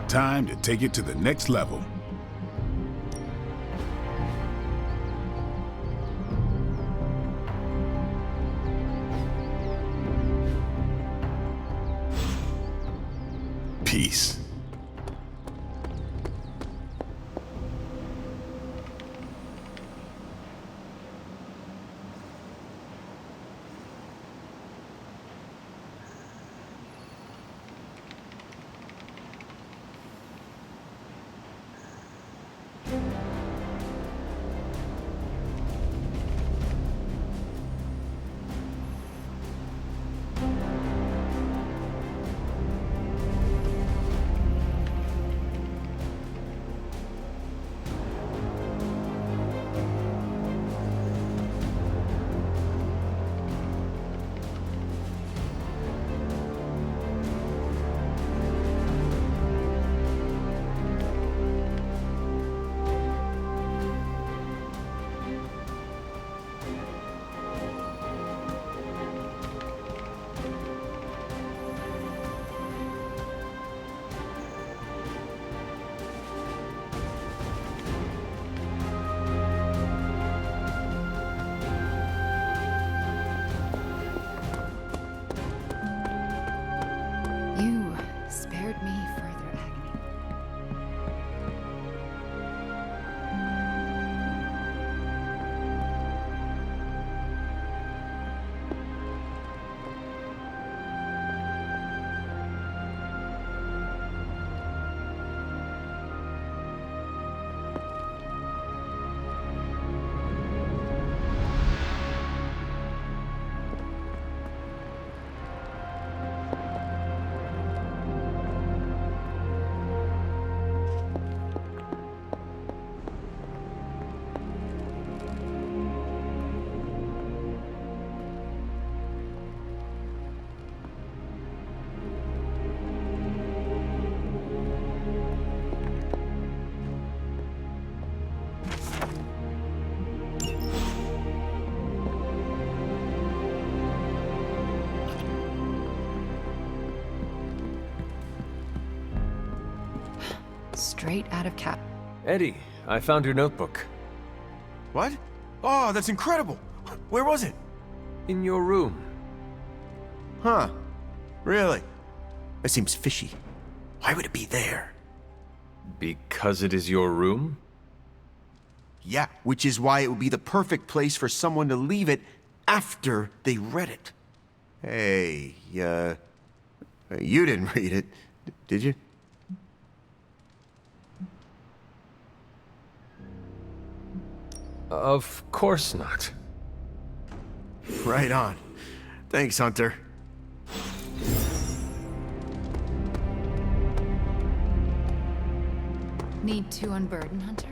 Time to take it to the next level. Peace. You spared me further agony. Straight out of Cap. Eddie, I found your notebook. What? Oh, that's incredible! Where was it? In your room. Huh. Really? That seems fishy. Why would it be there? Because it is your room? Yeah, which is why it would be the perfect place for someone to leave it after they read it. Hey, you didn't read it, did you? Of course not. Right on. Thanks, Hunter. Need to unburden, Hunter?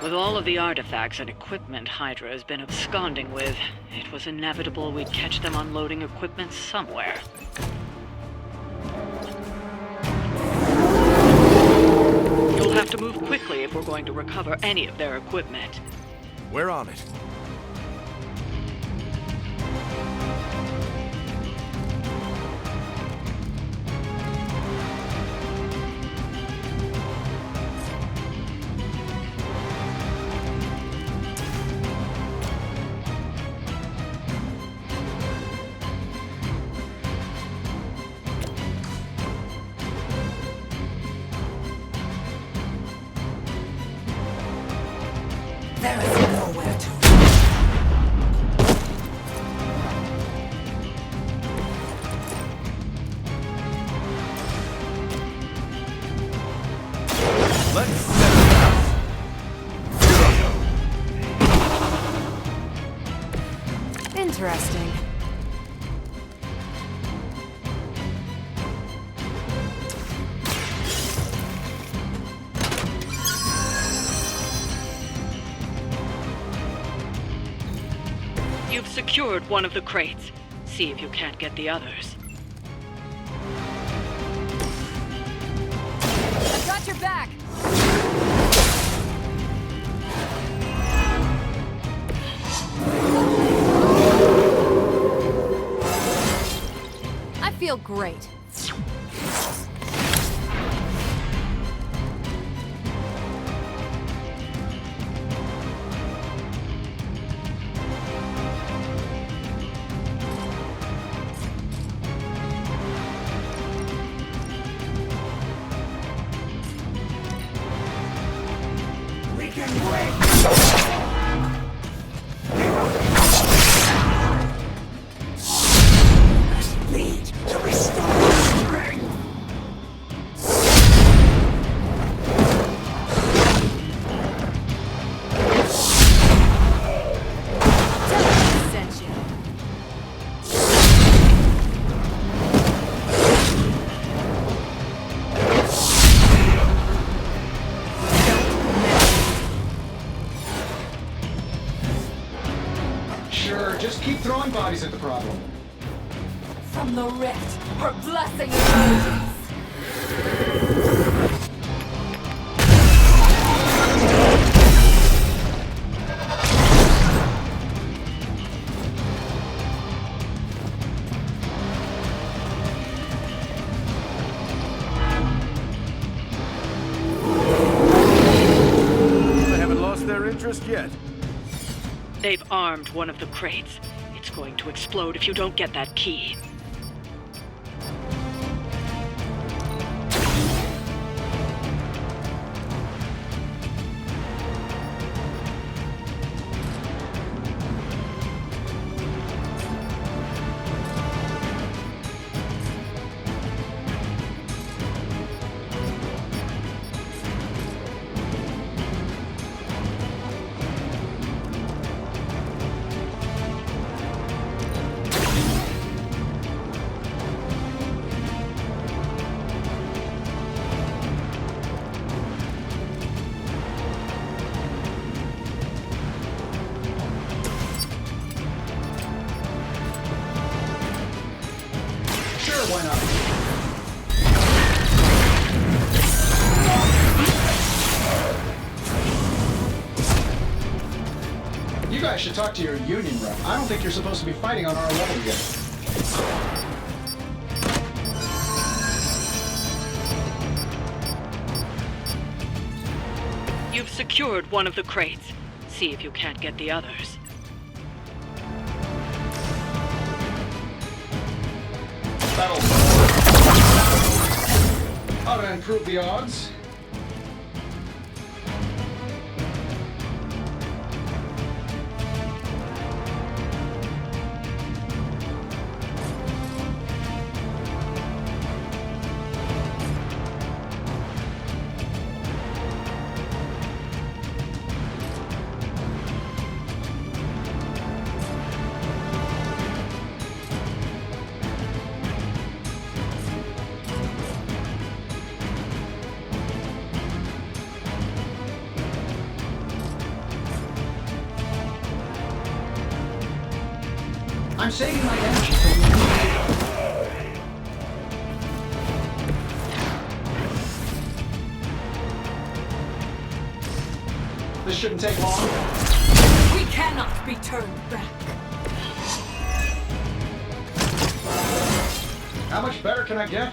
With all of the artifacts and equipment Hydra has been absconding with, it was inevitable we'd catch them unloading equipment somewhere. You'll have to move quickly if we're going to recover any of their equipment. We're on it. There is nowhere to Let's set it up. Interesting. You've secured one of the crates. See if you can't get the others. I've got your back! I feel great. we can wait. Must lead to restore strength. Sent you. Sure, just keep throwing bodies at the problem. From the rift, her blessing emerges. They haven't lost their interest yet. They've armed one of the crates. It's going to explode if you don't get that key. Sure, why not? You guys should talk to your union rep. I don't think you're supposed to be fighting on our level yet. You've secured one of the crates. See if you can't get the others. That'll ought to improve the odds. I'm saving my energy for you. This shouldn't take long. We cannot be turned back. How much better can I get?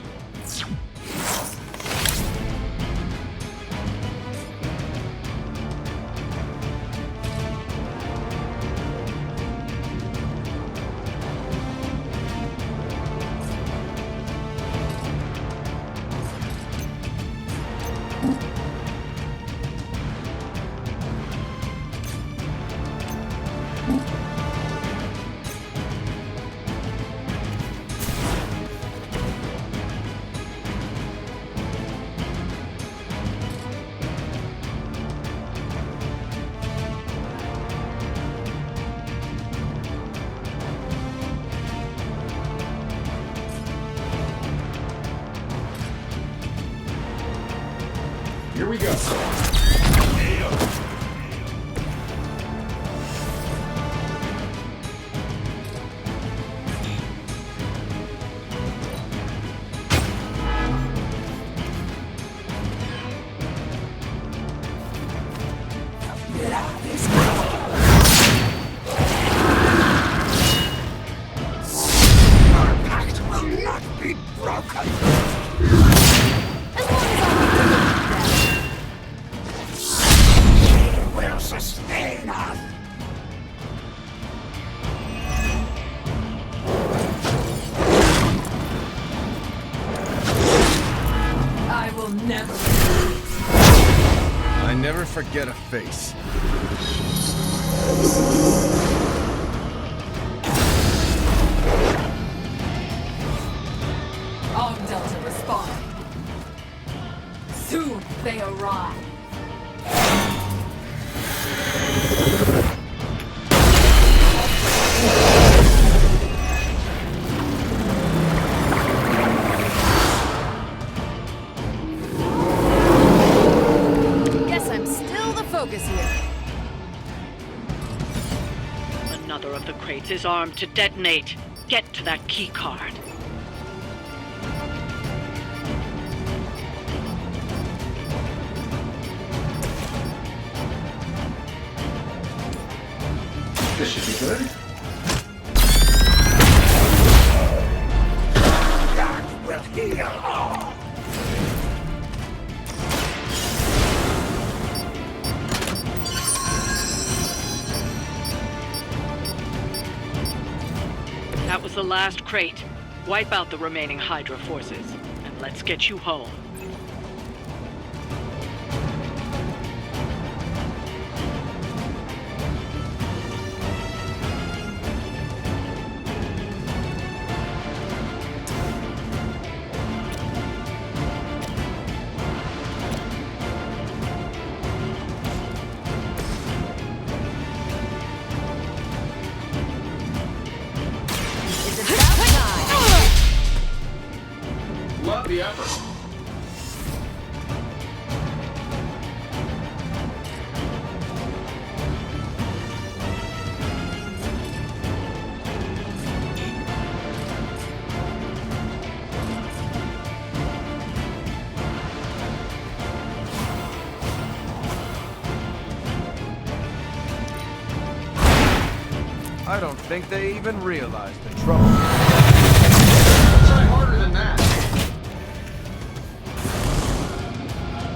Here we go. I will never. I never forget a face. All Delta respond. Soon they arrive. Guess I'm still the focus here. Another of the crates is armed to detonate. Get to that key card. This should be good. That was the last crate. Wipe out the remaining Hydra forces, and let's get you home. It's about time. Love the effort. I don't think they even realize the trouble. Try harder than that.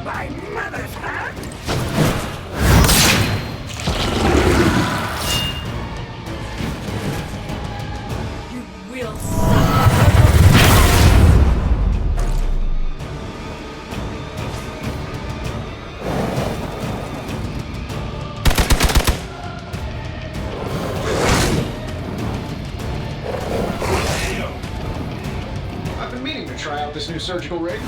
My mother's hand! You will suffer. I've been meaning to try out this new surgical rig.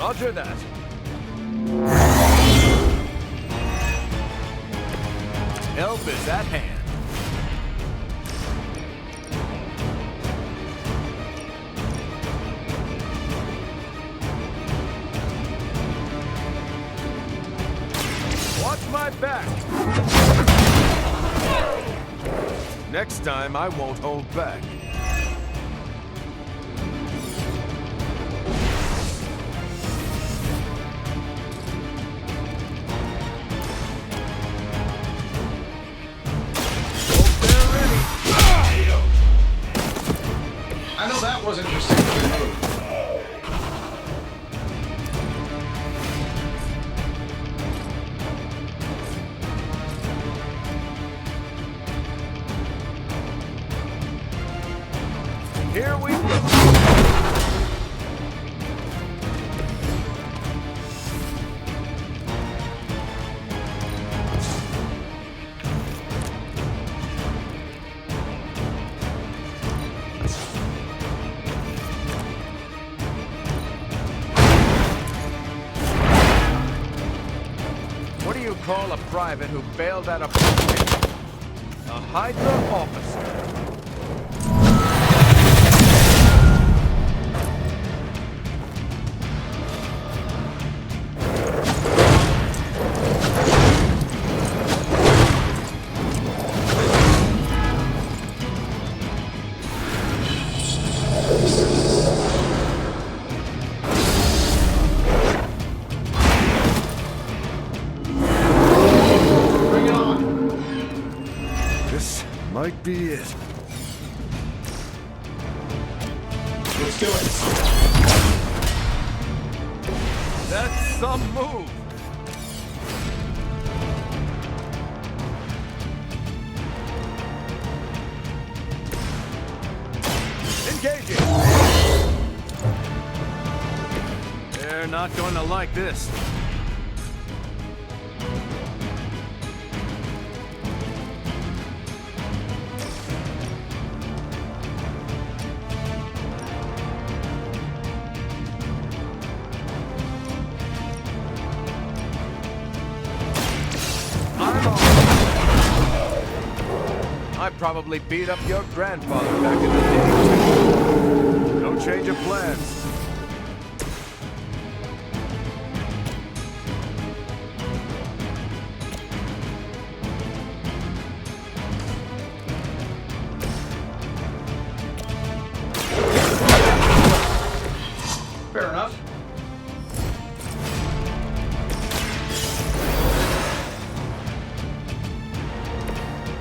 Roger that. Help is at hand. Watch my back. Next time, I won't hold back. I know that wasn't your signature move. Here we go. What do you call a private who bailed out a a Hydra officer? Bring it on. This might be it. Let's do it. That's some move. Engaging. They're not going to like this. I probably beat up your grandfather back in the day. No change of plans. Fair enough.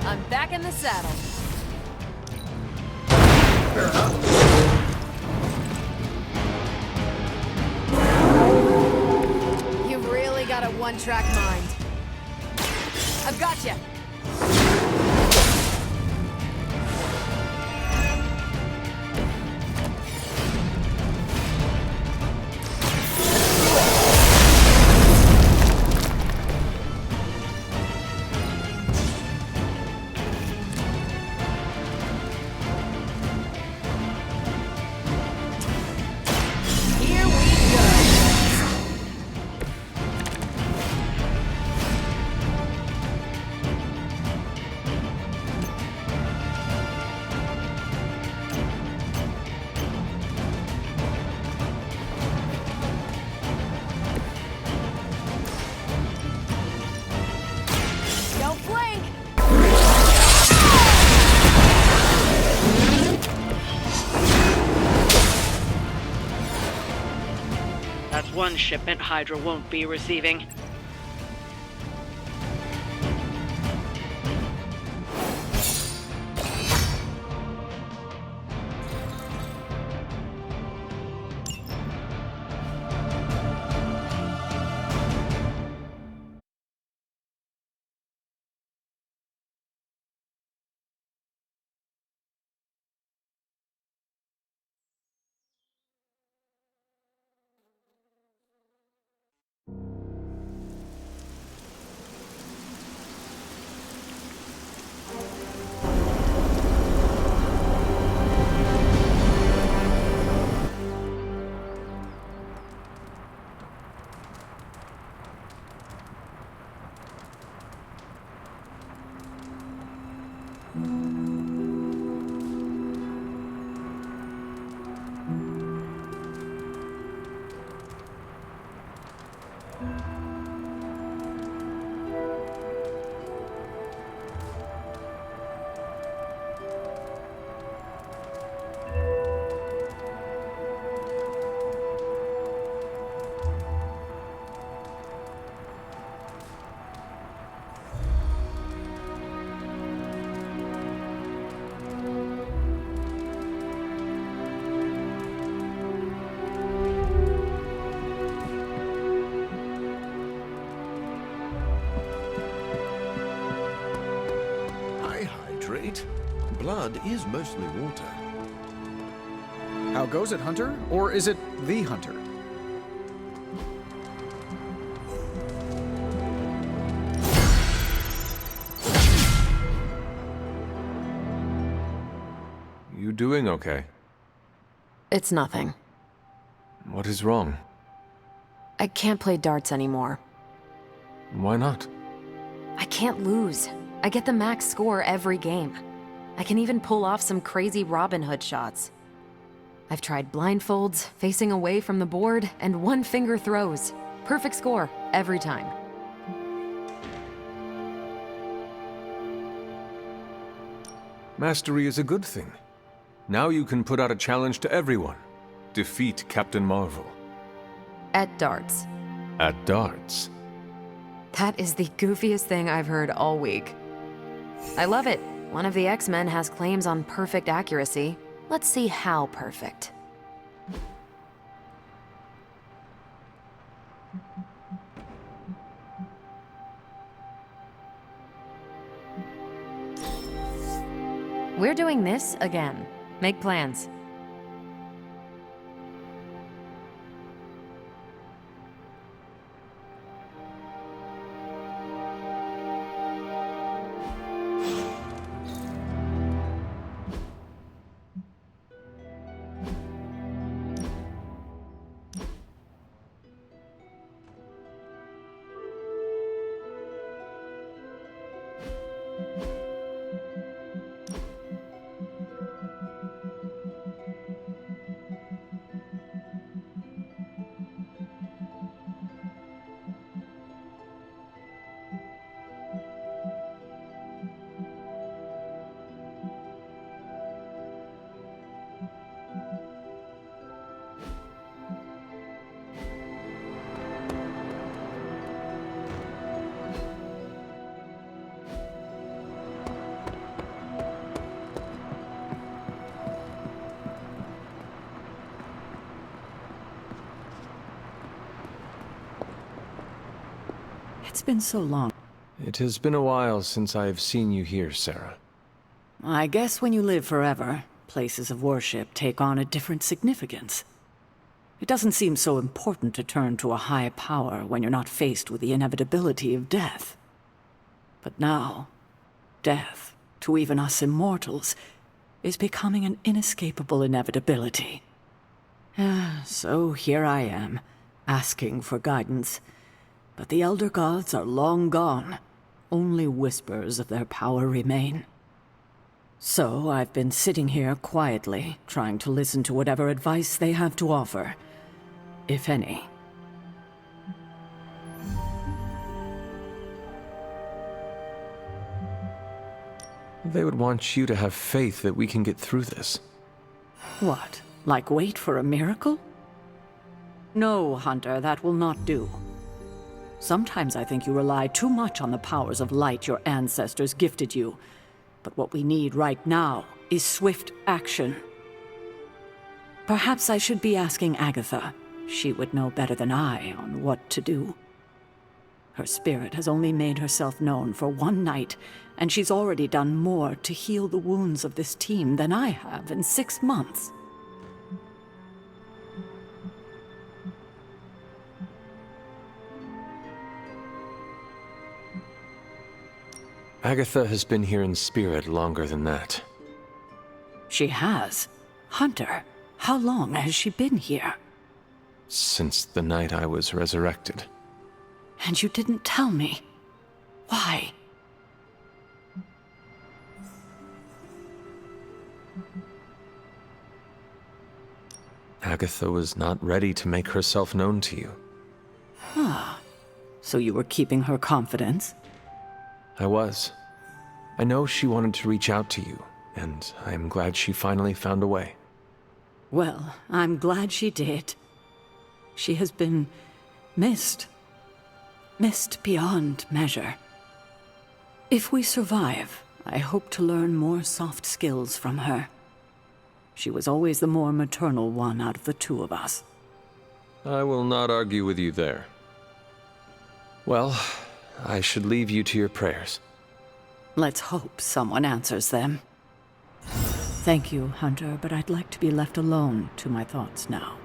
I'm back in the saddle. Fair enough. You've really got a one-track mind. I've got you. Here we go. Don't blink. That's one shipment Hydra won't be receiving. blood is mostly water. How goes it, Hunter? Or is it the Hunter? You doing okay? It's nothing. What is wrong? I can't play darts anymore. Why not? I can't lose. I get the max score every game. I can even pull off some crazy Robin Hood shots. I've tried blindfolds, facing away from the board, and one-finger throws. Perfect score, every time. Mastery is a good thing. Now you can put out a challenge to everyone. Defeat Captain Marvel. At darts. At darts. That is the goofiest thing I've heard all week. I love it. One of the X-Men has claims on perfect accuracy. Let's see how perfect. We're doing this again. Make plans. It's been so long. It has been a while since I have seen you here, Sarah. I guess when you live forever, places of worship take on a different significance. It doesn't seem so important to turn to a high power when you're not faced with the inevitability of death. But now, death, to even us immortals, is becoming an inescapable inevitability. So here I am, asking for guidance. But the Elder Gods are long gone. Only whispers of their power remain. So I've been sitting here quietly, trying to listen to whatever advice they have to offer, if any. They would want you to have faith that we can get through this. What? Like wait for a miracle? No, Hunter, that will not do. Sometimes I think you rely too much on the powers of light your ancestors gifted you. But what we need right now is swift action. Perhaps I should be asking Agatha. She would know better than I on what to do. Her spirit has only made herself known for one night, and she's already done more to heal the wounds of this team than I have in 6 months. Agatha has been here in spirit longer than that. She has? Hunter, how long has she been here? Since the night I was resurrected. And you didn't tell me. Why? Agatha was not ready to make herself known to you. Ah, so you were keeping her confidence? I was. I know she wanted to reach out to you, and I am glad she finally found a way. Well, I'm glad she did. She has been missed. Missed beyond measure. If we survive, I hope to learn more soft skills from her. She was always the more maternal one out of the two of us. I will not argue with you there. Well, I should leave you to your prayers. Let's hope someone answers them. Thank you, Hunter, but I'd like to be left alone to my thoughts now.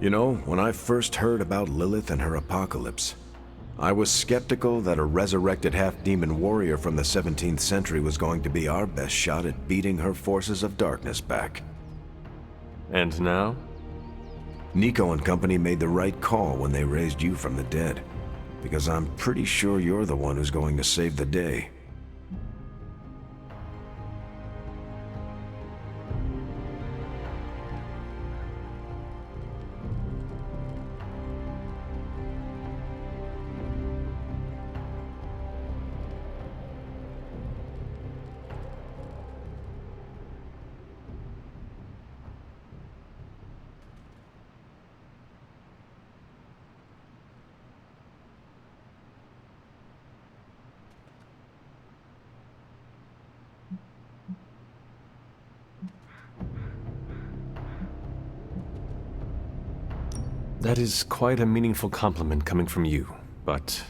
You know, when I first heard about Lilith and her apocalypse, I was skeptical that a resurrected half-demon warrior from the 17th century was going to be our best shot at beating her forces of darkness back. And now? Nico and company made the right call when they raised you from the dead, because I'm pretty sure you're the one who's going to save the day. That is quite a meaningful compliment coming from you, but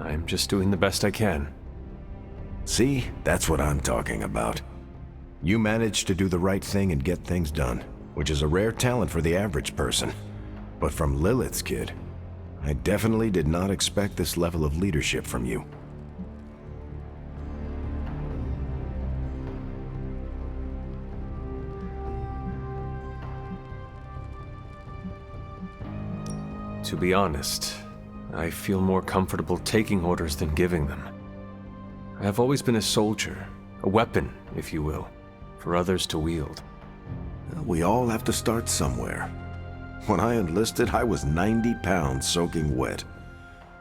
I'm just doing the best I can. See? That's what I'm talking about. You managed to do the right thing and get things done, which is a rare talent for the average person. But from Lilith's kid, I definitely did not expect this level of leadership from you. To be honest, I feel more comfortable taking orders than giving them. I have always been a soldier, a weapon, if you will, for others to wield. We all have to start somewhere. When I enlisted, I was 90 pounds soaking wet.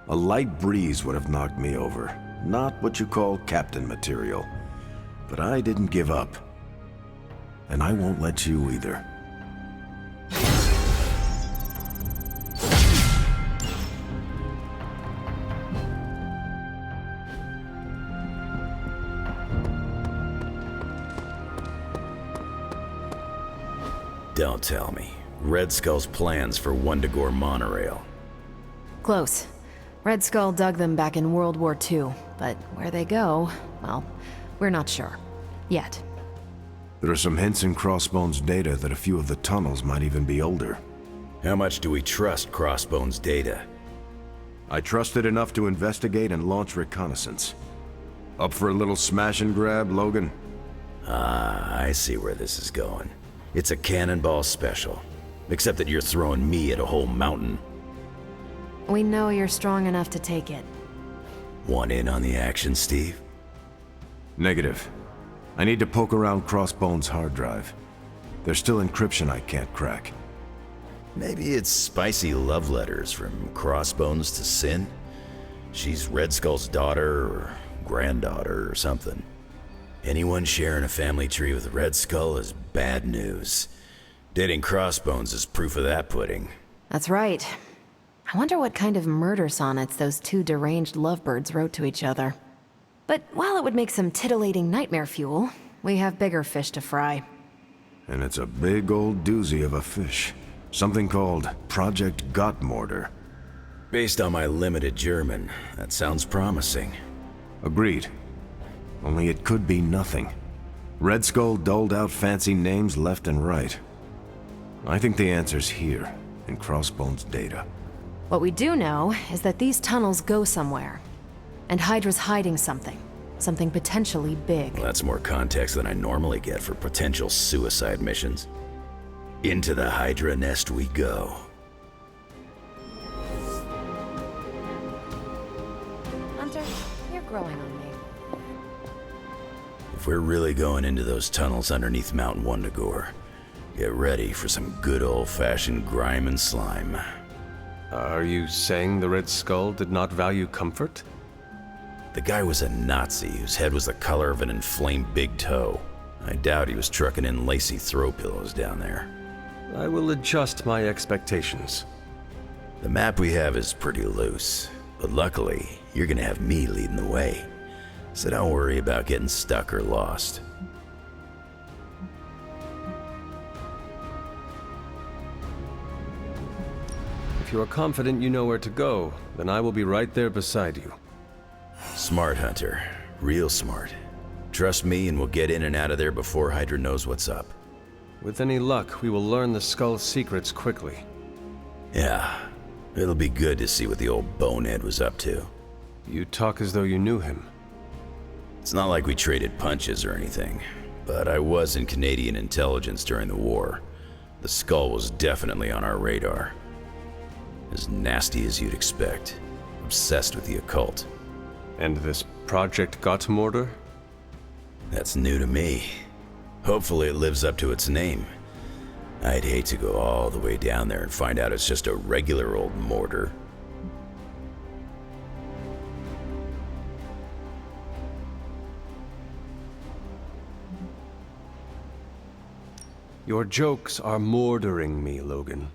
A light breeze would have knocked me over. Not what you call captain material. But I didn't give up. And I won't let you either. Don't tell me. Red Skull's plans for Wundagore monorail. Close. Red Skull dug them back in World War II, but where they go, well, we're not sure. Yet. There are some hints in Crossbone's data that a few of the tunnels might even be older. How much do we trust Crossbone's data? I trust it enough to investigate and launch reconnaissance. Up for a little smash and grab, Logan? Ah, I see where this is going. It's a cannonball special. Except that you're throwing me at a whole mountain. We know you're strong enough to take it. Want in on the action, Steve? Negative. I need to poke around Crossbone's hard drive. There's still encryption I can't crack. Maybe it's spicy love letters from Crossbones to Sin? She's Red Skull's daughter or granddaughter or something. Anyone sharing a family tree with Red Skull is bad news. Dating Crossbones is proof of that pudding. That's right. I wonder what kind of murder sonnets those two deranged lovebirds wrote to each other. But while it would make some titillating nightmare fuel, we have bigger fish to fry. And it's a big old doozy of a fish. Something called Project Gottmortar. Based on my limited German, that sounds promising. Agreed. Only it could be nothing. Red Skull doled out fancy names left and right. I think the answer's here, in Crossbones' data. What we do know is that these tunnels go somewhere. And Hydra's hiding something. Something potentially big. Well, that's more context than I normally get for potential suicide missions. Into the Hydra nest we go. Hunter, you're growing on me. If we're really going into those tunnels underneath Mount Wundagore, get ready for some good old-fashioned grime and slime. Are you saying the Red Skull did not value comfort? The guy was a Nazi whose head was the color of an inflamed big toe. I doubt he was trucking in lacy throw pillows down there. I will adjust my expectations. The map we have is pretty loose, but luckily, you're gonna have me leading the way. So don't worry about getting stuck or lost. If you are confident you know where to go, then I will be right there beside you. Smart, Hunter. Real smart. Trust me and we'll get in and out of there before Hydra knows what's up. With any luck, we will learn the Skull's secrets quickly. Yeah, it'll be good to see what the old bonehead was up to. You talk as though you knew him. It's not like we traded punches or anything, but I was in Canadian intelligence during the war. The Skull was definitely on our radar. As nasty as you'd expect. Obsessed with the occult. And this Project Gottmortar? That's new to me. Hopefully it lives up to its name. I'd hate to go all the way down there and find out it's just a regular old mortar. Your jokes are mordering me, Logan.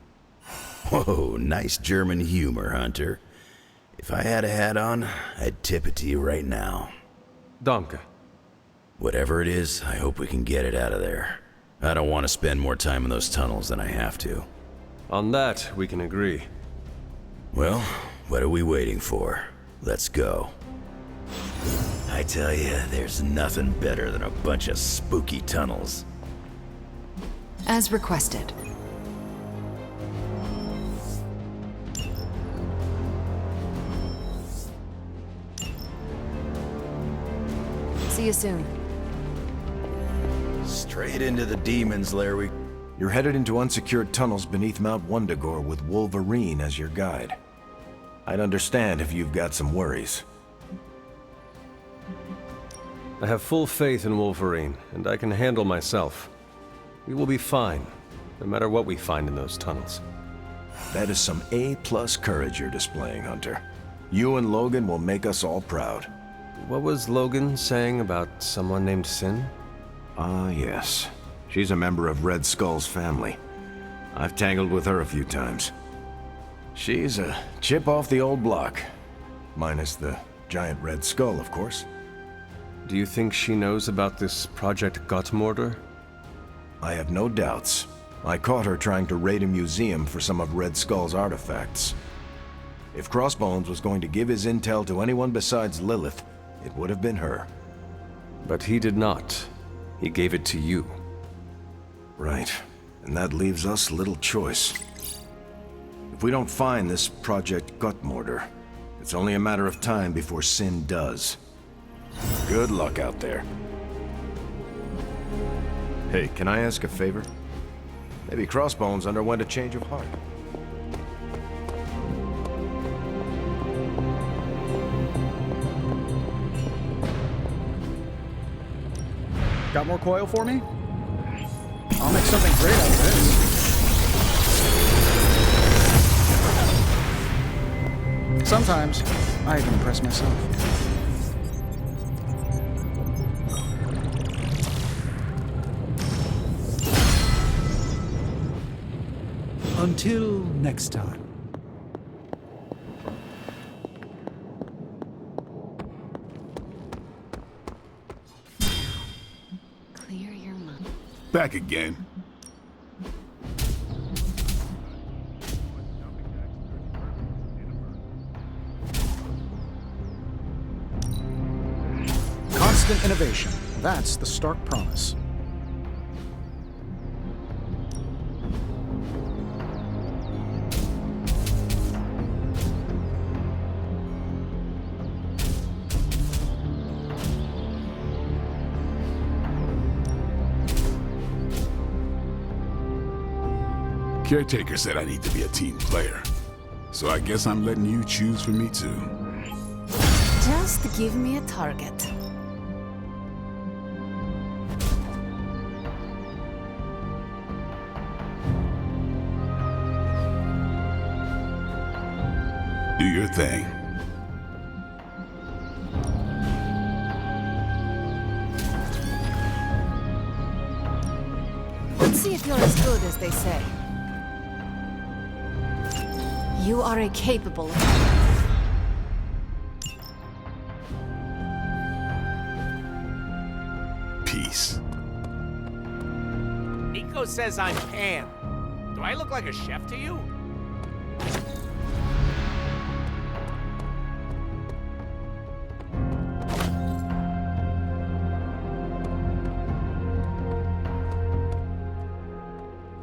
Whoa, nice German humor, Hunter. If I had a hat on, I'd tip it to you right now. Danke. Whatever it is, I hope we can get it out of there. I don't want to spend more time in those tunnels than I have to. On that, we can agree. Well, what are we waiting for? Let's go. I tell you, there's nothing better than a bunch of spooky tunnels. As requested. See you soon. Straight into the demon's lair we... You're headed into unsecured tunnels beneath Mount Wundagore with Wolverine as your guide. I'd understand if you've got some worries. I have full faith in Wolverine, and I can handle myself. We will be fine, no matter what we find in those tunnels. That is some A-plus courage you're displaying, Hunter. You and Logan will make us all proud. What was Logan saying about someone named Sin? Ah, yes. She's a member of Red Skull's family. I've tangled with her a few times. She's a chip off the old block. Minus the giant Red Skull, of course. Do you think she knows about this Project Gottmortar? I have no doubts. I caught her trying to raid a museum for some of Red Skull's artifacts. If Crossbones was going to give his intel to anyone besides Lilith, it would have been her. But he did not. He gave it to you. Right. And that leaves us little choice. If we don't find this Project Gottmortar, it's only a matter of time before Sin does. Good luck out there. Hey, can I ask a favor? Maybe Crossbones underwent a change of heart. Got more coil for me? I'll make something great out of this. Sometimes, I even impress myself. Until next time. Clear your mind. Back again. Constant innovation. That's the stark promise. Caretaker said I need to be a team player. So I guess I'm letting you choose for me too. Just give me a target. Do your thing. Let's see if you're as good as they say. You are a capable. Peace. Nico says I'm Pan. Do I look like a chef to you?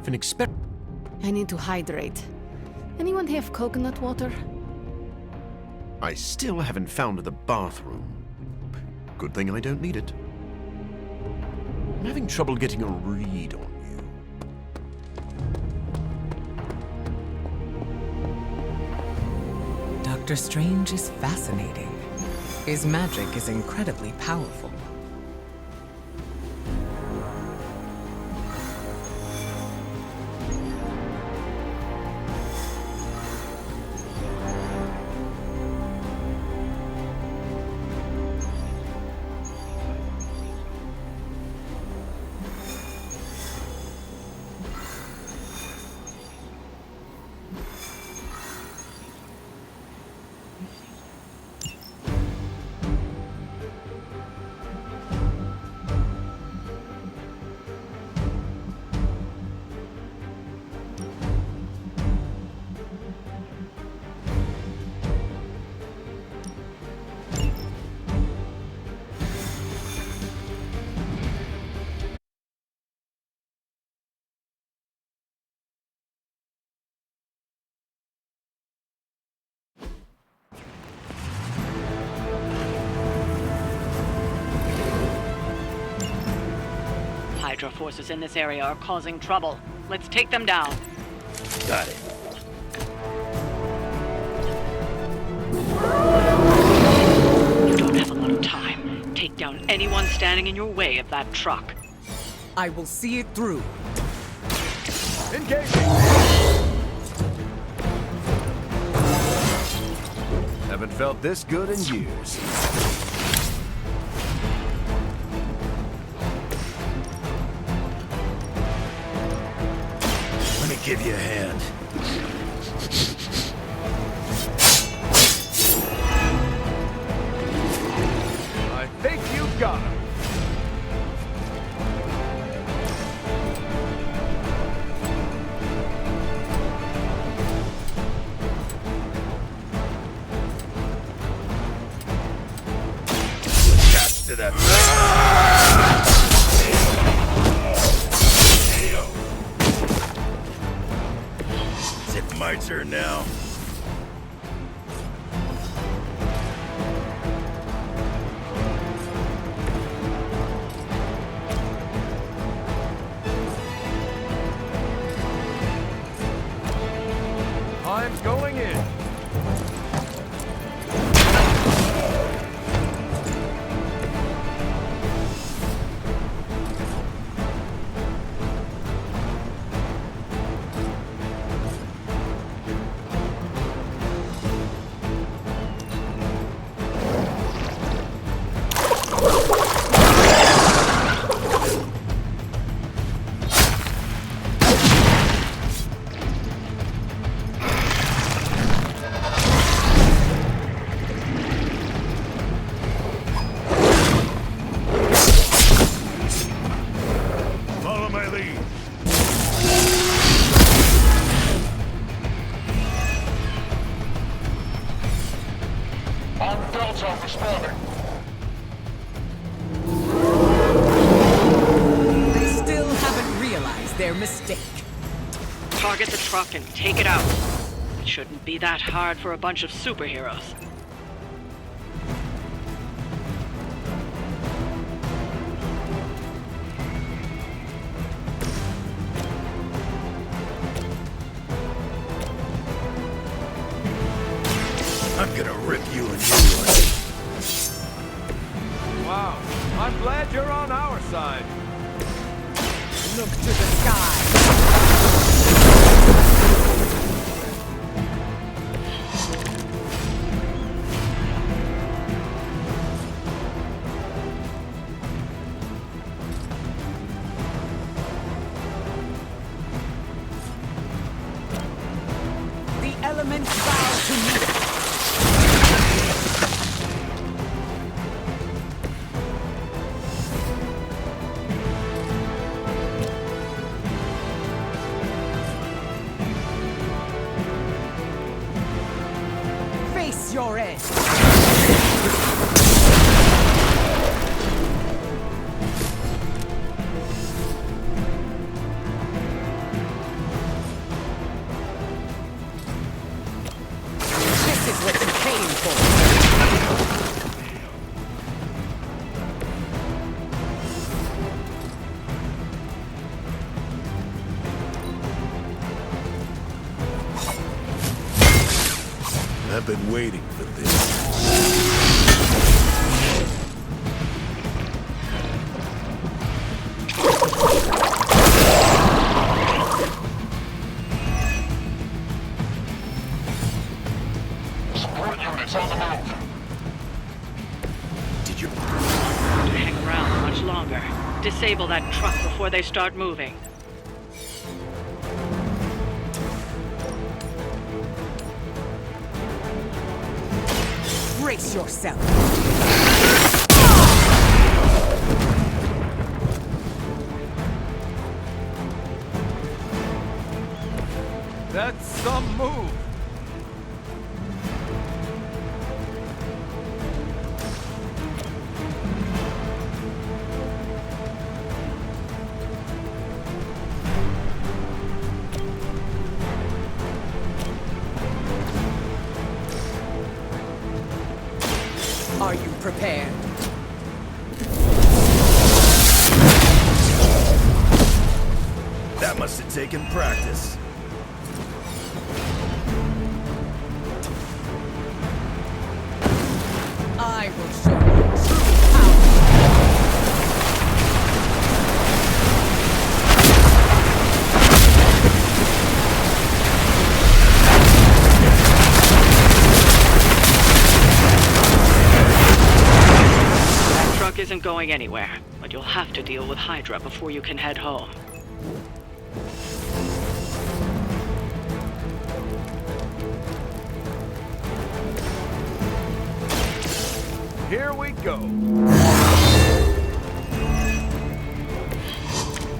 If an exper- I need to hydrate. Anyone have coconut water? I still haven't found the bathroom. Good thing I don't need it. I'm having trouble getting a read on you. Doctor Strange is fascinating. His magic is incredibly powerful. Hydra forces in this area are causing trouble. Let's take them down. Got it. You don't have a lot of time. Take down anyone standing in your way of that truck. I will see it through. Engaging! Haven't felt this good in years. Let me give you a hand. I think you got him. To that. Is it my turn now? I'm going in. They still haven't realized their mistake. Target the truck and take it out. It shouldn't be that hard for a bunch of superheroes. I'm gonna rip you a new one. Wow, I'm glad you're on our side. Look to the sky. The elements bow to me. Face your end. This is what you came for. I've been waiting for this. Did you... To hang around much longer. Disable that truck before they start moving. Brace yourself. That's some move. Are you prepared? That must have taken practice. I will show you true power. That truck isn't going anywhere, but you'll have to deal with Hydra before you can head home. Here we go.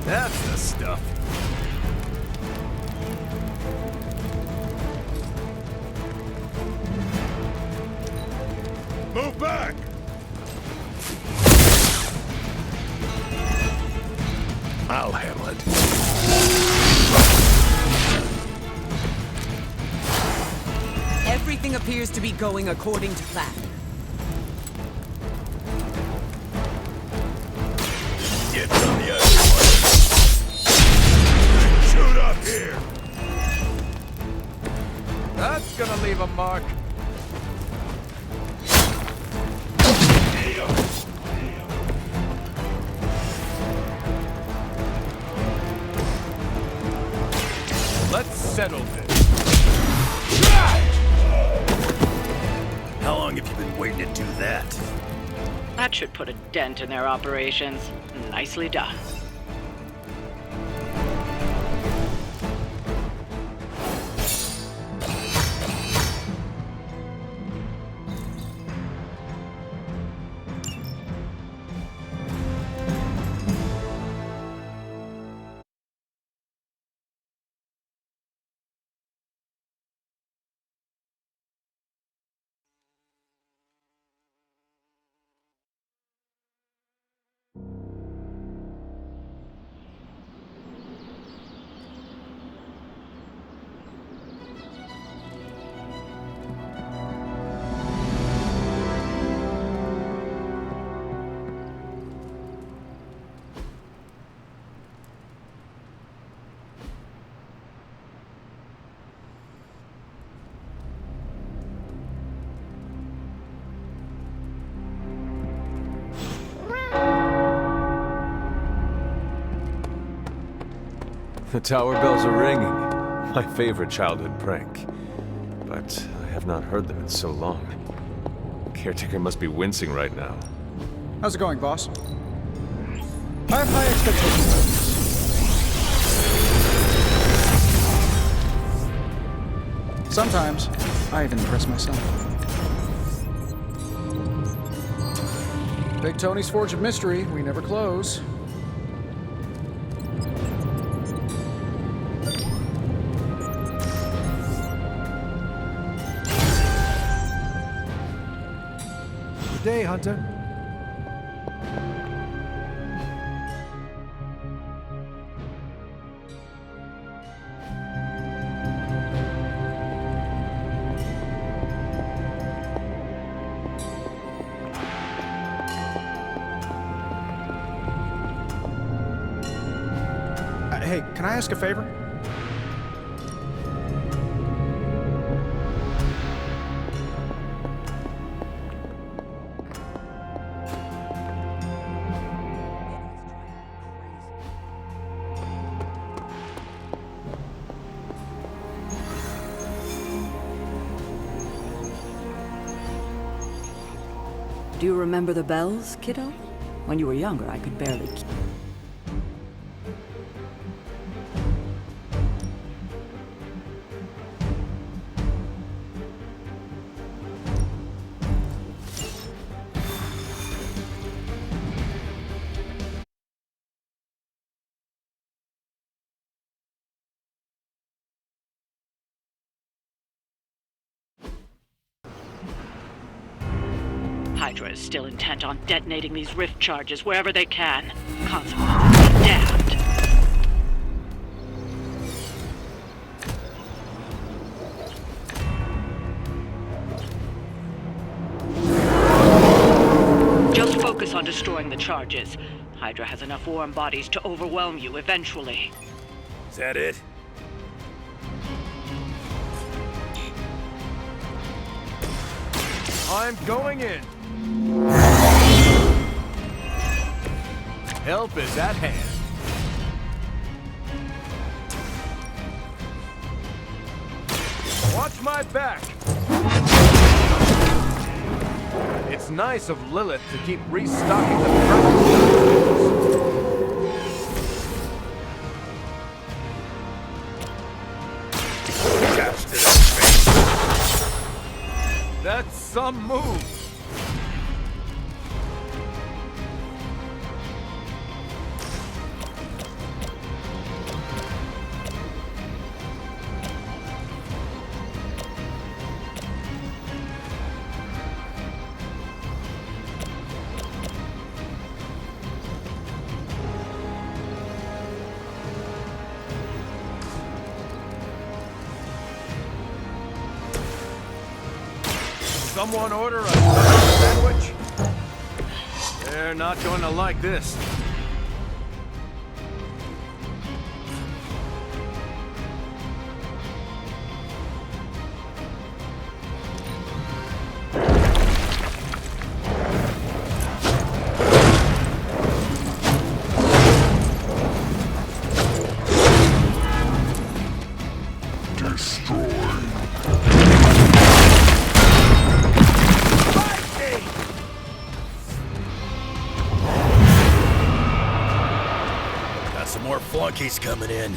That's the stuff. Move back! I'll handle it. Everything appears to be going according to plan. Get on the other one. Shoot up here! That's gonna leave a mark. Let's settle this. How long have you been waiting to do that? That should put a dent in their operations. Nicely done. The tower bells are ringing. My favorite childhood prank. But I have not heard them in so long. Caretaker must be wincing right now. How's it going, boss? I have high expectations. Sometimes, I even impress myself. Big Tony's Forge of Mystery, we never close. Good day, Hunter. Hey, can I ask a favor? Do you remember the bells, kiddo? When you were younger, I could barely keep... Hydra is still intent on detonating these rift charges wherever they can. Consequences be damned. Just focus on destroying the charges. Hydra has enough warm bodies to overwhelm you eventually. Is that it? I'm going in. Help is at hand. Watch my back. It's nice of Lilith to keep restocking the purple. That's some move. Someone order a sandwich? They're not going to like this. More flunkies coming in.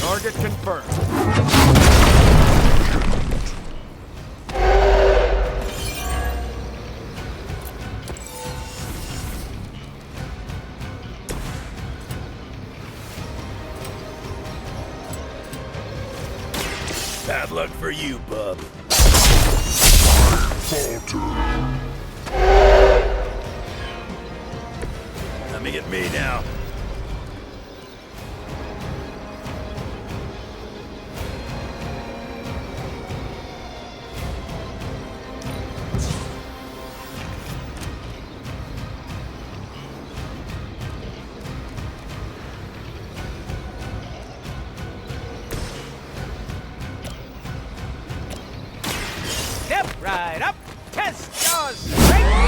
Target confirmed. Bad luck for you, bub. falter. Coming at me now. Step right up. Test your strength.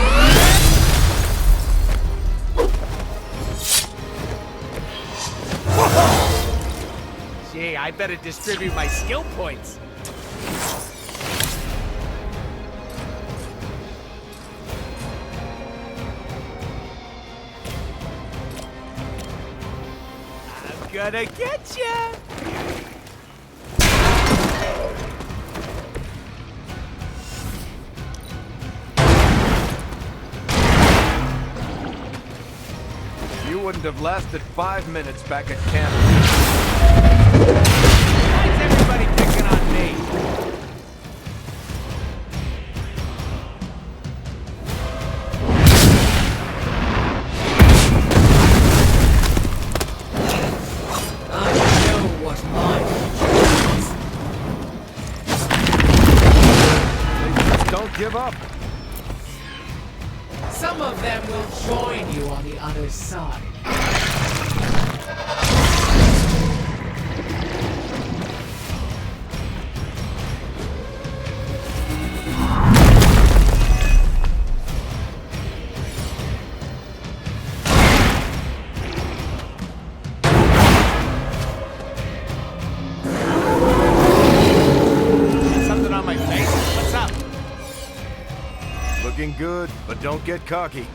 Gee, I better distribute my skill points. I'm gonna get ya! You wouldn't have lasted 5 minutes back at camp. Why's everybody picking on me? I know what mine They just don't give up. Some of them will join you on the other side. Something on my face? What's up? Looking good, but don't get cocky.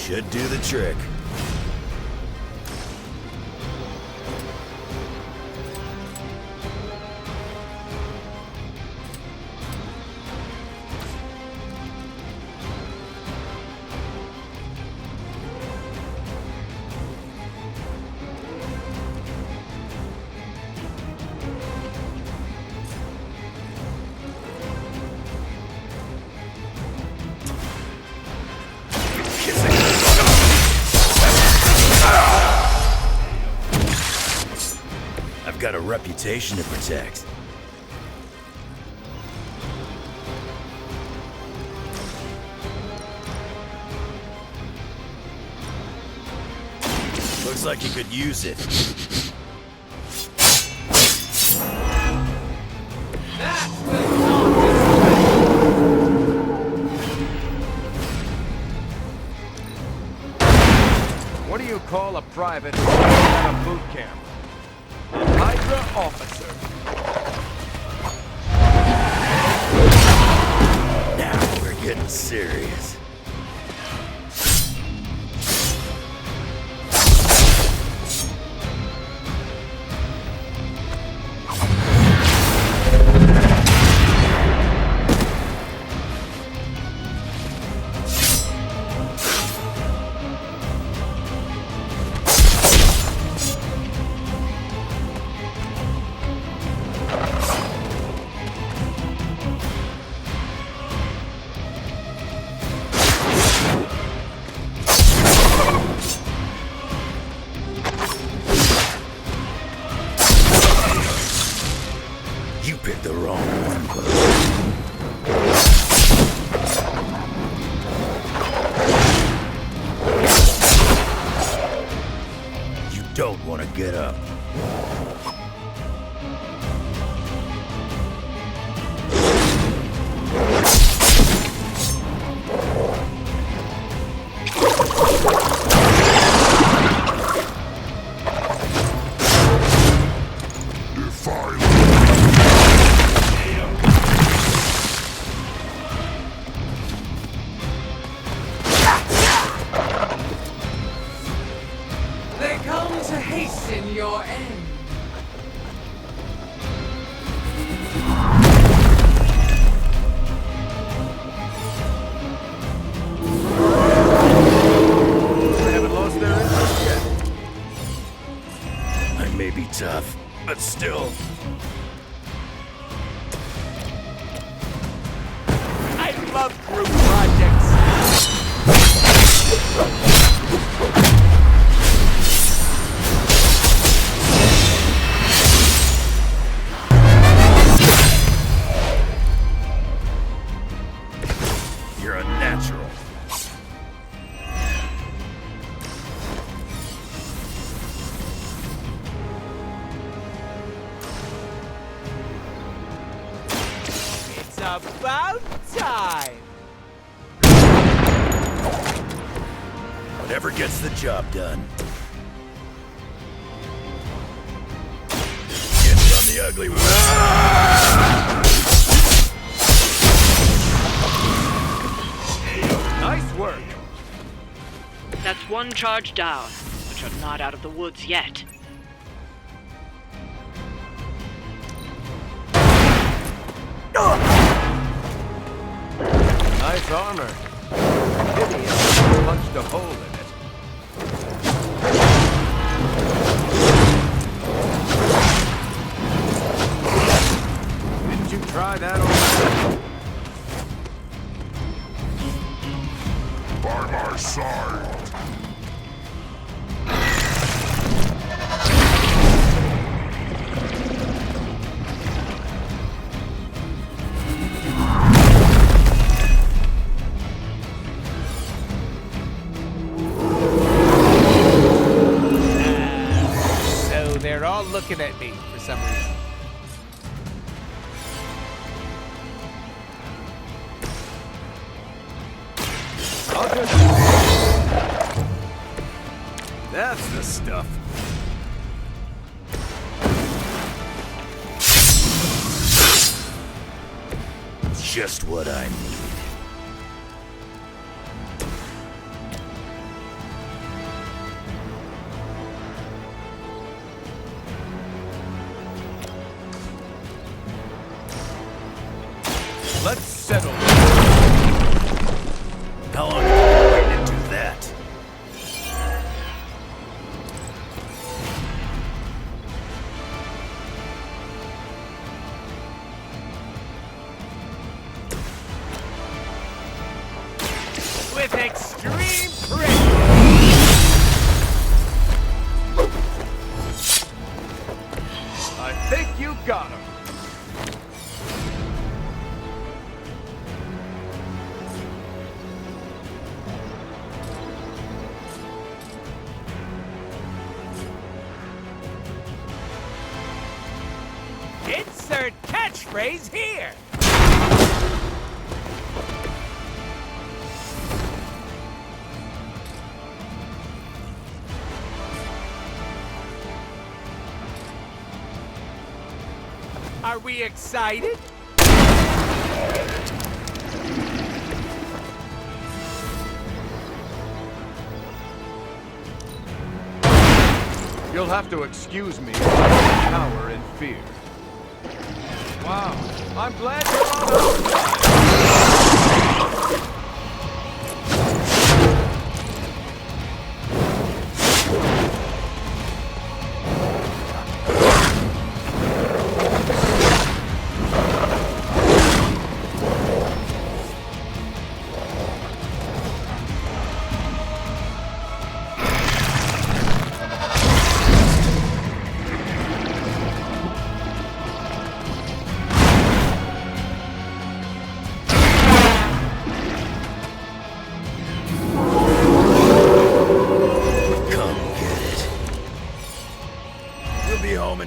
Should do the trick. I've got a reputation to protect. Looks like you could use it. What do you call a private who's at a boot camp? A Hydra officer. Now we're getting serious. You picked the wrong one. You don't want to get up. They come to hasten your end. They haven't lost their interest yet. I may be I love group projects. You're a natural. It's about time. Whatever gets the job done. It's on the ugly one. Nice work. That's one charge down, but you're not out of the woods yet. Nice armor. Pity it punched a hole in it. Didn't you try that already? By my side. So they're all looking at me for some reason. I'll do that. That's the stuff. Just what I need. Let's settle. How long have you waited to do that? With extreme pressure. I think you got him. Insert catchphrase here. Are we excited? You'll have to excuse me if I cower in fear. Wow, I'm glad you're on our side.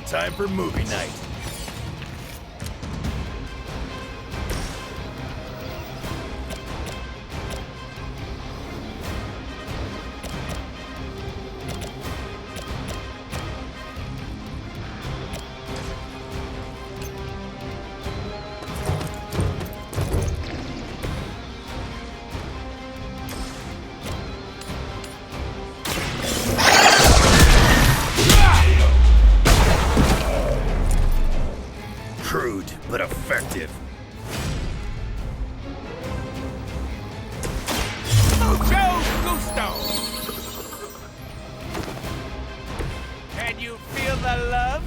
Time for movie night. Crude, but effective. Mucho gusto! Can you feel the love?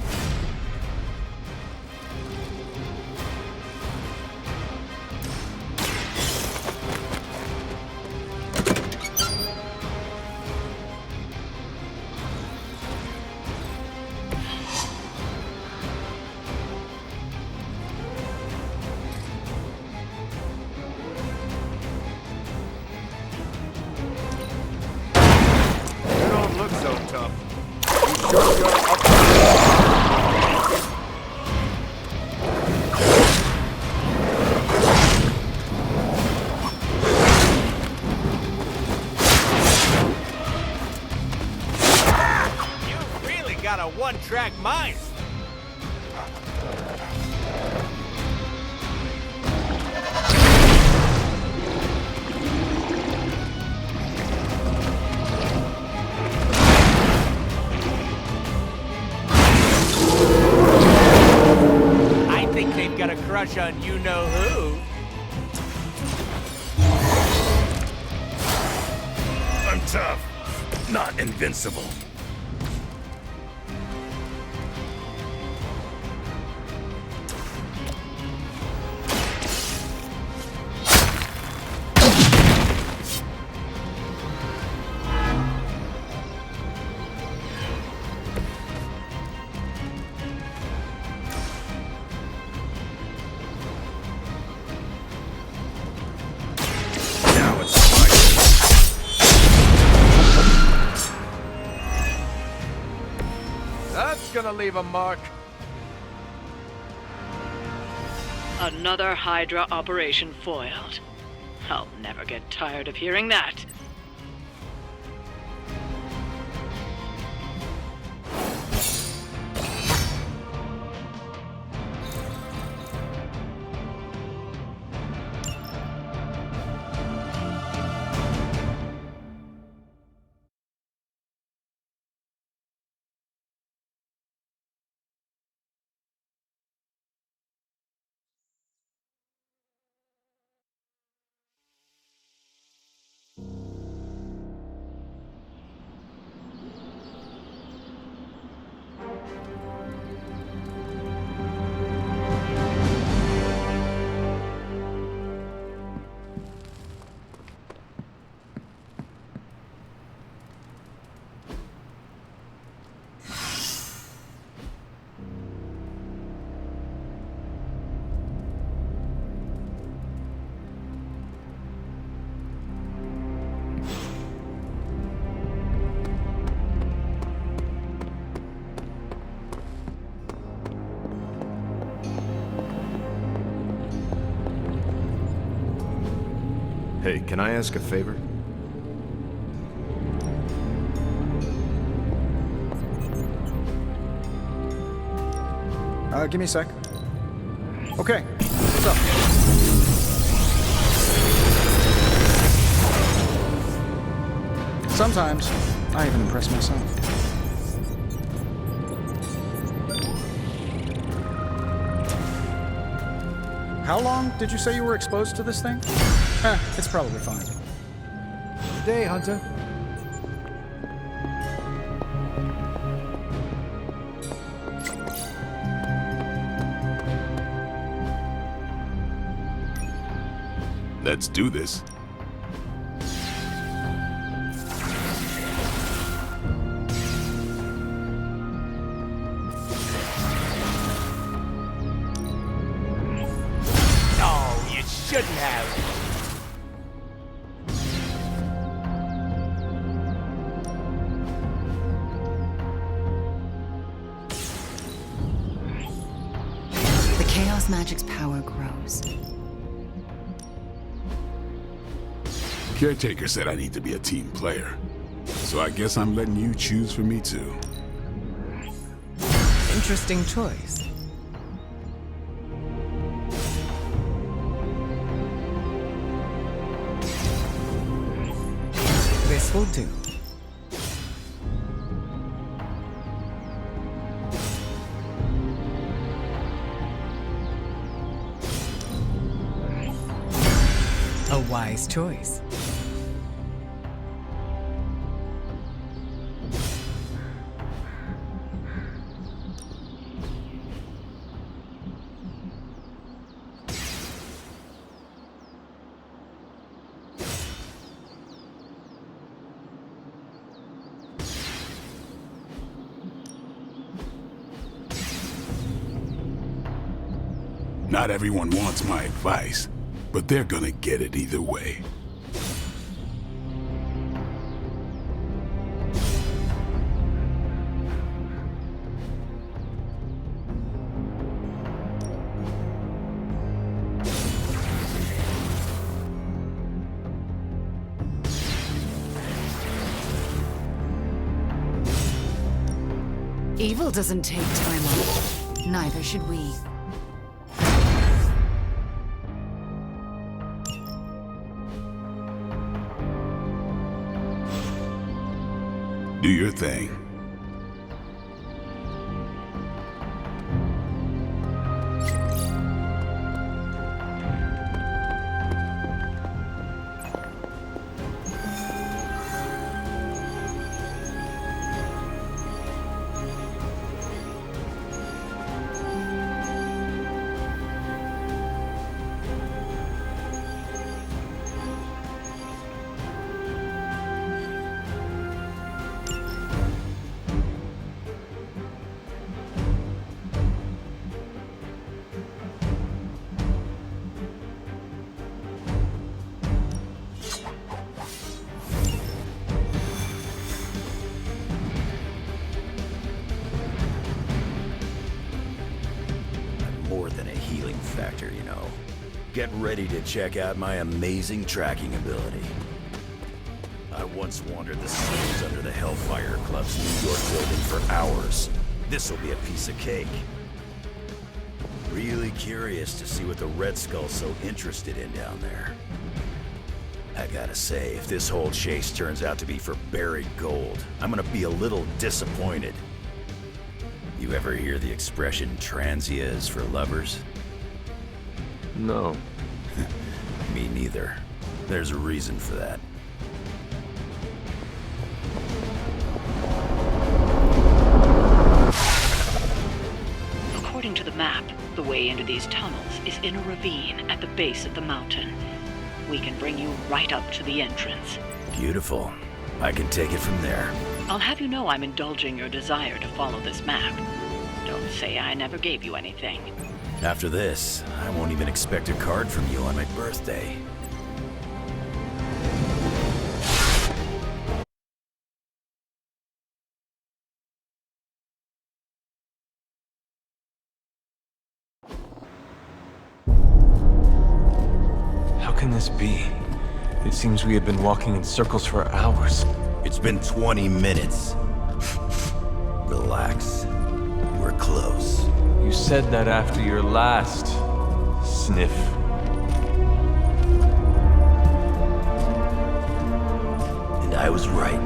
a one-track mind. I think they've got a crush on you-know-who. I'm tough, not invincible. That's gonna leave a mark. Another Hydra operation foiled. I'll never get tired of hearing that. Hey, can I ask a favor? Give me a sec. Okay, what's up? Sometimes, I even impress myself. How long did you say you were exposed to this thing? It's probably fine. Good day, Hunter. Let's do this. No, you shouldn't have. The Chaos Magic's power grows. Caretaker said I need to be a team player. So I guess I'm letting you choose for me too. Interesting choice. This will do. A wise choice. Not everyone wants my advice, but they're gonna get it either way. Evil doesn't take time off. Neither should we. Do your thing. More than a healing factor, you know. Get ready to check out my amazing tracking ability. I once wandered the seas under the Hellfire Club's New York building for hours. This'll be a piece of cake. Really curious to see what the Red Skull's so interested in down there. I gotta say, if this whole chase turns out to be for buried gold, I'm gonna be a little disappointed. You ever hear the expression transia is for lovers? No. Me neither. There's a reason for that. According to the map, the way into these tunnels is in a ravine at the base of the mountain. We can bring you right up to the entrance. Beautiful. I can take it from there. I'll have you know I'm indulging your desire to follow this map. Don't say I never gave you anything. After this, I won't even expect a card from you on my birthday. How can this be? It seems we had been walking in circles for hours. It's been 20 minutes. Relax. We're close. You said that after your last sniff. And I was right.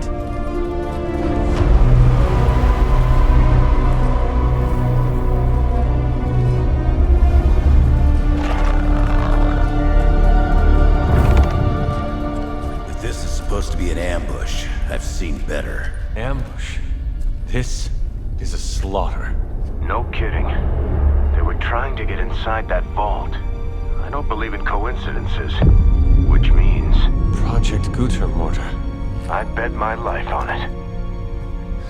If this is supposed to be an ambush, I've seen better. Ambush? This is a slaughter. No kidding. They were trying to get inside that vault. I don't believe in coincidences. Which means... Project Gutermortar. I'd bet my life on it.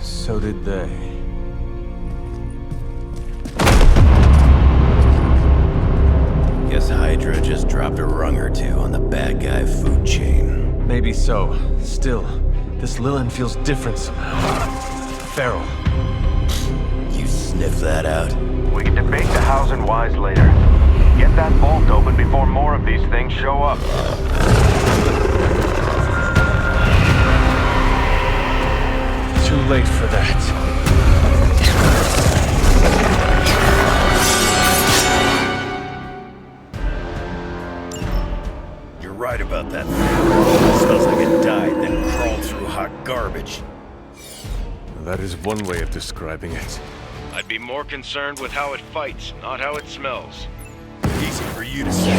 So did they. Guess Hydra just dropped a rung or two on the bad guy food chain. Maybe so. Still, this Lilin feels different somehow. Feral. You sniff that out? We can debate the hows and whys later. Get that vault open before more of these things show up. Too late for that. You're right about that thing. It smells like it died, then crawled through hot garbage. That is one way of describing it. I'd be more concerned with how it fights, not how it smells. Easy for you to say.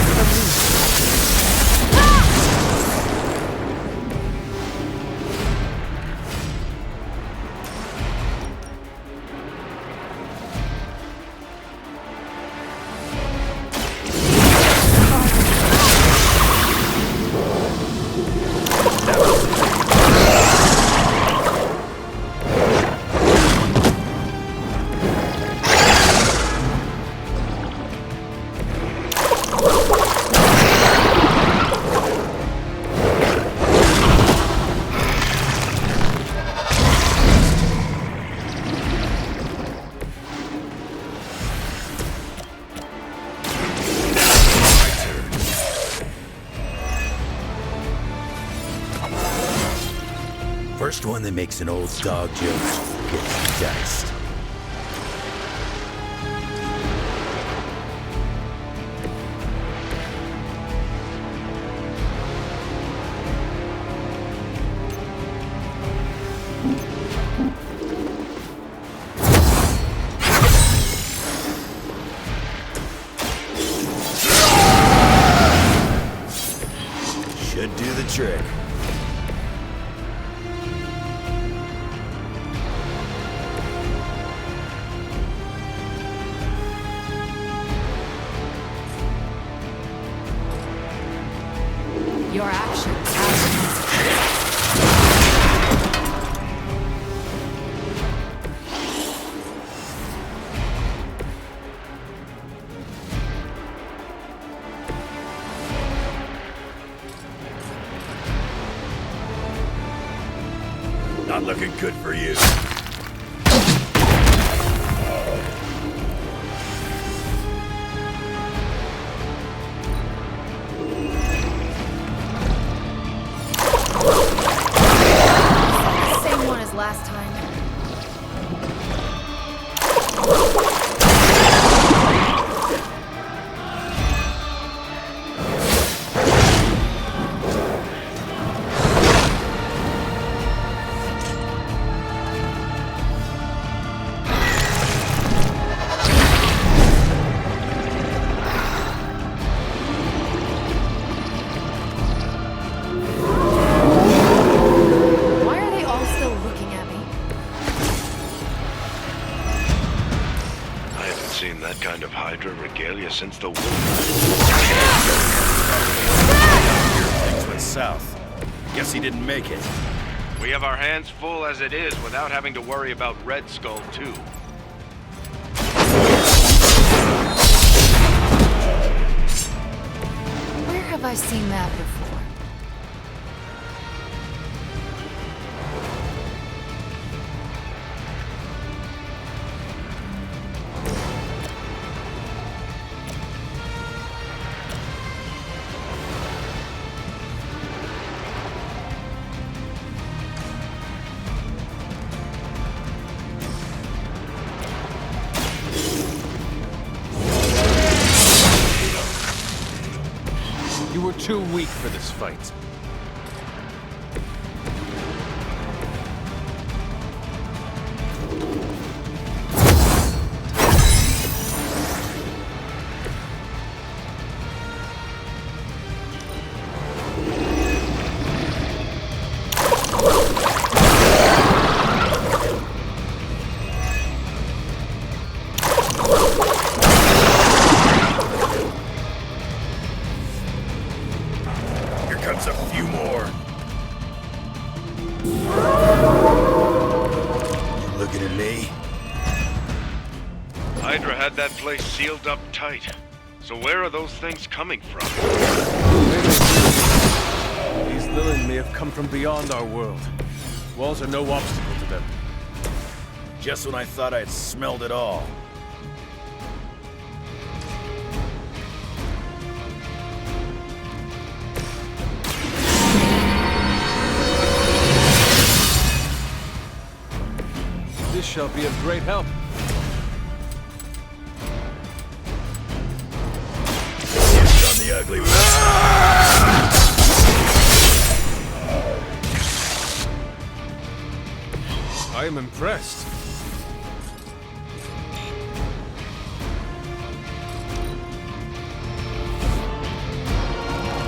It's the least First one that makes an old dog joke gets diced. Should do the trick. Your actions have Not looking good for you. same one as last time. Why are they all still looking at me? I haven't seen that kind of Hydra regalia since the war. Things went south. Guess he didn't make it. We have our hands full as it is without having to worry about Red Skull, too. Where have I seen that before? You were too weak for this fight. Here comes a few more. You looking at me? Hydra had that place sealed up tight. So where are those things coming from? These Lilin may have come from beyond our world. Walls are no obstacle to them. Just when I thought I'd smelled it all. This shall be of great help. It's on the ugly one. I am impressed.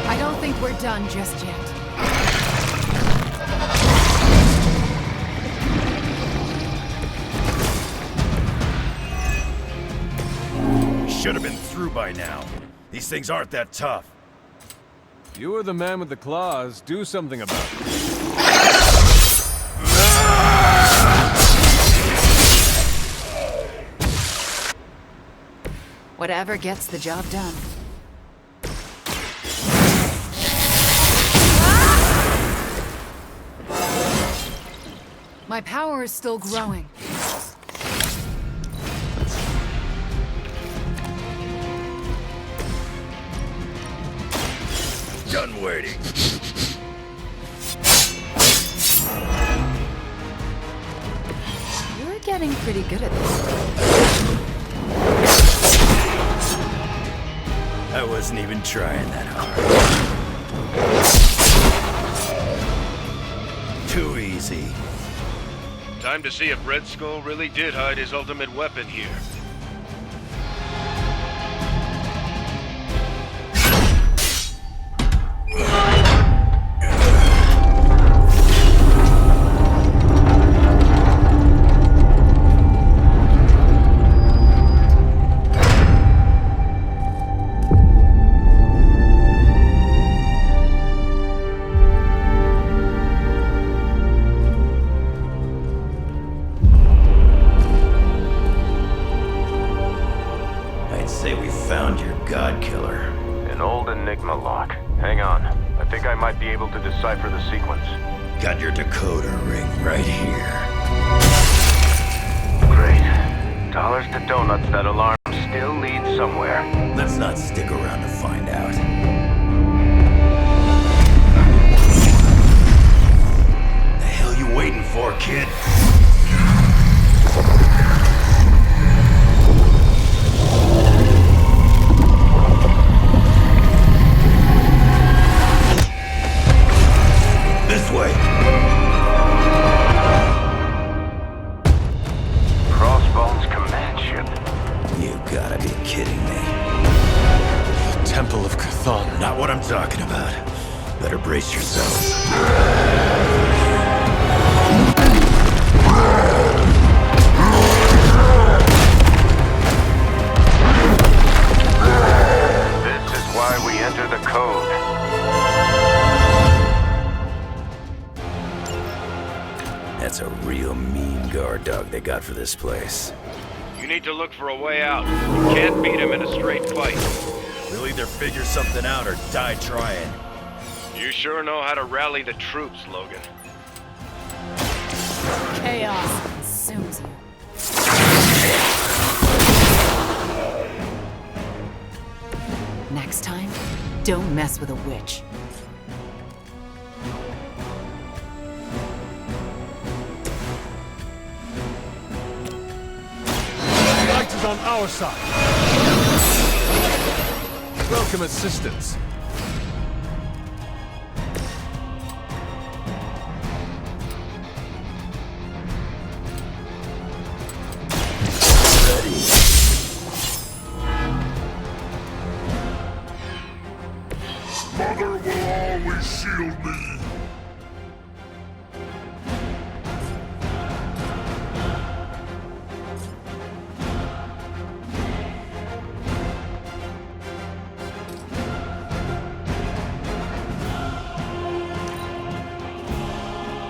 I don't think we're done just yet. Should have been through by now. These things aren't that tough. You are the man with the claws. Do something about it. Whatever gets the job done. My power is still growing. Done waiting. getting pretty good at this. I wasn't even trying that hard. Too easy. Time to see if Red Skull really did hide his ultimate weapon here. Decipher the sequence. Got your decoder ring right here. Great. Dollars to donuts, that alarm still leads somewhere. Let's not stick around to find out. The hell you waiting for, kid? This way. Crossbones command ship. You gotta be kidding me. The Temple of Chthon. Not what I'm talking about. Better brace yourselves. This is why we enter the code. That's a real mean guard dog they got for this place. You need to look for a way out. You can't beat him in a straight fight. We'll either figure something out or die trying. You sure know how to rally the troops, Logan. Chaos consumes you. Next time, don't mess with a witch. On our side. Welcome assistance. Mother will always shield me.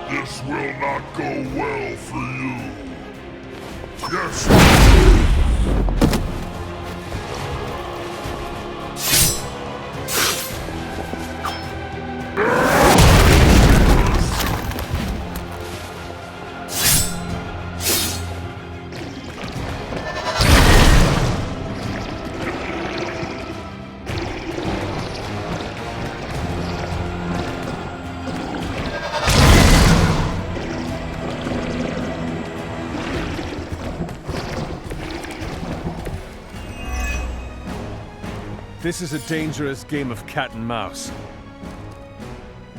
This will not go well for you. Yes. This is a dangerous game of cat and mouse.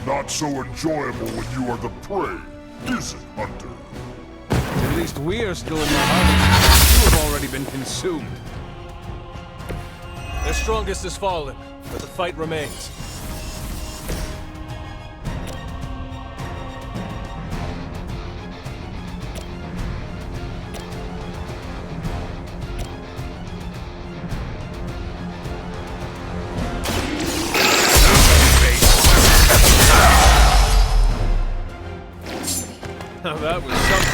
Not so enjoyable when you are the prey, is it, Hunter? At least we are still in the hunt. You have already been consumed. Their strongest has fallen, but the fight remains. Now that was something.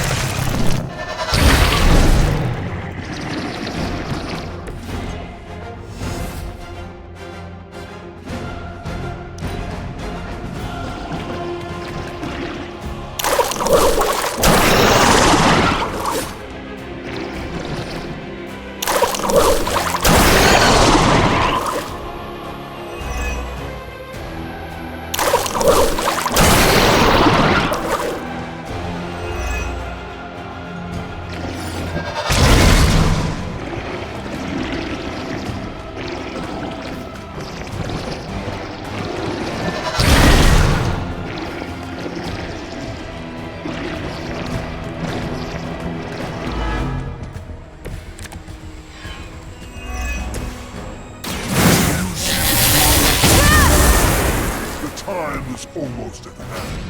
was almost at hand.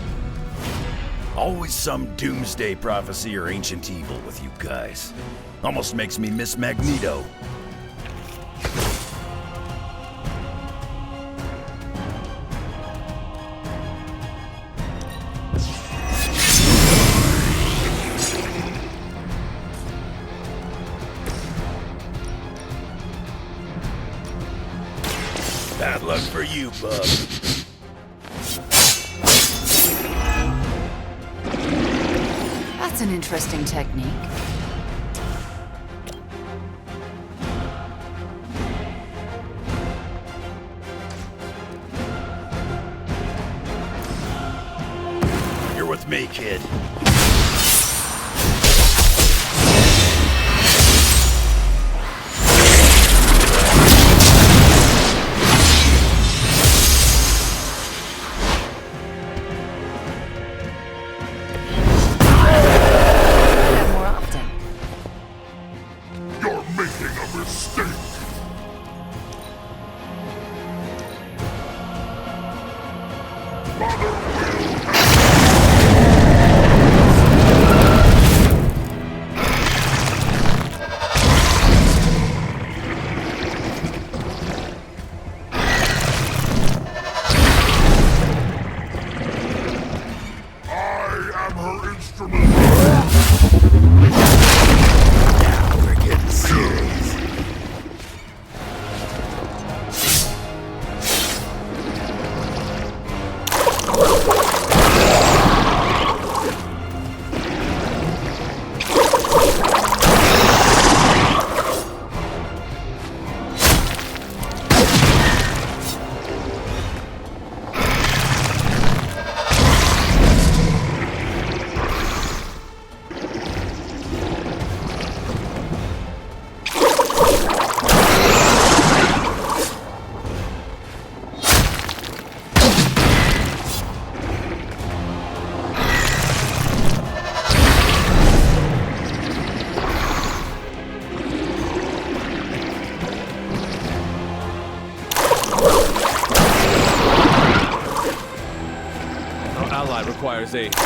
Always some doomsday prophecy or ancient evil with you guys. Almost makes me miss Magneto. Bad luck for you, bub. That's an interesting technique. You're with me, kid. Requires aid. I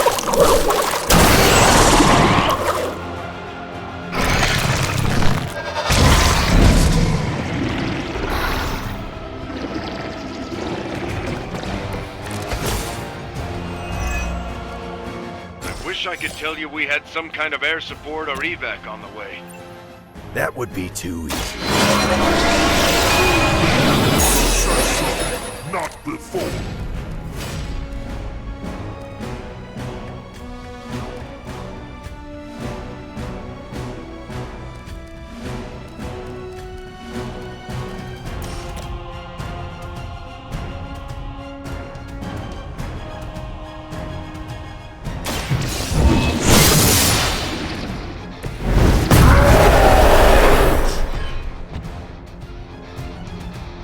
wish I could tell you we had some kind of air support or evac on the way. That would be too easy. Not before.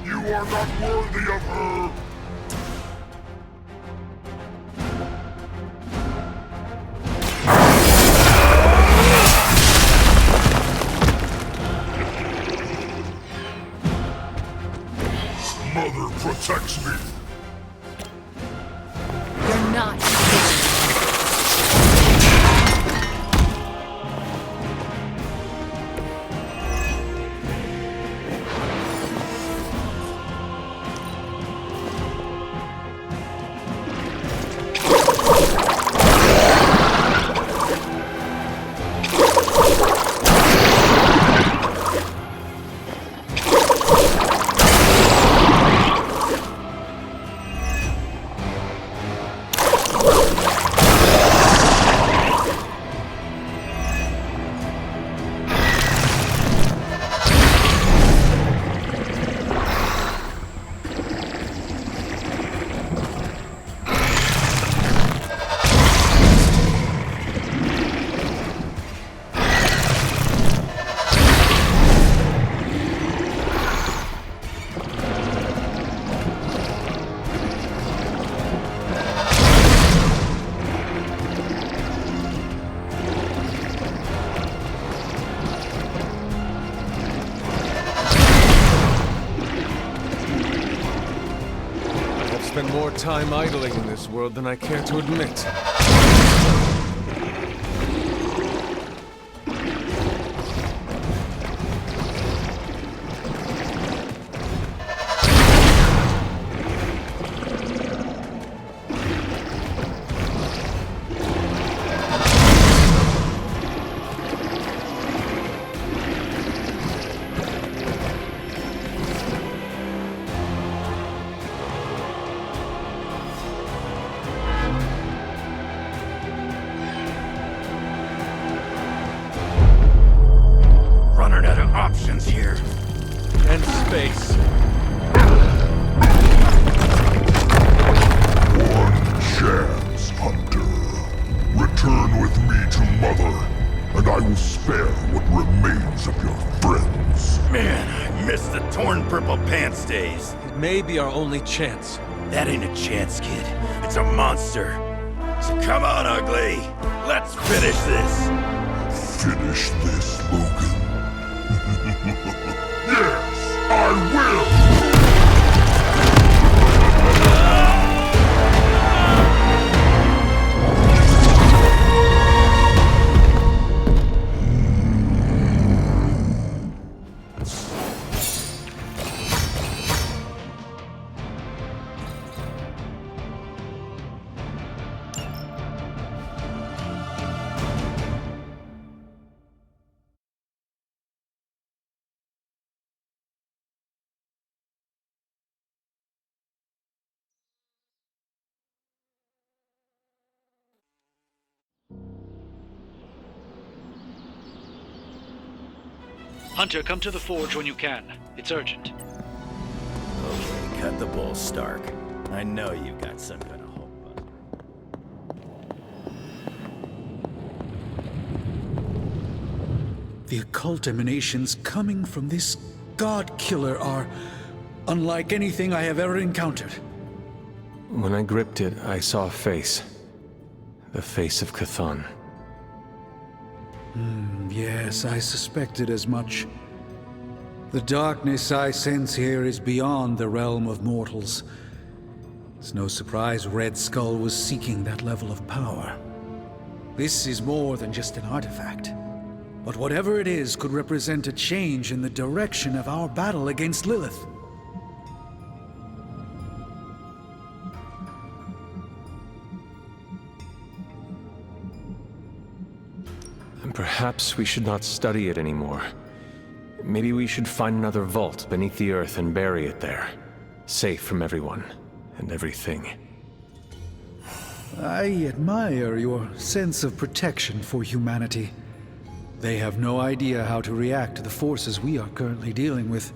You are not worthy of her! Mother protects me! You're not. spend more time idling in this world than I care to admit. Running out of options here. And space. One chance, Hunter. Return with me to Mother, and I will spare what remains of your friends. Man, I miss the torn purple pants days. It may be our only chance. That ain't a chance, kid. It's a monster. So come on, ugly. Let's finish this. Finish this, Logan. Yes, I will! Hunter, come to the forge when you can. It's urgent. Okay, cut the bull, Stark. I know you've got some kind of hope. The occult emanations coming from this god killer are unlike anything I have ever encountered. When I gripped it, I saw a face. The face of Chthon. Yes, I suspected as much. The darkness I sense here is beyond the realm of mortals. It's no surprise Red Skull was seeking that level of power. This is more than just an artifact. But whatever it is could represent a change in the direction of our battle against Lilith. And perhaps we should not study it anymore. Maybe we should find another vault beneath the earth and bury it there. Safe from everyone and everything. I admire your sense of protection for humanity. They have no idea how to react to the forces we are currently dealing with.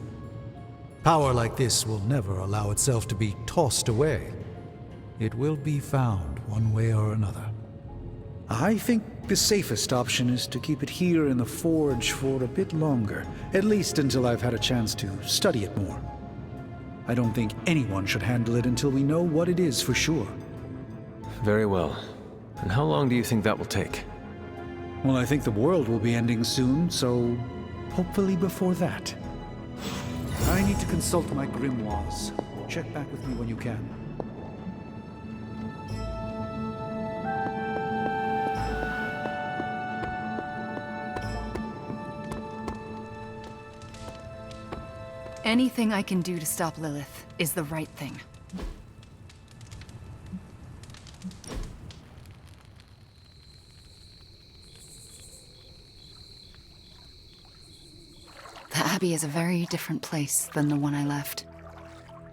Power like this will never allow itself to be tossed away. It will be found one way or another. I think the safest option is to keep it here in the forge for a bit longer, at least until I've had a chance to study it more. I don't think anyone should handle it until we know what it is for sure. Very well. And how long do you think that will take? Well, I think the world will be ending soon, so hopefully before that. I need to consult my grimoires. Check back with me when you can. Anything I can do to stop Lilith is the right thing. The Abbey is a very different place than the one I left.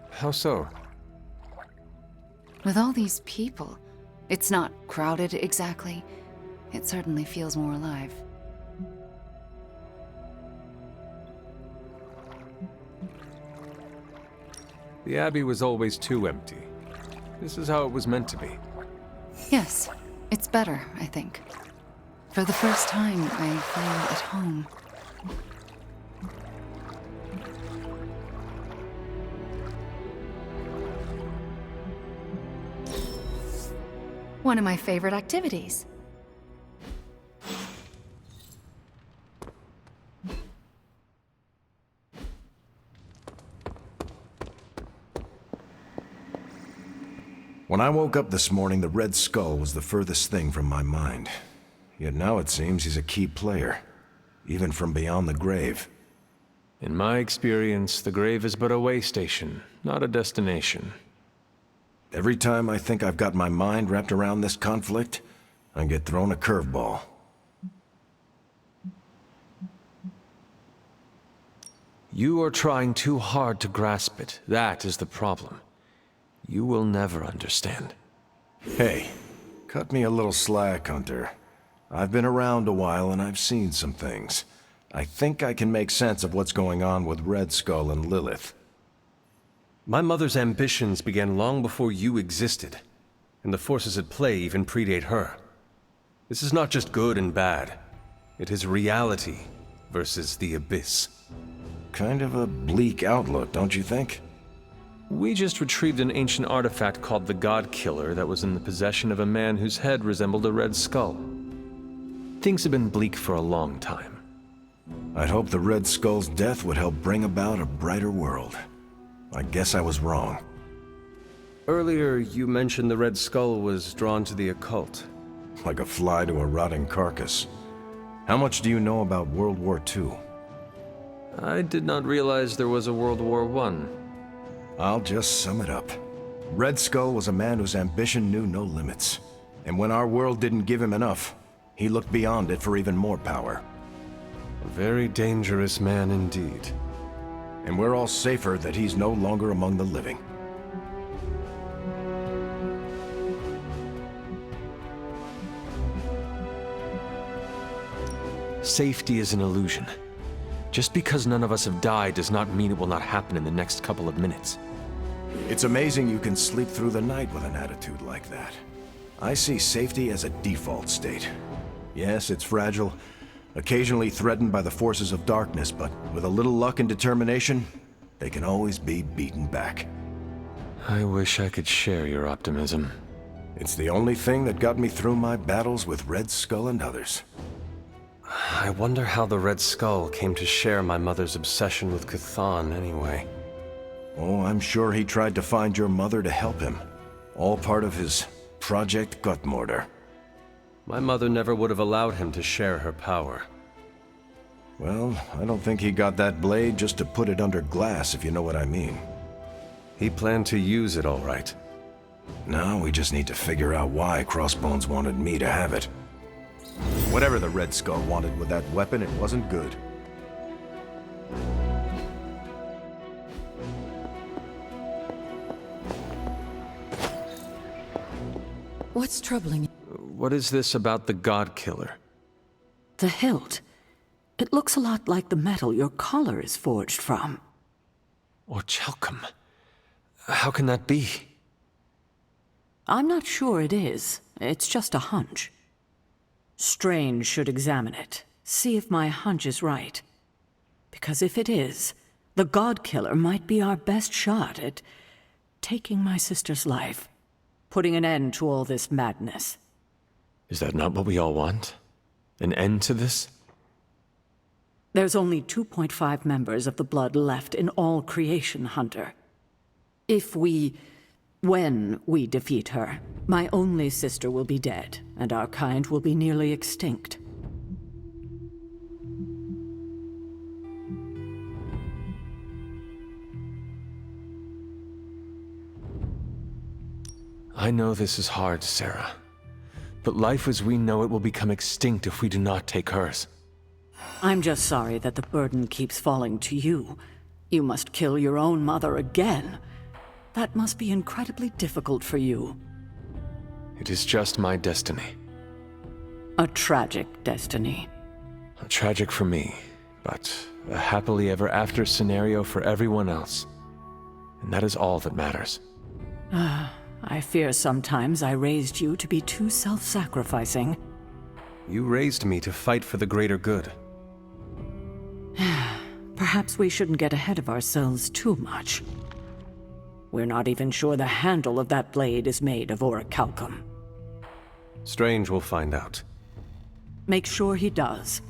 How so? With all these people, it's not crowded exactly. It certainly feels more alive. The Abbey was always too empty. This is how it was meant to be. Yes, it's better, I think. For the first time, I feel at home. One of my favorite activities. When I woke up this morning, the Red Skull was the furthest thing from my mind. Yet now it seems he's a key player, even from beyond the grave. In my experience, the grave is but a way station, not a destination. Every time I think I've got my mind wrapped around this conflict, I get thrown a curveball. You are trying too hard to grasp it. That is the problem. You will never understand. Hey, cut me a little slack, Hunter. I've been around a while and I've seen some things. I think I can make sense of what's going on with Red Skull and Lilith. My mother's ambitions began long before you existed, and the forces at play even predate her. This is not just good and bad. It is reality versus the abyss. Kind of a bleak outlook, don't you think? We just retrieved an ancient artifact called the God Killer that was in the possession of a man whose head resembled a red skull. Things have been bleak for a long time. I'd hope the Red Skull's death would help bring about a brighter world. I guess I was wrong. Earlier, you mentioned the Red Skull was drawn to the occult. Like a fly to a rotting carcass. How much do you know about World War II? I did not realize there was a World War I. I'll just sum it up. Red Skull was a man whose ambition knew no limits. And when our world didn't give him enough, he looked beyond it for even more power. A very dangerous man indeed. And we're all safer that he's no longer among the living. Safety is an illusion. Just because none of us have died does not mean it will not happen in the next couple of minutes. It's amazing you can sleep through the night with an attitude like that. I see safety as a default state. Yes, it's fragile, occasionally threatened by the forces of darkness, but with a little luck and determination, they can always be beaten back. I wish I could share your optimism. It's the only thing that got me through my battles with Red Skull and others. I wonder how the Red Skull came to share my mother's obsession with Cthulhu anyway. Oh, I'm sure he tried to find your mother to help him. All part of his Project Gutmortar. My mother never would have allowed him to share her power. Well, I don't think he got that blade just to put it under glass, if you know what I mean. He planned to use it all right. Now we just need to figure out why Crossbones wanted me to have it. Whatever the Red Skull wanted with that weapon, it wasn't good. What's troubling you? What is this about the God Killer? The hilt. It looks a lot like the metal your collar is forged from. Or Chelcom. How can that be? I'm not sure it is. It's just a hunch. Strange should examine it, see if my hunch is right. Because if it is, the God Killer might be our best shot at taking my sister's life, putting an end to all this madness. Is that not what we all want? An end to this? There's only 2.5 members of the Blood left in all creation, Hunter. When we defeat her, my only sister will be dead, and our kind will be nearly extinct. I know this is hard, Sarah. But life as we know it will become extinct if we do not take hers. I'm just sorry that the burden keeps falling to you. You must kill your own mother again. That must be incredibly difficult for you. It is just my destiny. A tragic destiny. Tragic for me, but a happily ever after scenario for everyone else. And that is all that matters. I fear sometimes I raised you to be too self-sacrificing. You raised me to fight for the greater good. Perhaps we shouldn't get ahead of ourselves too much. We're not even sure the handle of that blade is made of orichalcum. Strange will find out. Make sure he does.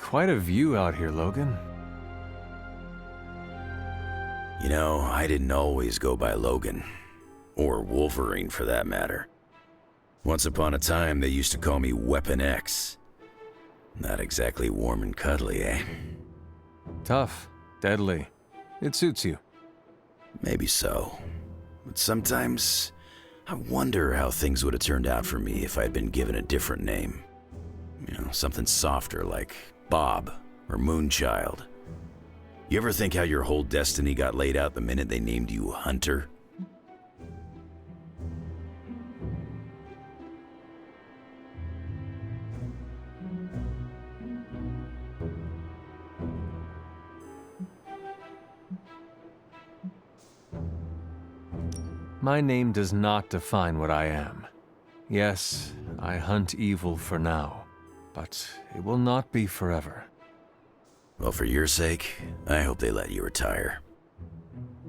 Quite a view out here, Logan. You know, I didn't always go by Logan. Or Wolverine, for that matter. Once upon a time, they used to call me Weapon X. Not exactly warm and cuddly, eh? Tough. Deadly. It suits you. Maybe so. But sometimes, I wonder how things would have turned out for me if I'd been given a different name. You know, something softer like Bob or Moonchild. You ever think how your whole destiny got laid out the minute they named you Hunter? My name does not define what I am. Yes, I hunt evil for now, but it will not be forever. Well, for your sake, I hope they let you retire.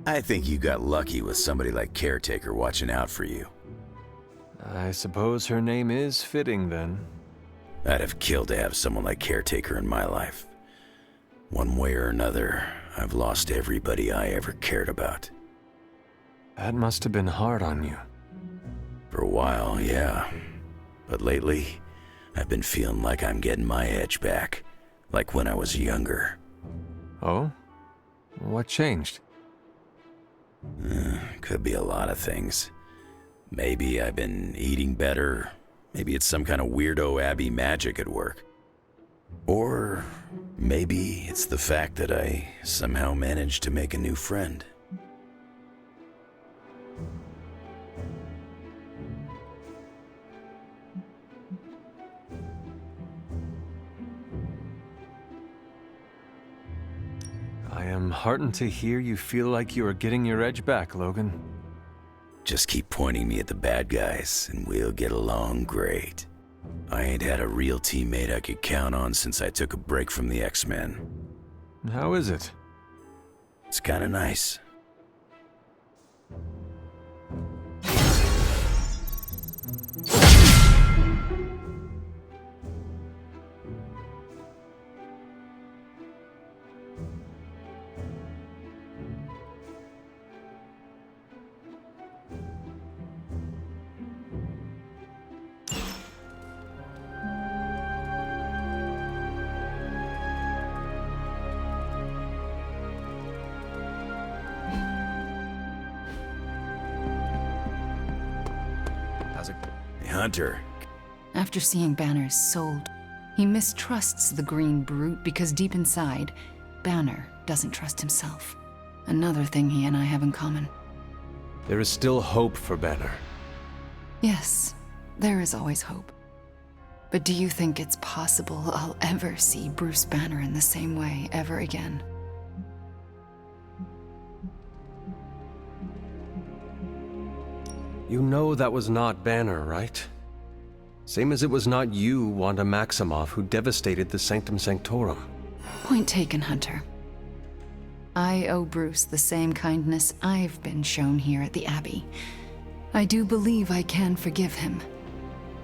I think you got lucky with somebody like Caretaker watching out for you. I suppose her name is fitting, then. I'd have killed to have someone like Caretaker in my life. One way or another, I've lost everybody I ever cared about. That must have been hard on you. For a while, yeah. But lately, I've been feeling like I'm getting my edge back. Like when I was younger. Oh? What changed? Could be a lot of things. Maybe I've been eating better. Maybe it's some kind of weirdo Abbey magic at work. Or maybe it's the fact that I somehow managed to make a new friend. I am heartened to hear you feel like you are getting your edge back, Logan. Just keep pointing me at the bad guys, and we'll get along great. I ain't had a real teammate I could count on since I took a break from the X-Men. How is it? It's kinda nice. Hunter. After seeing Banner's sold, he mistrusts the green brute because deep inside, Banner doesn't trust himself. Another thing he and I have in common. There is still hope for Banner. Yes, there is always hope. But do you think it's possible I'll ever see Bruce Banner in the same way ever again? You know that was not Banner, right? Same as it was not you, Wanda Maximoff, who devastated the Sanctum Sanctorum. Point taken, Hunter. I owe Bruce the same kindness I've been shown here at the Abbey. I do believe I can forgive him.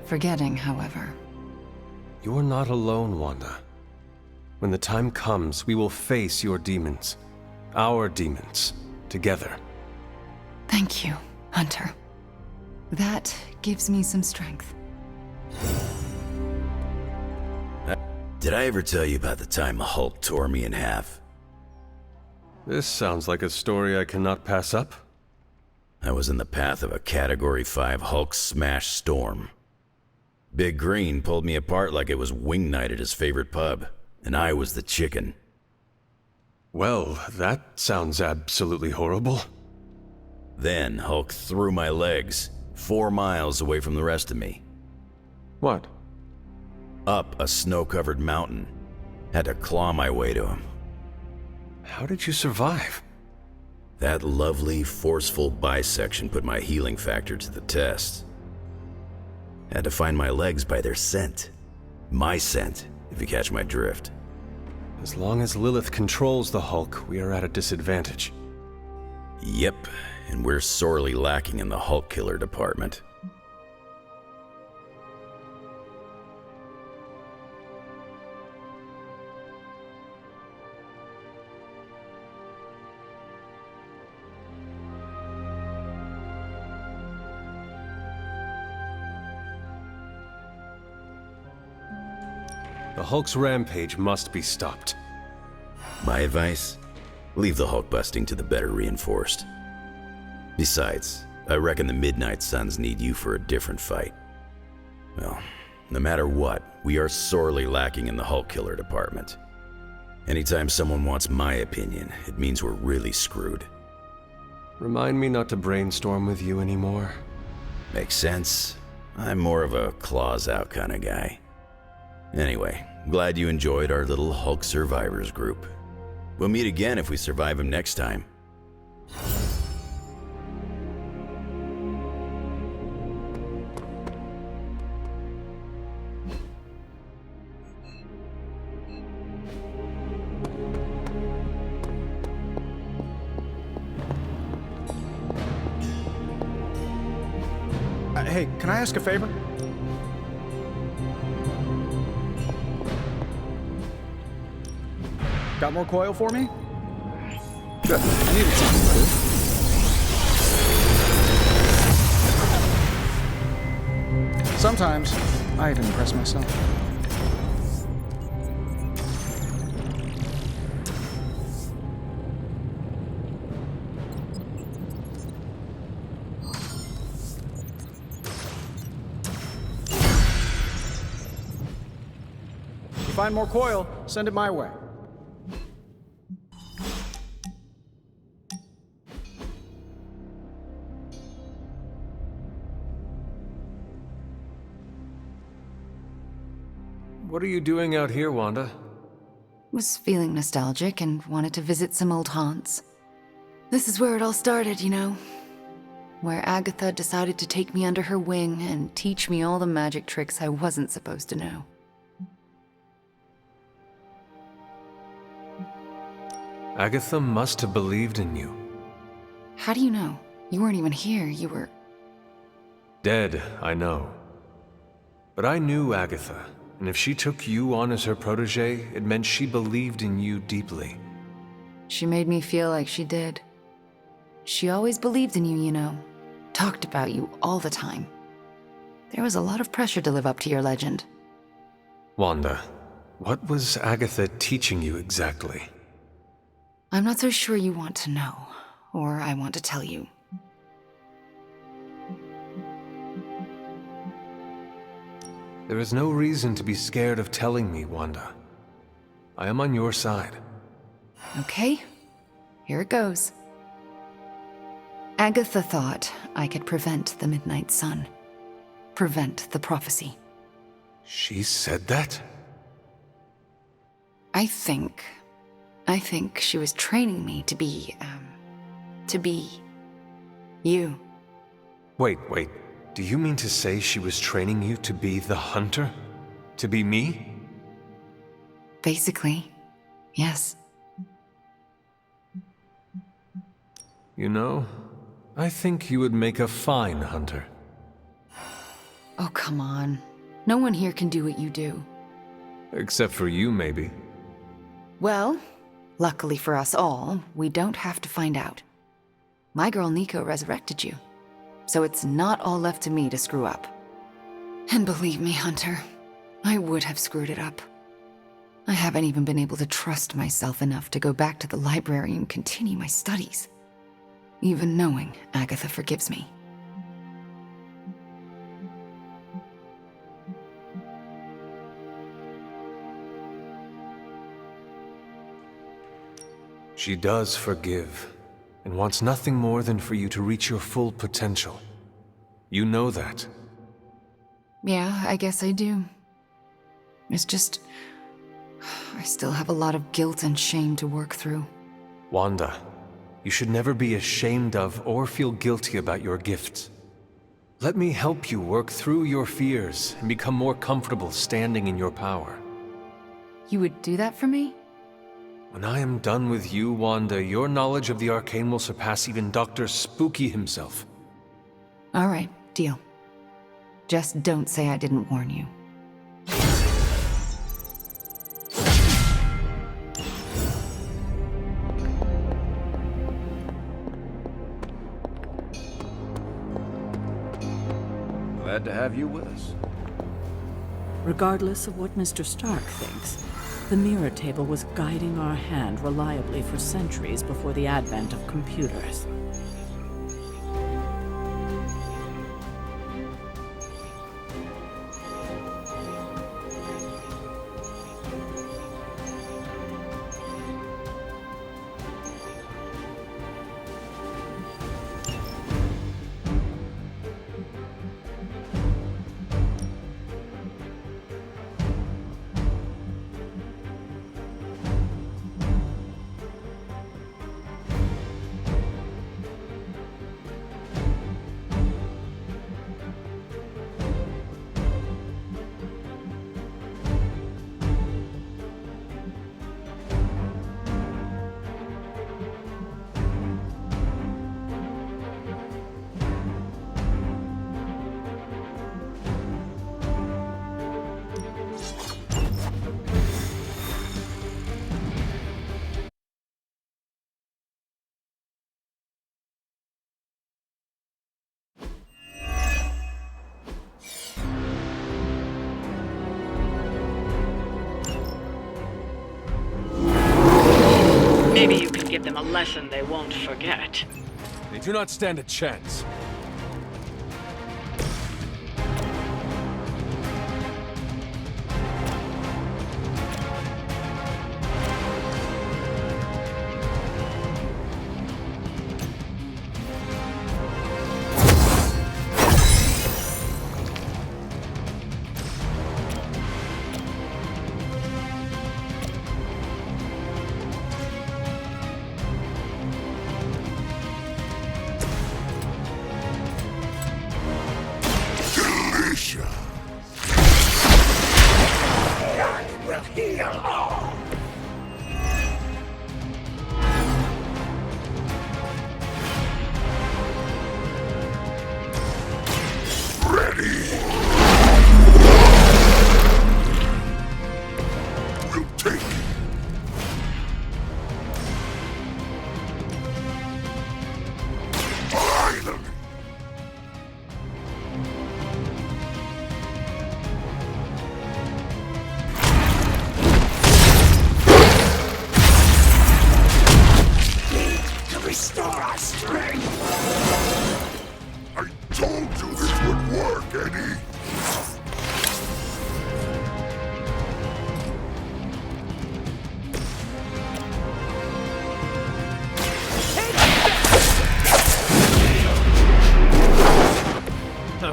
Forgetting, however. You're not alone, Wanda. When the time comes, we will face your demons. Our demons. Together. Thank you, Hunter. That gives me some strength. Did I ever tell you about the time the Hulk tore me in half? This sounds like a story I cannot pass up. I was in the path of a Category 5 Hulk smash storm. Big Green pulled me apart like it was wing night at his favorite pub, and I was the chicken. Well, that sounds absolutely horrible. Then Hulk threw my legs 4 miles away from the rest of me. What? Up a snow-covered mountain. Had to claw my way to him. How did you survive? That lovely, forceful bisection put my healing factor to the test. Had to find my legs by their scent. My scent, if you catch my drift. As long as Lilith controls the Hulk, we are at a disadvantage. Yep, and we're sorely lacking in the Hulk killer department. The Hulk's rampage must be stopped. My advice? Leave the Hulk busting to the better reinforced. Besides, I reckon the Midnight Suns need you for a different fight. Well, no matter what, we are sorely lacking in the Hulk killer department. Anytime someone wants my opinion, it means we're really screwed. Remind me not to brainstorm with you anymore. Makes sense. I'm more of a claws out kind of guy. Anyway, glad you enjoyed our little Hulk survivors group. We'll meet again if we survive him next time. Hey, can I ask a favor? Got more coil for me? Good. I needed something, too. Sometimes, I even impress myself. Find more coil, send it my way. What are you doing out here, Wanda? Was feeling nostalgic and wanted to visit some old haunts. This is where it all started, you know. Where Agatha decided to take me under her wing and teach me all the magic tricks I wasn't supposed to know. Agatha must have believed in you. How do you know? You weren't even here, you were... Dead, I know. But I knew Agatha, and if she took you on as her protege, it meant she believed in you deeply. She made me feel like she did. She always believed in you, you know. Talked about you all the time. There was a lot of pressure to live up to your legend. Wanda, what was Agatha teaching you exactly? I'm not so sure you want to know, or I want to tell you. There is no reason to be scared of telling me, Wanda. I am on your side. Okay, here it goes. Agatha thought I could prevent the Midnight Sun. Prevent the prophecy. She said that? I think she was training me to be you. Wait. Do you mean to say she was training you to be the hunter? To be me? Basically, yes. You know, I think you would make a fine hunter. Oh, come on. No one here can do what you do. Except for you, maybe. Well, luckily for us all, we don't have to find out. My girl Nico resurrected you, so it's not all left to me to screw up. And believe me, Hunter, I would have screwed it up. I haven't even been able to trust myself enough to go back to the library and continue my studies, even knowing Agatha forgives me. She does forgive, and wants nothing more than for you to reach your full potential. You know that. Yeah, I guess I do. It's just... I still have a lot of guilt and shame to work through. Wanda, you should never be ashamed of or feel guilty about your gifts. Let me help you work through your fears and become more comfortable standing in your power. You would do that for me? When I am done with you, Wanda, your knowledge of the arcane will surpass even Dr. Spooky himself. All right, deal. Just don't say I didn't warn you. Glad to have you with us. Regardless of what Mr. Stark thinks, the mirror table was guiding our hand reliably for centuries before the advent of computers. Maybe you can give them a lesson they won't forget. They do not stand a chance.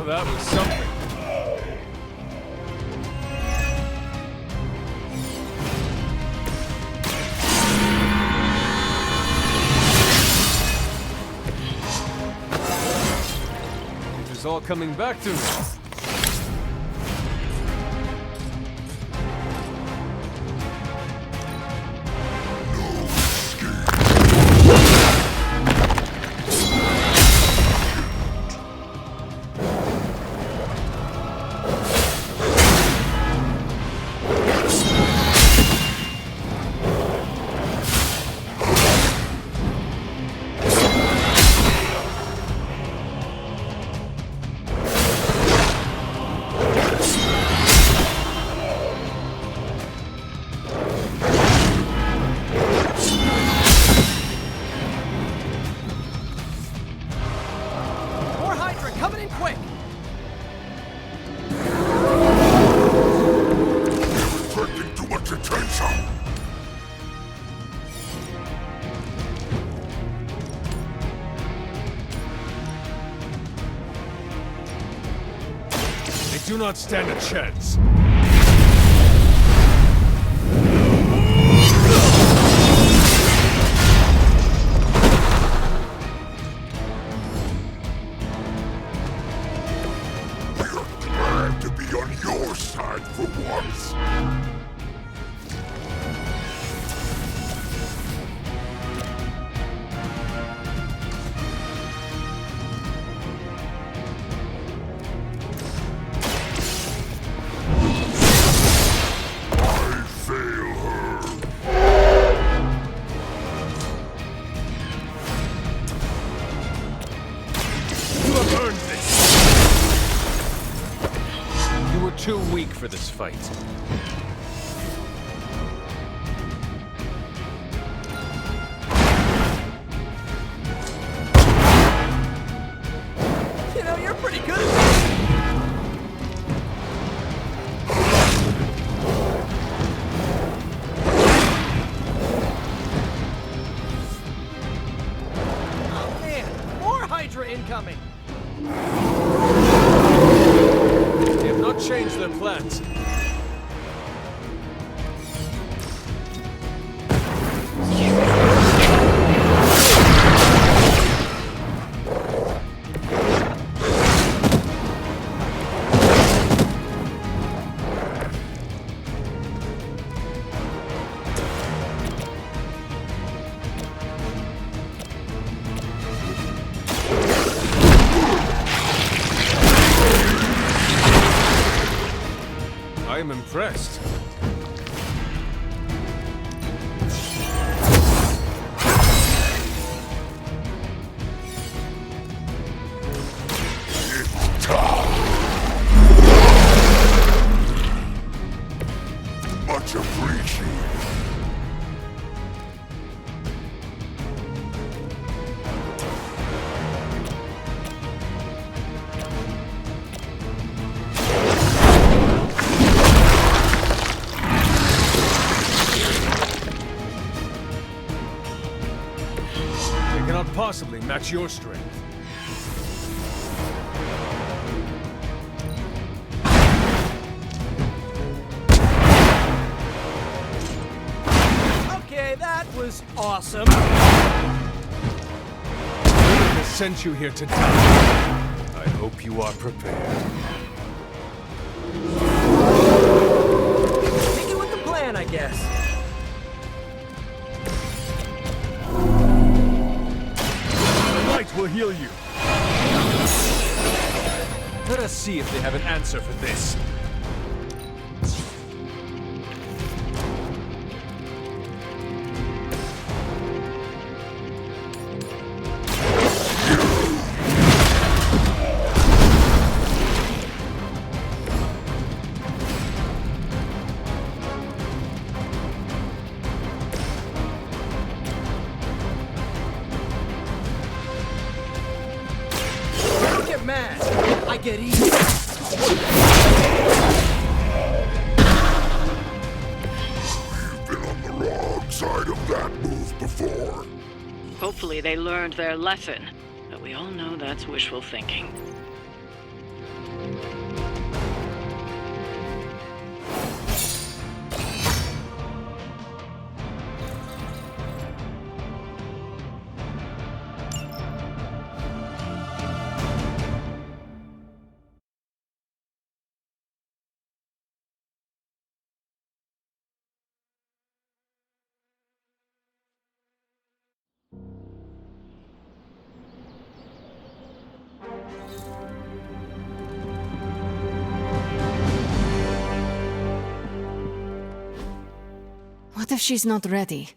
That was something. It is all coming back to me. Do not stand a chance. We're glad to be on your side for once. too weak for this fight. You know, you're pretty good at this. Oh man, more Hydra incoming. They have not changed their plans. I am impressed. Much appreciated. They cannot possibly match your strength. Okay, that was awesome. I sent you here to die. I hope you are prepared. Sticking with the plan, I guess. The light will heal you. Let us see if they have an answer for this. Don't get mad. I get easy. You've been on the wrong side of that move before. Hopefully they learned their lesson, but we all know that's wishful thinking. What if she's not ready?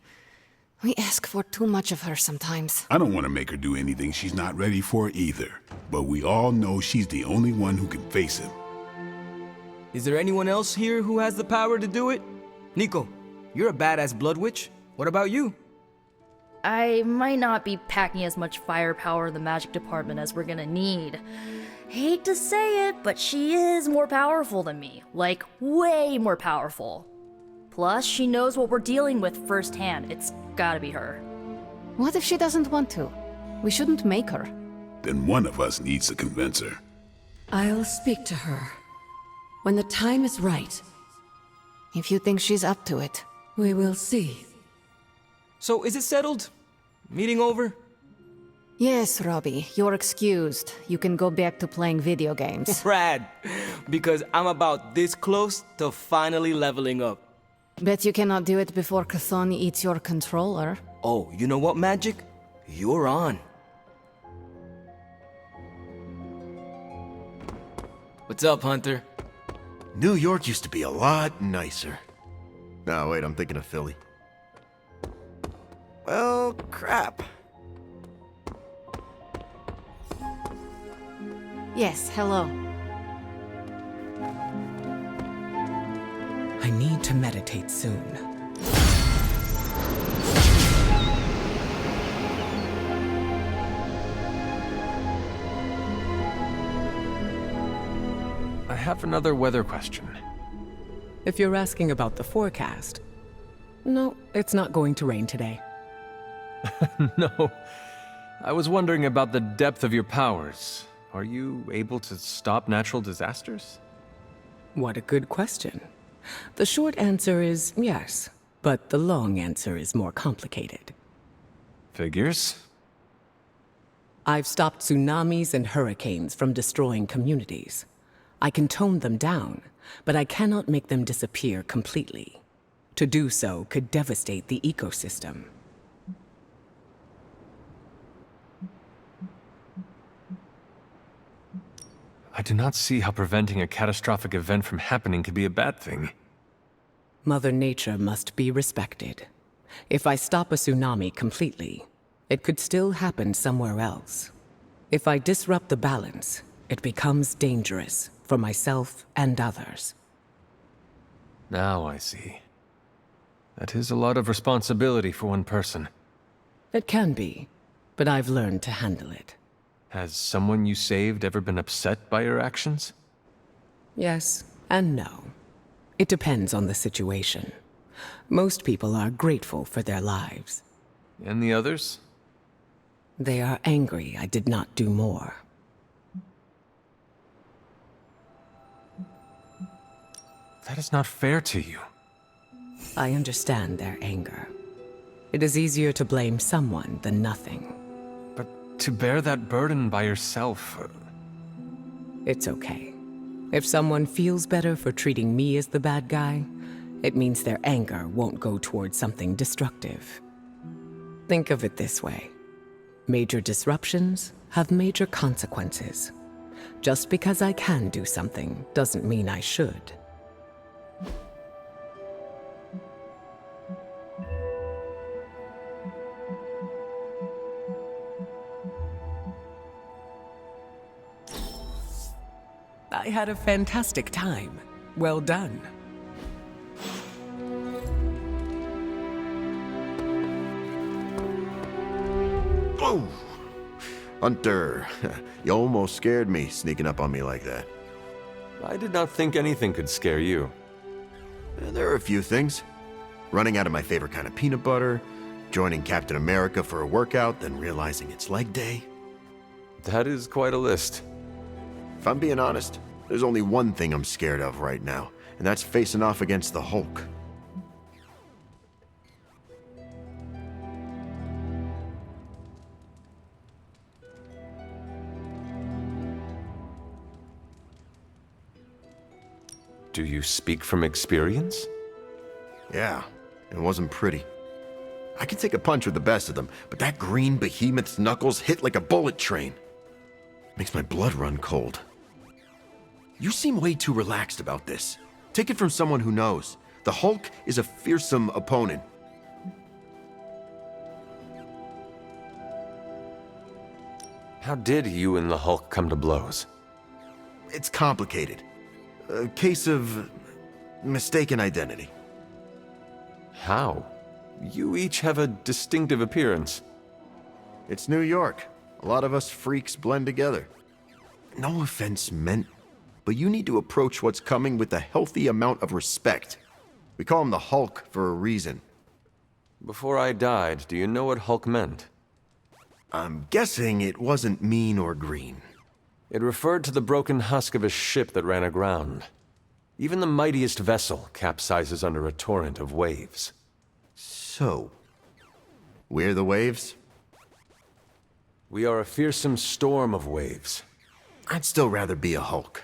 We ask for too much of her sometimes. I don't want to make her do anything she's not ready for either. But we all know she's the only one who can face him. Is there anyone else here who has the power to do it? Nico, you're a badass blood witch. What about you? I might not be packing as much firepower in the magic department as we're gonna need. Hate to say it, but she is more powerful than me. Like, way more powerful. Plus, she knows what we're dealing with firsthand. It's gotta be her. What if she doesn't want to? We shouldn't make her. Then one of us needs to convince her. I'll speak to her. When the time is right. If you think she's up to it. We will see. So, is it settled? Meeting over? Yes, Robbie, you're excused. You can go back to playing video games. Rad! Because I'm about this close to finally leveling up. Bet you cannot do it before Chthon eats your controller. Oh, you know what, Magic? You're on. What's up, Hunter? New York used to be a lot nicer. No, wait, I'm thinking of Philly. Well, crap. Yes, hello. I need to meditate soon. I have another weather question. If you're asking about the forecast, no, it's not going to rain today. No. I was wondering about the depth of your powers. Are you able to stop natural disasters? What a good question. The short answer is yes, but the long answer is more complicated. Figures. I've stopped tsunamis and hurricanes from destroying communities. I can tone them down, but I cannot make them disappear completely. To do so could devastate the ecosystem. I do not see how preventing a catastrophic event from happening could be a bad thing. Mother Nature must be respected. If I stop a tsunami completely, it could still happen somewhere else. If I disrupt the balance, it becomes dangerous for myself and others. Now I see. That is a lot of responsibility for one person. It can be, but I've learned to handle it. Has someone you saved ever been upset by your actions? Yes and no. It depends on the situation. Most people are grateful for their lives. And the others? They are angry I did not do more. That is not fair to you. I understand their anger. It is easier to blame someone than nothing. But to bear that burden by yourself... It's okay. If someone feels better for treating me as the bad guy, it means their anger won't go towards something destructive. Think of it this way. Major disruptions have major consequences. Just because I can do something doesn't mean I should. I had a fantastic time. Well done. Oh! Hunter, you almost scared me sneaking up on me like that. I did not think anything could scare you. There are a few things. Running out of my favorite kind of peanut butter, joining Captain America for a workout, then realizing it's leg day. That is quite a list. If I'm being honest, there's only one thing I'm scared of right now, and that's facing off against the Hulk. Do you speak from experience? Yeah, it wasn't pretty. I can take a punch with the best of them, but that green behemoth's knuckles hit like a bullet train. Makes my blood run cold. You seem way too relaxed about this. Take it from someone who knows. The Hulk is a fearsome opponent. How did you and the Hulk come to blows? It's complicated. A case of mistaken identity. How? You each have a distinctive appearance. It's New York. A lot of us freaks blend together. No offense meant, but you need to approach what's coming with a healthy amount of respect. We call him the Hulk for a reason. Before I died, do you know what Hulk meant? I'm guessing it wasn't mean or green. It referred to the broken husk of a ship that ran aground. Even the mightiest vessel capsizes under a torrent of waves. So, we're the waves? We are a fearsome storm of waves. I'd still rather be a Hulk.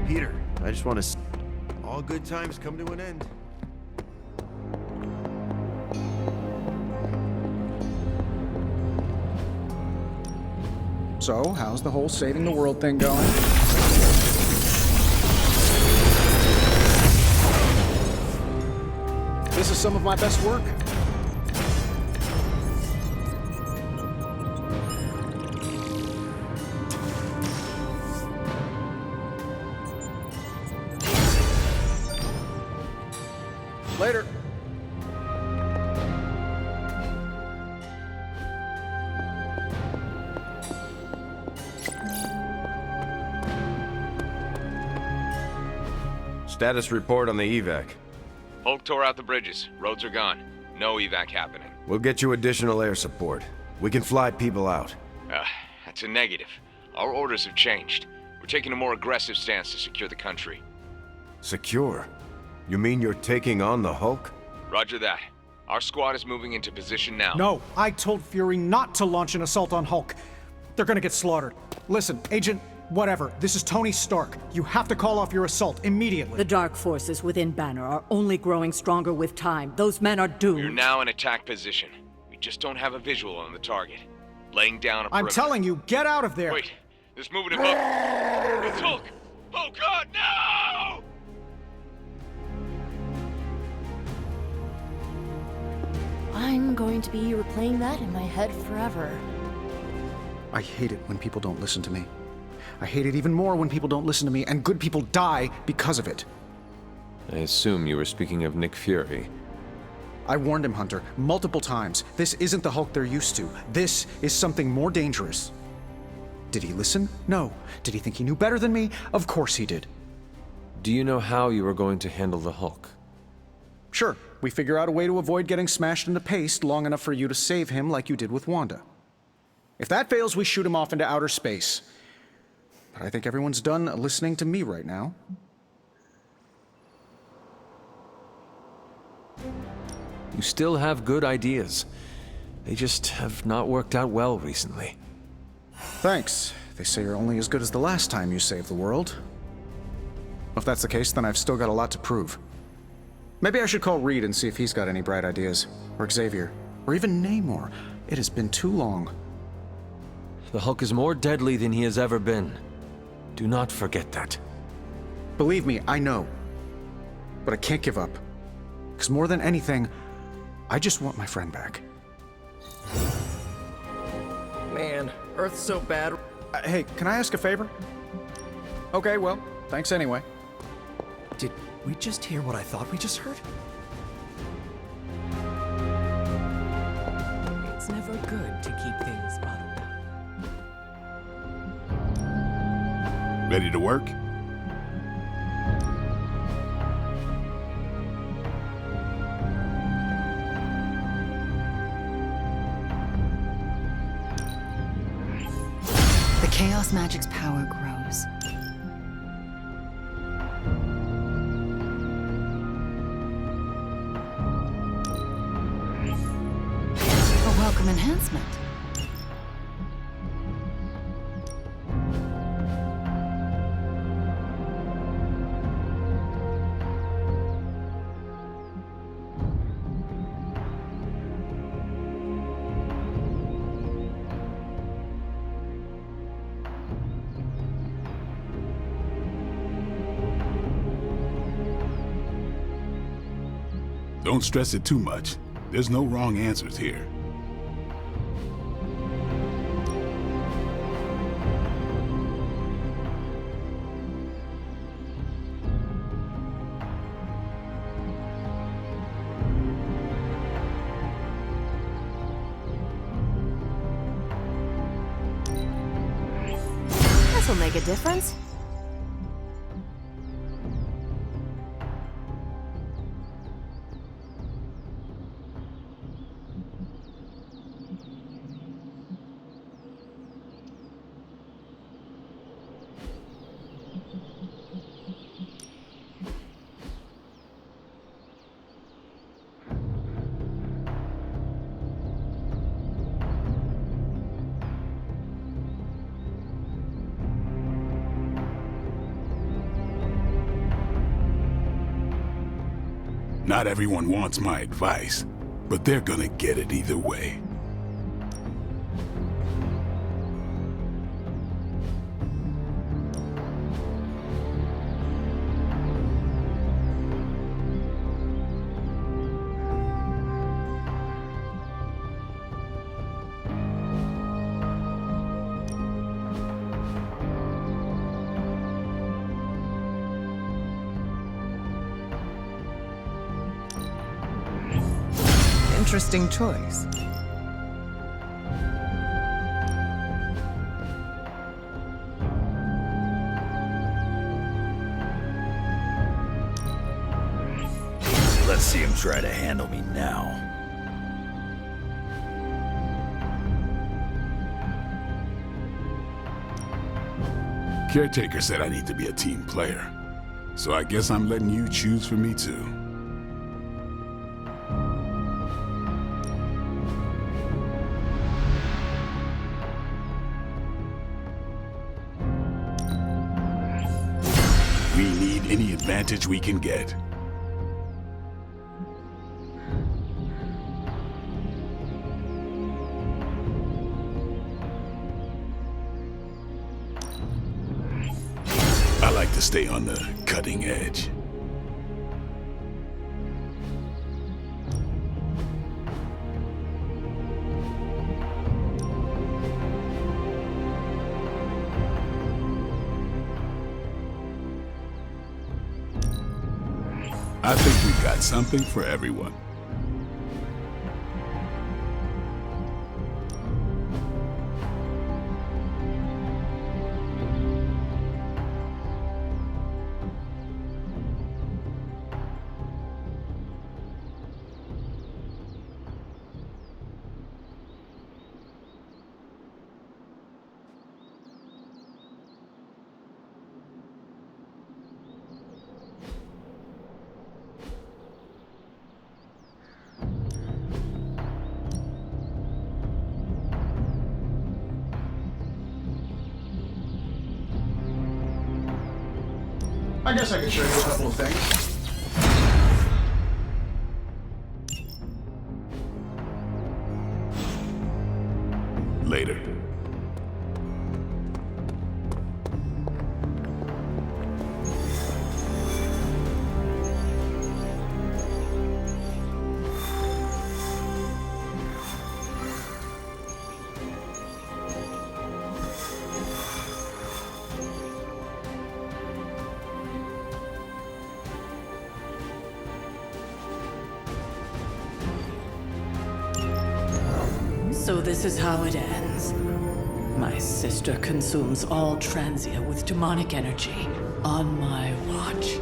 Peter, I just want to... All good times come to an end. So, how's the whole saving the world thing going? This is some of my best work. Later. Status report on the evac. Hulk tore out the bridges. Roads are gone. No evac happening. We'll get you additional air support. We can fly people out. That's a negative. Our orders have changed. We're taking a more aggressive stance to secure the country. Secure? You mean you're taking on the Hulk? Roger that. Our squad is moving into position now. No, I told Fury not to launch an assault on Hulk. They're gonna get slaughtered. Listen, Agent, whatever, this is Tony Stark. You have to call off your assault immediately. The dark forces within Banner are only growing stronger with time. Those men are doomed. We're now in attack position. We just don't have a visual on the target. Laying down a perimeter. I'm telling you, get out of there! Wait, there's movement above. It's Hulk! Oh God, no! I'm going to be replaying that in my head forever. I hate it when people don't listen to me. I hate it even more when people don't listen to me, and good people die because of it. I assume you were speaking of Nick Fury. I warned him, Hunter, multiple times. This isn't the Hulk they're used to. This is something more dangerous. Did he listen? No. Did he think he knew better than me? Of course he did. Do you know how you are going to handle the Hulk? Sure. We figure out a way to avoid getting smashed into paste long enough for you to save him like you did with Wanda. If that fails, we shoot him off into outer space. But I think everyone's done listening to me right now. You still have good ideas. They just have not worked out well recently. Thanks. They say you're only as good as the last time you saved the world. If that's the case, then I've still got a lot to prove. Maybe I should call Reed and see if he's got any bright ideas. Or Xavier. Or even Namor. It has been too long. The Hulk is more deadly than he has ever been. Do not forget that. Believe me, I know. But I can't give up. Because more than anything, I just want my friend back. Man, Earth's so bad. Hey, can I ask a favor? Okay, well, thanks anyway. Did we just hear what I thought we just heard? It's never good to keep things bottled up. Ready to work? The Chaos Magic's power grows. A welcome enhancement. Don't stress it too much. There's no wrong answers here. This'll make a difference. Not everyone wants my advice, but they're gonna get it either way. Interesting choice. Let's see him try to handle me now. Caretaker said I need to be a team player, so I guess I'm letting you choose for me too. We need any advantage we can get. I like to stay on the cutting edge. I think we've got something for everyone. I guess I could show you a couple of things. Later. So this is how it ends. My sister consumes all Transia with demonic energy on my watch.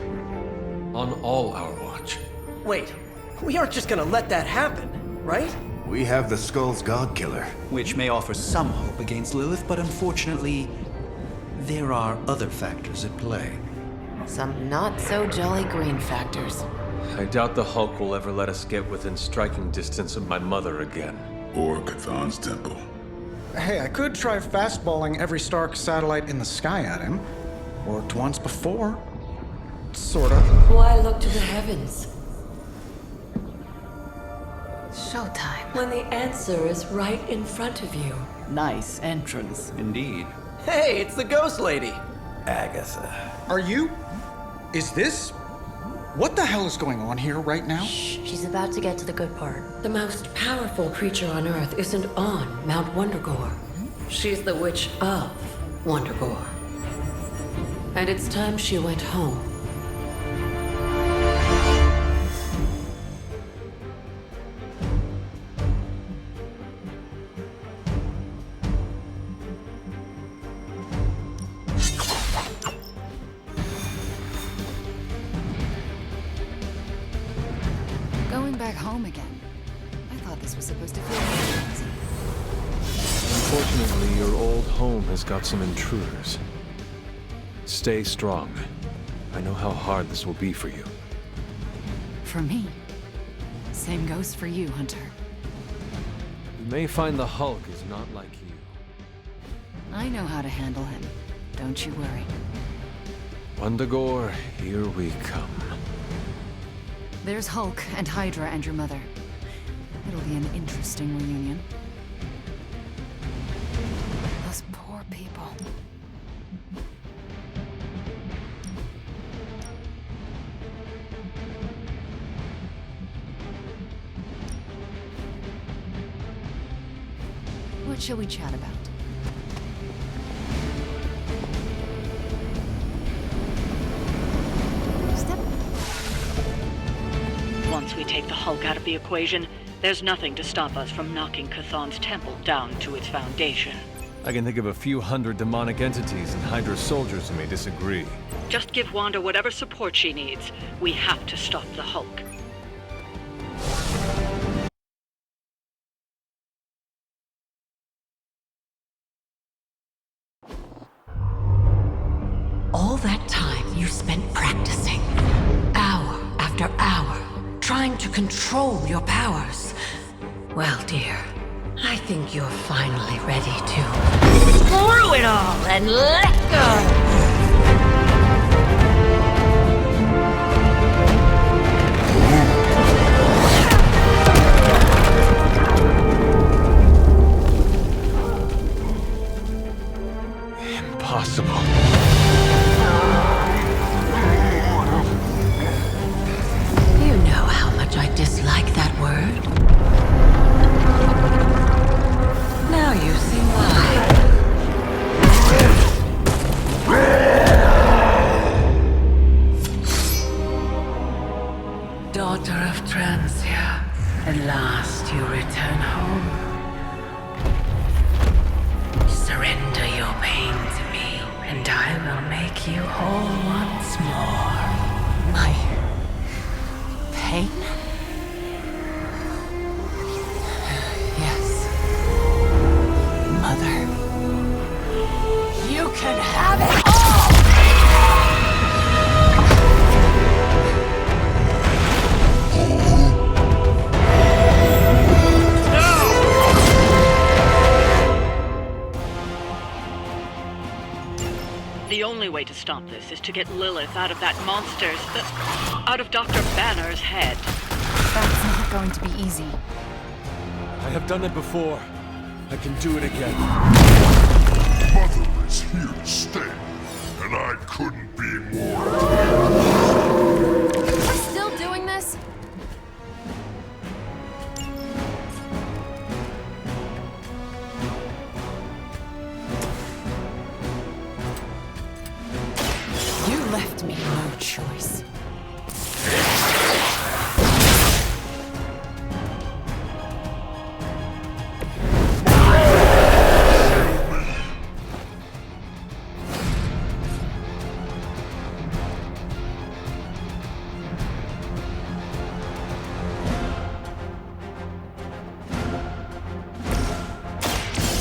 On all our watch. Wait, we aren't just gonna let that happen, right? We have the Skull's God-Killer. Which may offer some hope against Lilith, but unfortunately, there are other factors at play. Some not-so-jolly green factors. I doubt the Hulk will ever let us get within striking distance of my mother again. Or Cathan's temple. Hey, I could try fastballing every Stark satellite in the sky at him. Worked once before. Sorta. Why look to the heavens Showtime. when the answer is right in front of you? Nice entrance. Indeed. Hey, it's the Ghost Lady! Agatha. Are you? Is this? What the hell is going on here right now? She's about to get to the good part. The most powerful creature on Earth isn't on Mount Wondergore. She's the witch of Wondergore. And it's time she went home. Going back home again. I thought this was supposed to feel more easy. Unfortunately, your old home has got some intruders. Stay strong. I know how hard this will be for you. For me. Same goes for you, Hunter. You may find the Hulk is not like you. I know how to handle him. Don't you worry. Wundagore, here we come. There's Hulk and Hydra and your mother. It'll be an interesting reunion. Those poor people. What shall we chat about? Once we take the Hulk out of the equation, there's nothing to stop us from knocking Chthon's temple down to its foundation. I can think of a few hundred demonic entities, and Hydra's soldiers may disagree. Just give Wanda whatever support she needs. We have to stop the Hulk. All that time you spent practicing, hour after hour, trying to control your powers. Well, dear, I think you're finally ready to screw it all and let go! Impossible. You know how much I dislike that word. Now you see why. Daughter of Transia, at last you return home. Surrender your pain to me, and I will make you whole once more. My pain? Yes. Mother. You can have it all! The only way to stop this is to get Lilith out of that monster's... out of Dr. Banner's head. That's not going to be easy. I have done it before. I can do it again. Mother is here to stay, and I couldn't be more. Am I still doing this? You left me no choice.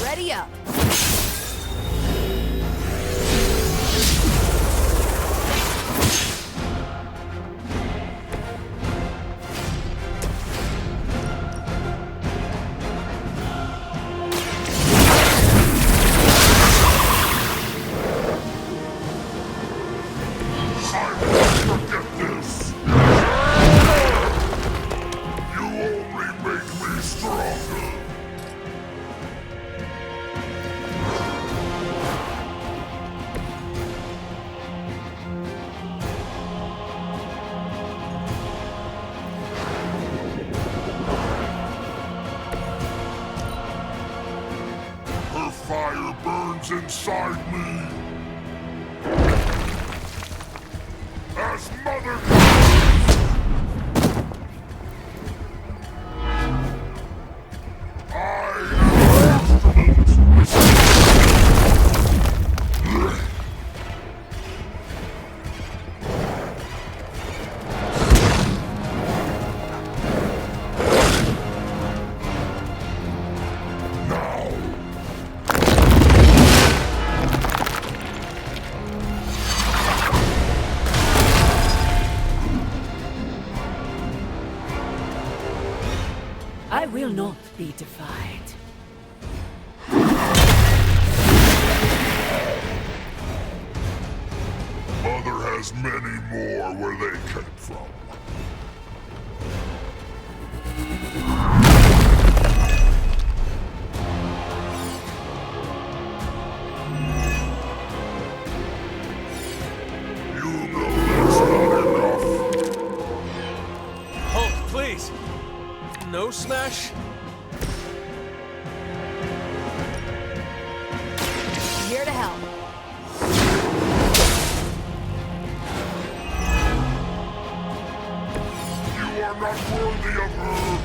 Ready up. Forget this. You only make me stronger. Her fire burns inside me. As Mother I will not be defied. Mother has many more where they came from. am not worthy of her!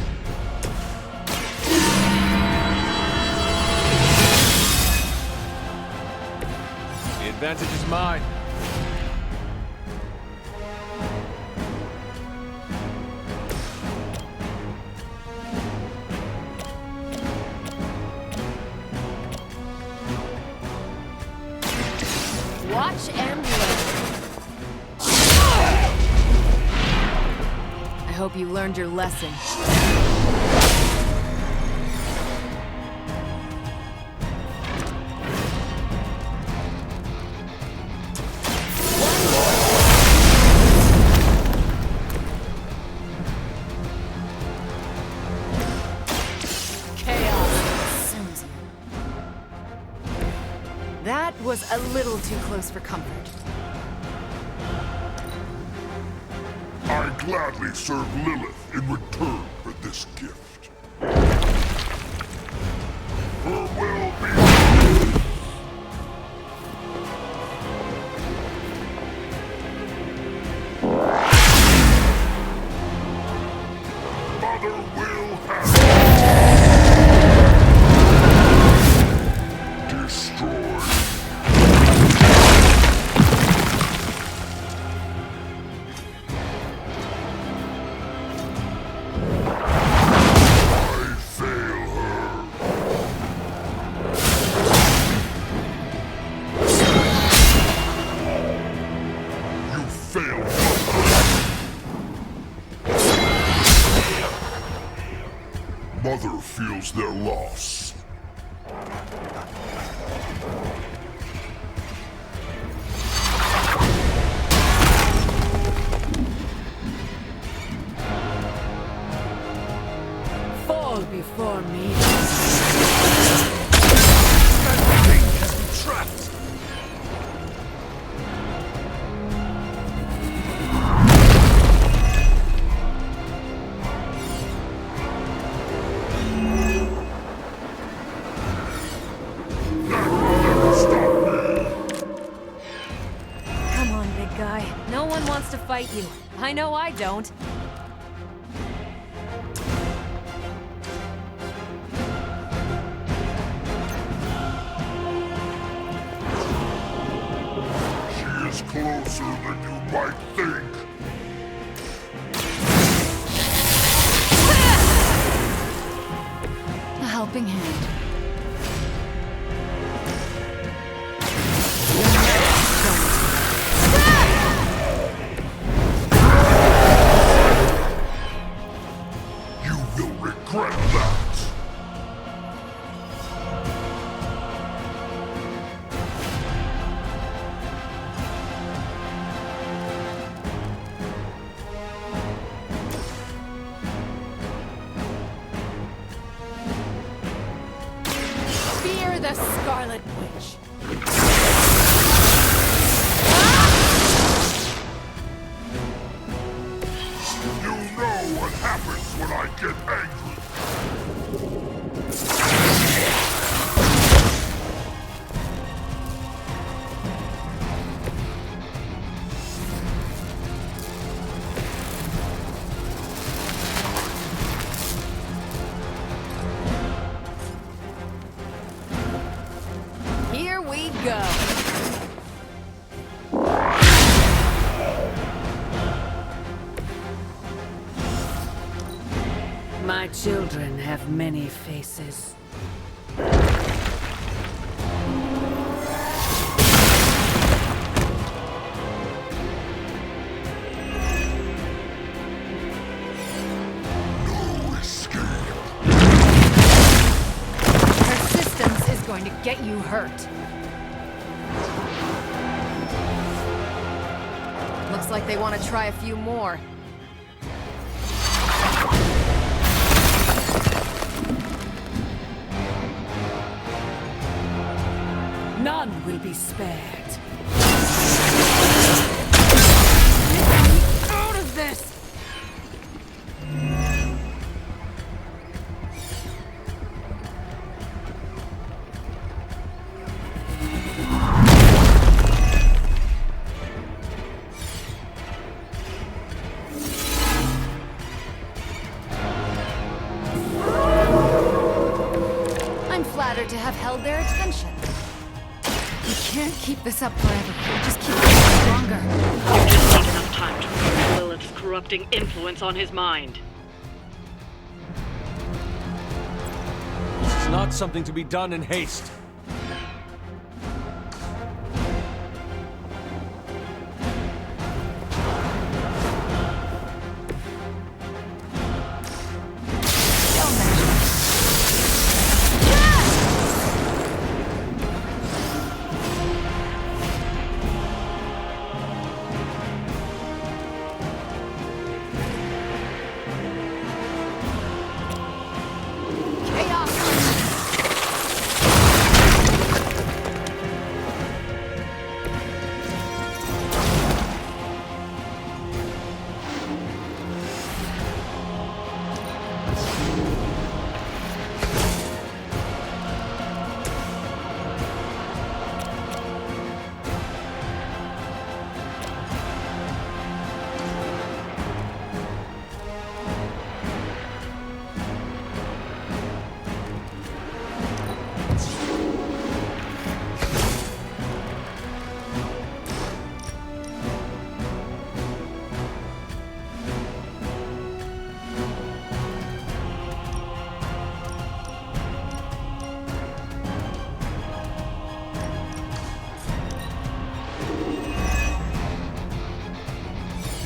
The advantage is mine. Watch and learn. I hope you learned your lesson. That was a little too close for comfort. I gladly serve Lilith in return for this gift. Her will be... Mother will have... Destroy. Mother feels their loss. Fall before me. Everything has been trapped. Come on, big guy. No one wants to fight you. I know I don't. She is closer than you might think. A helping hand. You will regret that. Fear the Scarlet Witch. You know what happens when I get angry. Here we go. My children have many faces. No escape. Persistence is going to get you hurt. Looks like they want to try a few more. None will be spared. Out of this! can't keep this up forever. We'll just keep getting stronger. You just need enough time to break Lilith's corrupting influence on his mind. This is not something to be done in haste.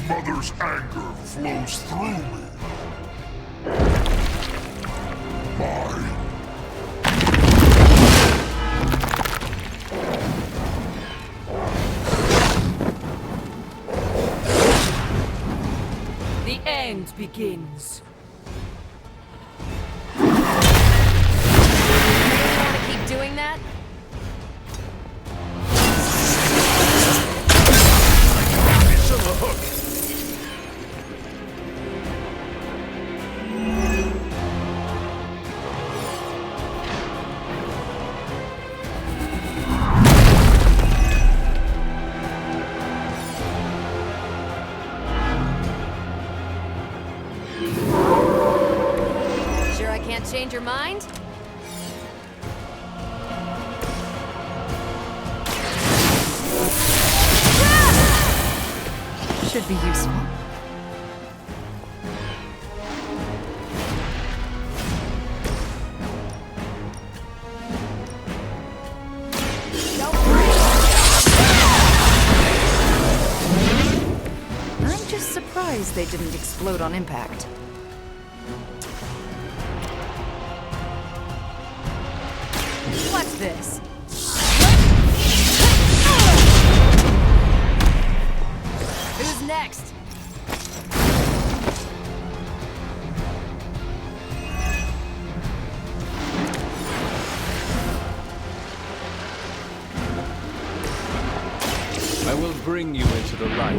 Mother's anger flows through me. Mine. The end begins. Want to keep doing that? It's on the hook. Change your mind? Should be useful. I'm just surprised they didn't explode on impact. What's this? Who's next? I will bring you into the light.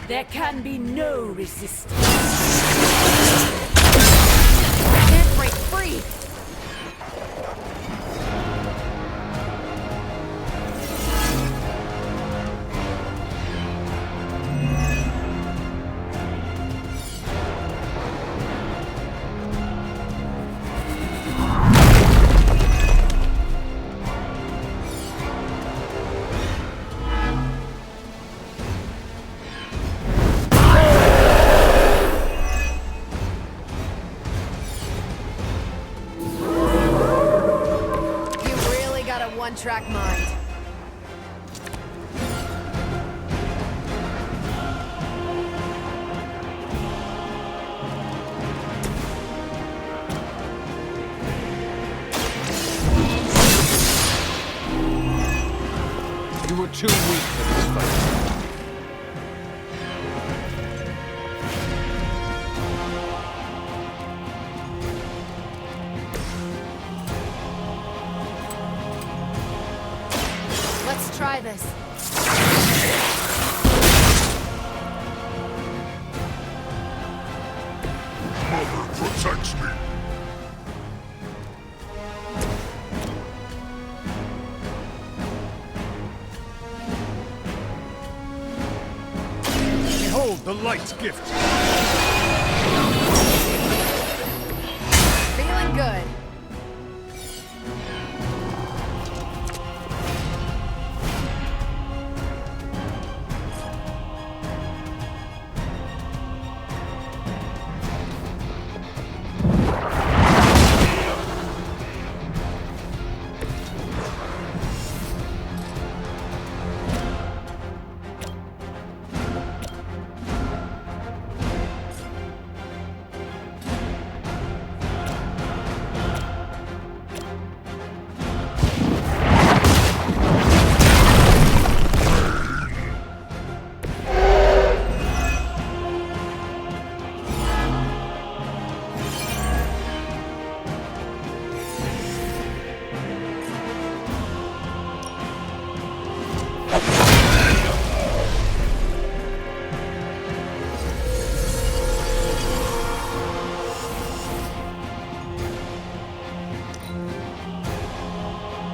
There can be no resistance. Can't break free! One-track mind. too weak for this fight. Let's try this. Mother protects me. Behold the light's gift. Feeling good.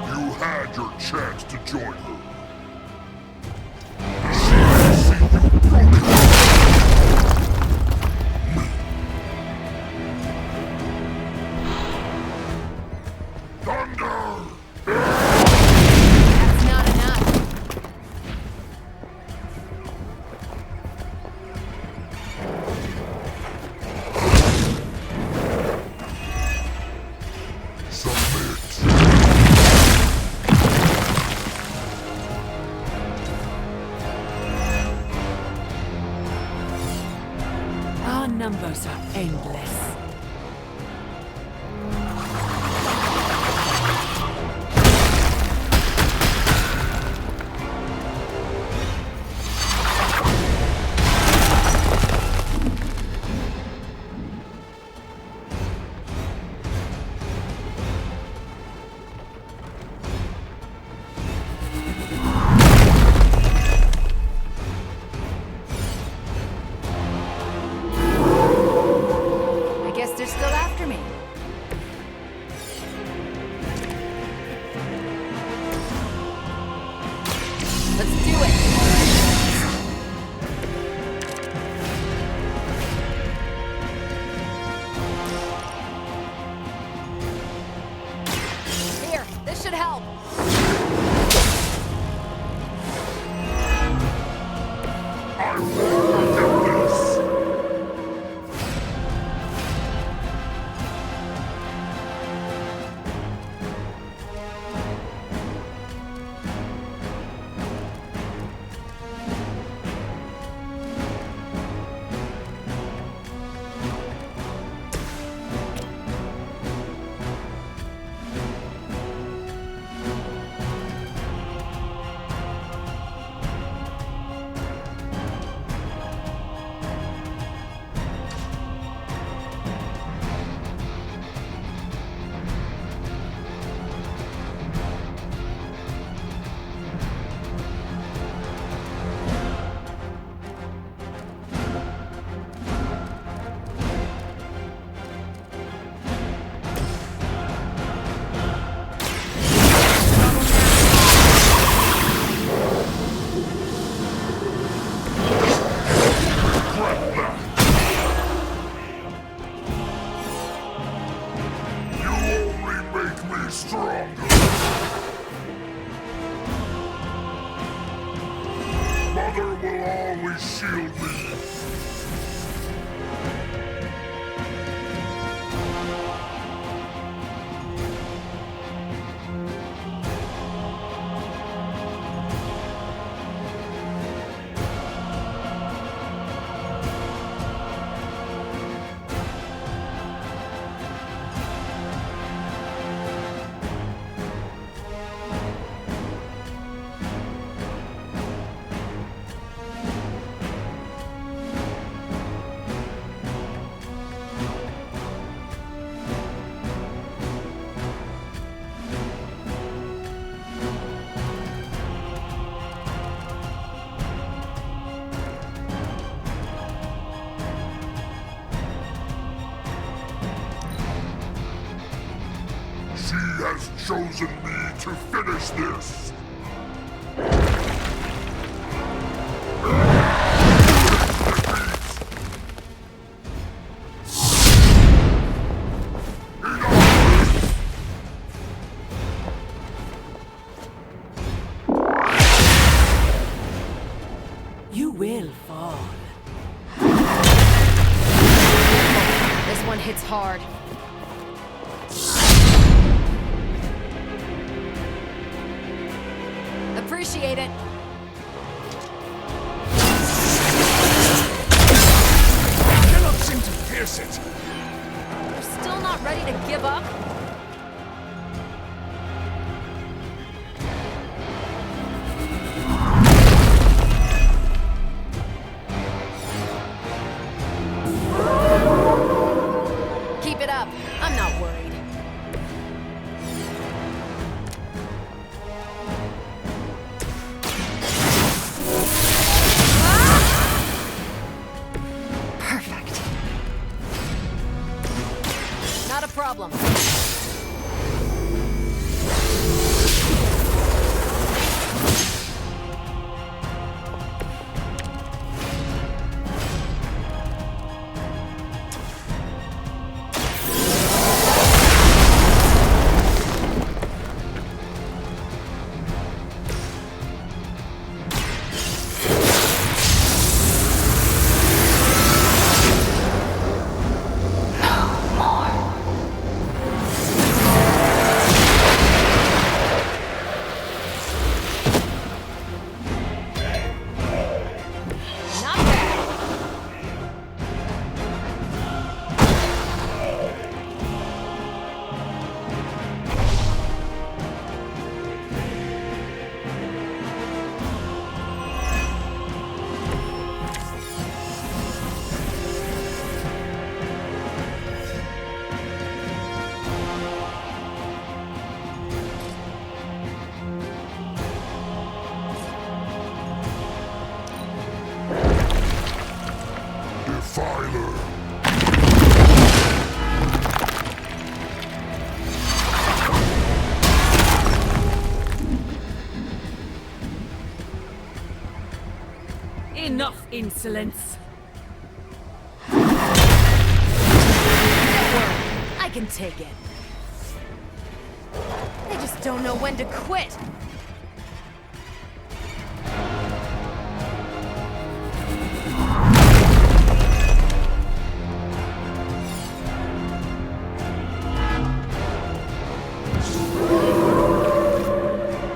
You had your chance to join her. That's not enough. Our numbers are endless. I guess they're still after me. Let's do it. Here, this should help. Mother will always shield me. chosen me to finish this. You will fall. This one hits hard. Appreciate it. Cannot seem to pierce it. You're still not ready to give up? Keep it up. I'm not worried. Perfect. Not a problem. Enough insolence. I can take it. They just don't know when to quit.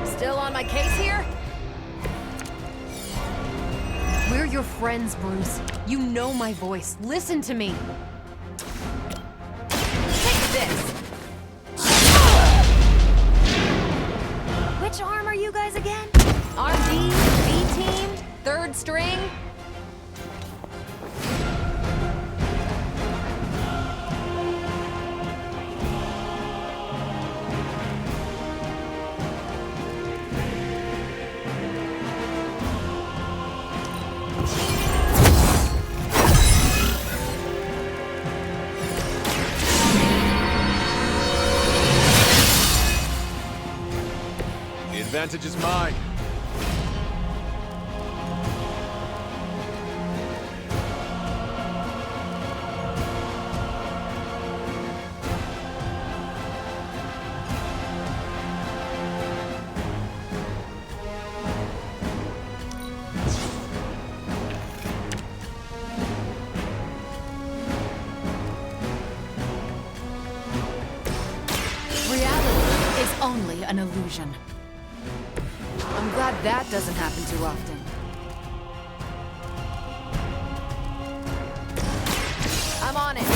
Still on my case here? We're your friends, Bruce. You know my voice. Listen to me. Take this. Which arm are you guys again? RD, B team, third string? The advantage is mine. Reality is only an illusion. I'm glad that doesn't happen too often. I'm on it.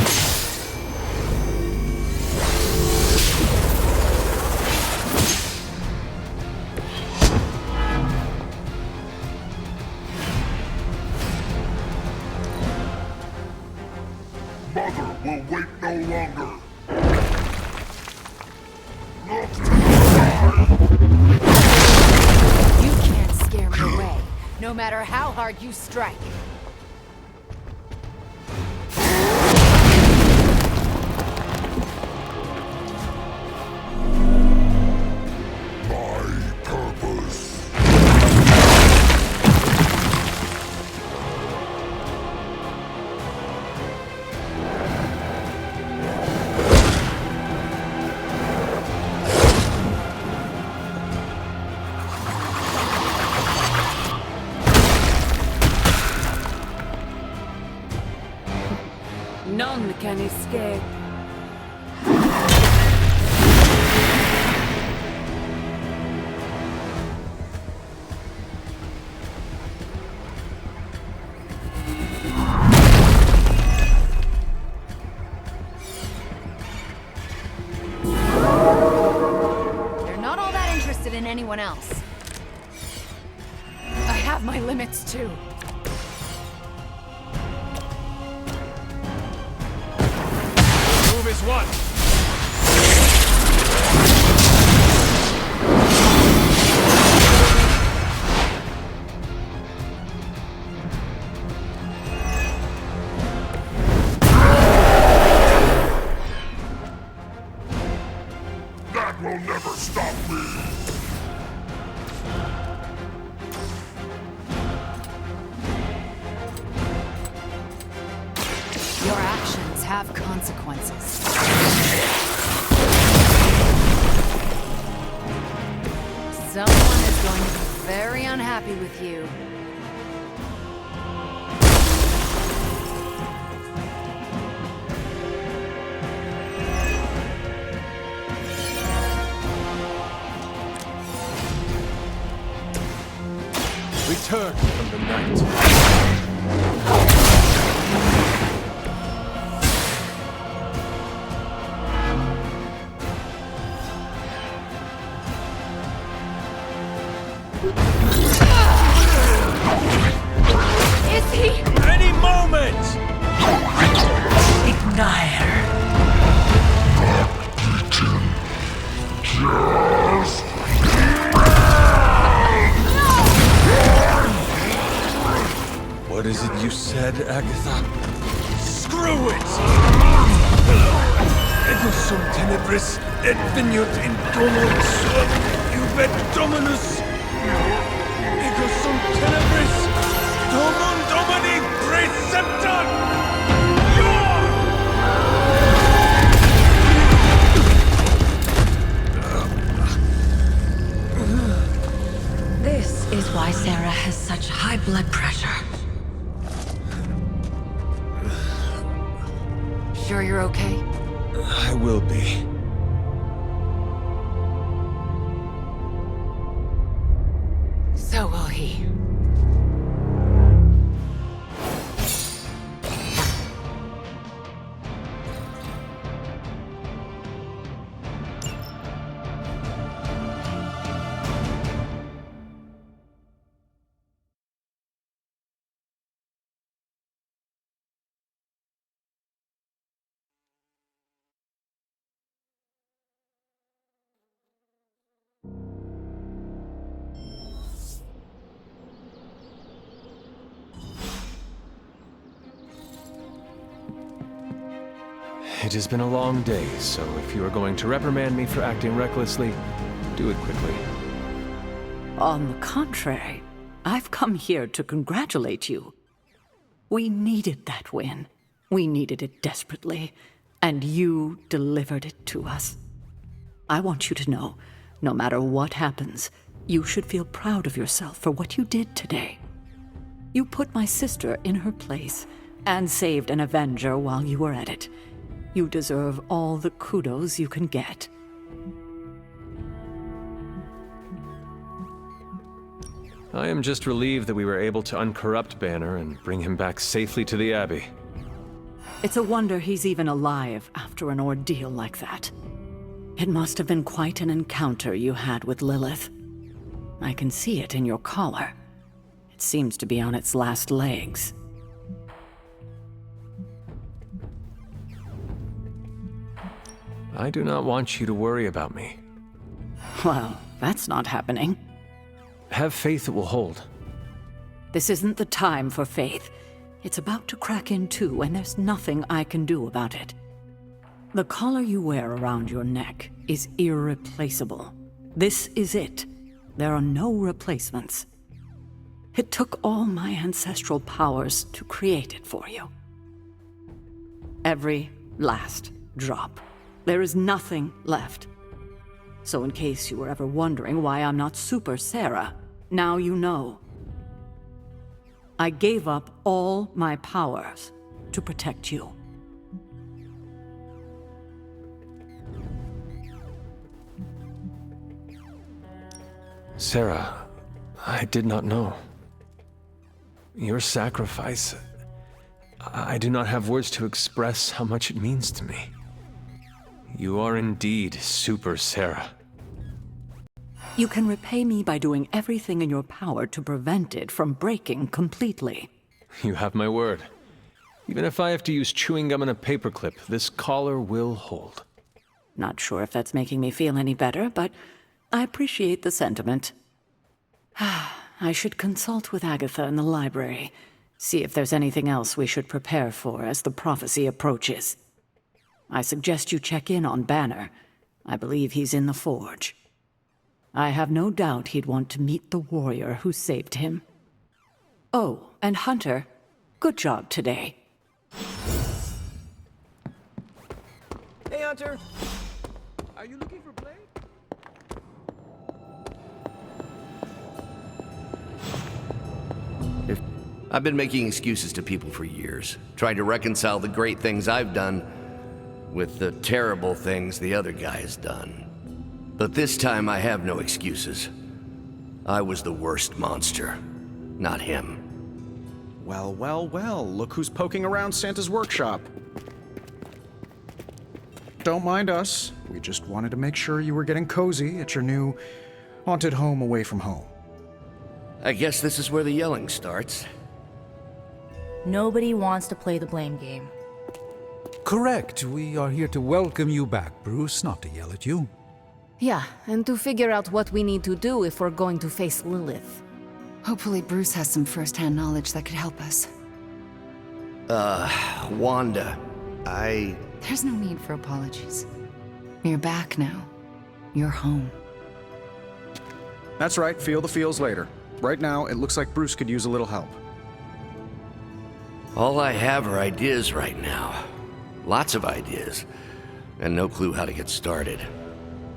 Mother will wait no longer. You can't scare me away, no matter how hard you strike. None can escape. They're not all that interested in anyone else. I have my limits too. Move is one. That will never stop me! Your actions have consequences. Someone is going to be very unhappy with you. Return from the night. Is he? Any moment! Ignite. What is it you said, Agatha? Screw it! Ego sum tenebris et veniut in domo suum iubet dominus. Ego sum tenebris domum domini preceptor! This is why Sarah has such high blood pressure. Sure you're okay? I will be. So will he. It has been a long day, so if you are going to reprimand me for acting recklessly, do it quickly. On the contrary, I've come here to congratulate you. We needed that win. We needed it desperately, and you delivered it to us. I want you to know, no matter what happens, you should feel proud of yourself for what you did today. You put my sister in her place and saved an Avenger while you were at it. You deserve all the kudos you can get. I am just relieved that we were able to uncorrupt Banner and bring him back safely to the Abbey. It's a wonder he's even alive after an ordeal like that. It must have been quite an encounter you had with Lilith. I can see it in your collar. It seems to be on its last legs. I do not want you to worry about me. Well, that's not happening. Have faith it will hold. This isn't the time for faith. It's about to crack in two, and there's nothing I can do about it. The collar you wear around your neck is irreplaceable. This is it. There are no replacements. It took all my ancestral powers to create it for you. Every last drop. There is nothing left. So in case you were ever wondering why I'm not Super Sarah, now you know. I gave up all my powers to protect you. Sarah, I did not know. Your sacrifice... I do not have words to express how much it means to me. You are indeed Super Sarah. You can repay me by doing everything in your power to prevent it from breaking completely. You have my word. Even if I have to use chewing gum and a paperclip, this collar will hold. Not sure if that's making me feel any better, but I appreciate the sentiment. I should consult with Agatha in the library, see if there's anything else we should prepare for as the prophecy approaches. I suggest you check in on Banner. I believe he's in the forge. I have no doubt he'd want to meet the warrior who saved him. Oh, and Hunter, good job today. Hey, Hunter! Are you looking for Blade? I've been making excuses to people for years, trying to reconcile the great things I've done with the terrible things the other guy has done. But this time I have no excuses. I was the worst monster, not him. Well, well, well, look who's poking around Santa's workshop. Don't mind us. We just wanted to make sure you were getting cozy at your new haunted home away from home. I guess this is where the yelling starts. Nobody wants to play the blame game. Correct. We are here to welcome you back, Bruce, not to yell at you. Yeah, and to figure out what we need to do if we're going to face Lilith. Hopefully Bruce has some first-hand knowledge that could help us. Wanda, There's no need for apologies. You're back now. You're home. That's right, feel the feels later. Right now, it looks like Bruce could use a little help. All I have are ideas right now. Lots of ideas. And no clue how to get started.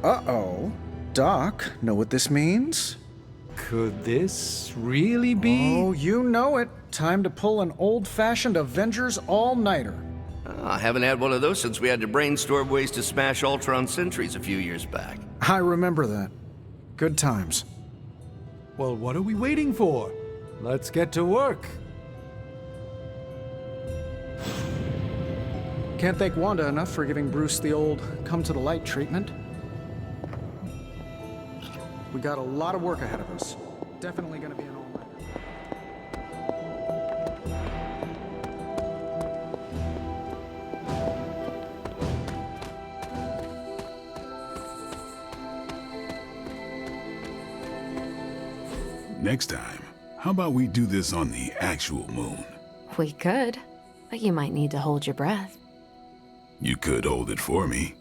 Uh-oh. Doc, know what this means? Could this really be? Oh, you know it. Time to pull an old-fashioned Avengers all-nighter. I haven't had one of those since we had to brainstorm ways to smash Ultron sentries a few years back. I remember that. Good times. Well, what are we waiting for? Let's get to work. Can't thank Wanda enough for giving Bruce the old come-to-the-light treatment. We got a lot of work ahead of us. Definitely gonna be an all-nighter. Next time, how about we do this on the actual moon? We could, but you might need to hold your breath. You could hold it for me.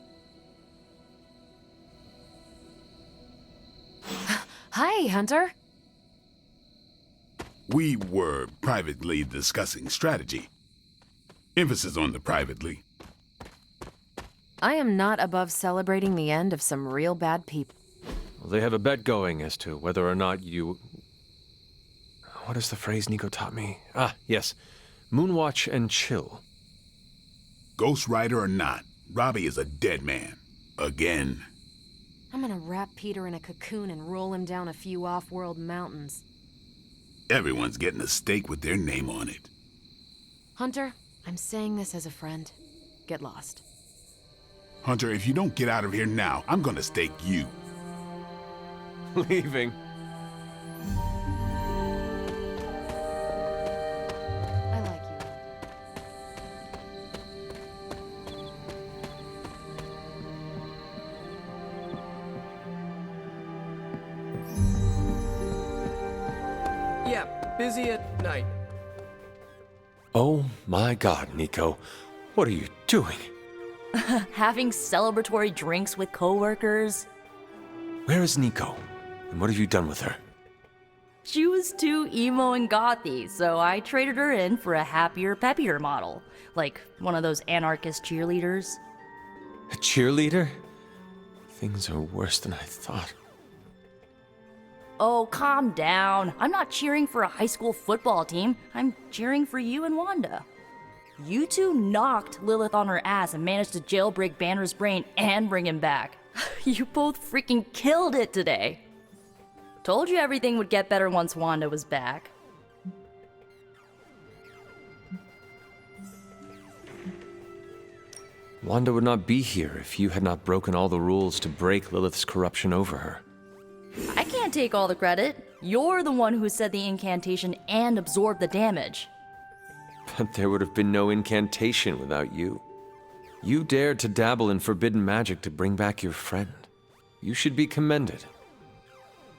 Hi, Hunter. We were privately discussing strategy. Emphasis on the privately. I am not above celebrating the end of some real bad people. Well, they have a bet going as to whether or not you... What is the phrase Nico taught me? Ah, yes. Moonwatch and chill. Ghost Rider or not, Robbie is a dead man. Again. I'm gonna wrap Peter in a cocoon and roll him down a few off-world mountains. Everyone's getting a stake with their name on it. Hunter, I'm saying this as a friend. Get lost. Hunter, if you don't get out of here now, I'm gonna stake you. Leaving. I like you. Yeah, busy at night. Oh my god, Nico. What are you doing? Having celebratory drinks with coworkers. Where is Nico? And what have you done with her? She was too emo and gothy, so I traded her in for a happier, peppier model. Like one of those anarchist cheerleaders. A cheerleader? Things are worse than I thought. Oh, calm down. I'm not cheering for a high school football team. I'm cheering for you and Wanda. You two knocked Lilith on her ass and managed to jailbreak Banner's brain and bring him back. You both freaking killed it today. Told you everything would get better once Wanda was back. Wanda would not be here if you had not broken all the rules to break Lilith's corruption over her. I can't take all the credit. You're the one who said the incantation and absorbed the damage. But there would have been no incantation without you. You dared to dabble in forbidden magic to bring back your friend. You should be commended.